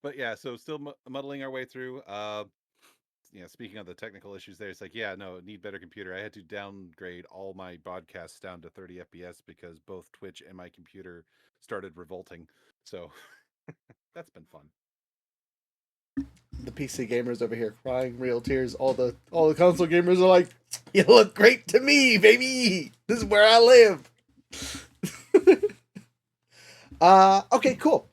But yeah, so still muddling our way through. Speaking of the technical issues there, it's like, need better computer. I had to downgrade all my broadcasts down to 30 FPS because both Twitch and my computer started revolting. So that's been fun. The PC gamers over here crying real tears. All the console gamers are like, "You look great to me, baby. This is where I live." Okay, cool.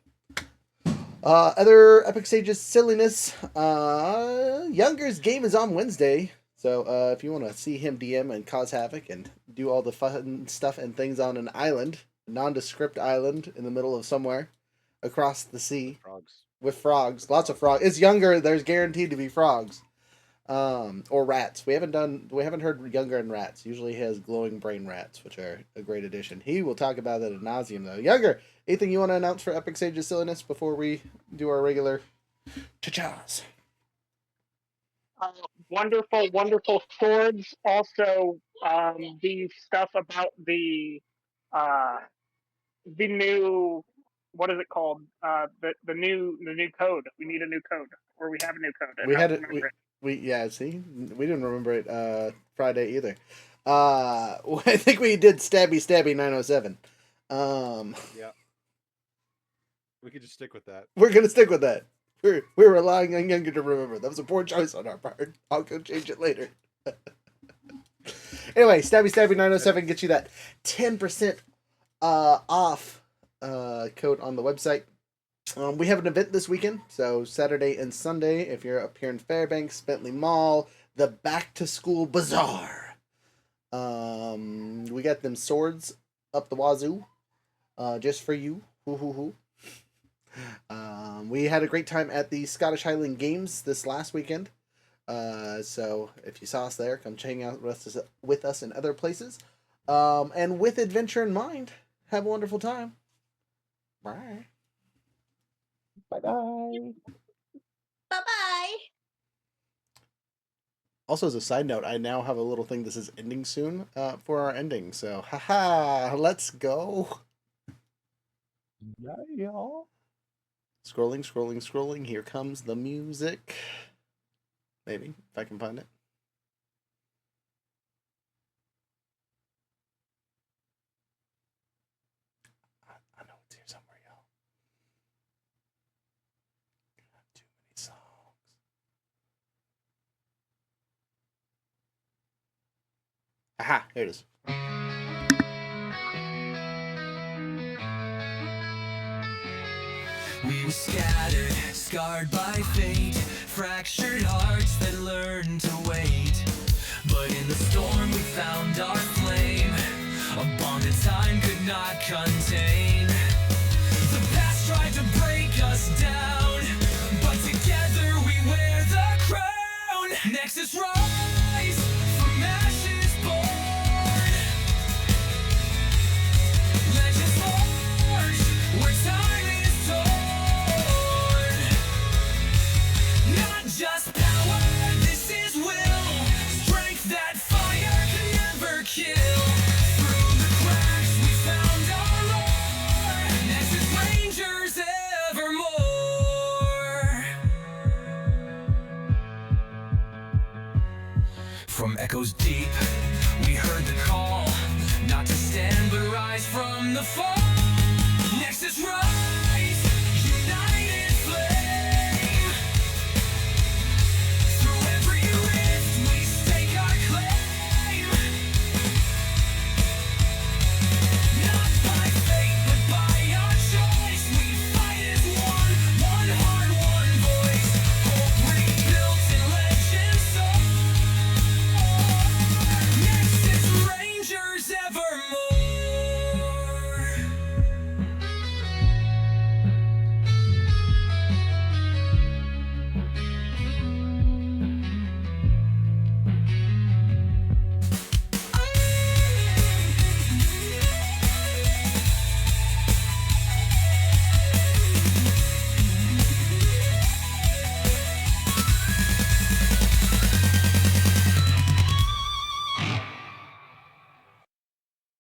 Other Epic Stages silliness. Younger's game is on Wednesday, so if you want to see him DM and cause havoc and do all the fun stuff and things on an island, a nondescript island in the middle of somewhere across the sea, with frogs, lots of frogs. It's Younger. There's guaranteed to be frogs, or rats. We haven't heard Younger and rats. Usually he has glowing brain rats, which are a great addition. He will talk about that ad nauseum though. Younger, anything you want to announce for Epic Sage's silliness before we do our regular cha-chas? Wonderful swords. Also, the stuff about the new, what is it called? The new code. We need a new code, or we have a new code. We had it. We didn't remember it Friday either. I think we did stabby 907. Yeah. We could just stick with that. We're gonna stick with that. We're relying on Younger to remember. That was a poor choice on our part. I'll go change it later. Anyway, stabby 907 gets you that 10% off code on the website. We have an event this weekend, so Saturday and Sunday, if you're up here in Fairbanks, Bentley Mall, the Back to School Bazaar. We got them swords up the wazoo, just for you. We had a great time at the Scottish Highland Games this last weekend. So if you saw us there, come hang out with us in other places. And with adventure in mind, have a wonderful time. Bye. Bye-bye. Bye-bye. Also, as a side note, I now have a little thing that says ending soon for our ending. So, haha, let's go. Yeah, y'all. Scrolling. Here comes the music. Maybe, if I can find it. I know it's here somewhere, y'all. Too many songs. Aha, here it is. We were scattered, scarred by fate, fractured hearts that learned to wait. But in the storm we found our flame, a bond that time could not contain. The past tried to break us down, but together we wear Nexus rise from ashes born. Legends forged where time is torn. Not just power, this is will. Strength that fire can never kill. Through the cracks we found our roar. Nexus Rangers evermore. From echoes deep, we heard the call, not to stand but rise from the fall.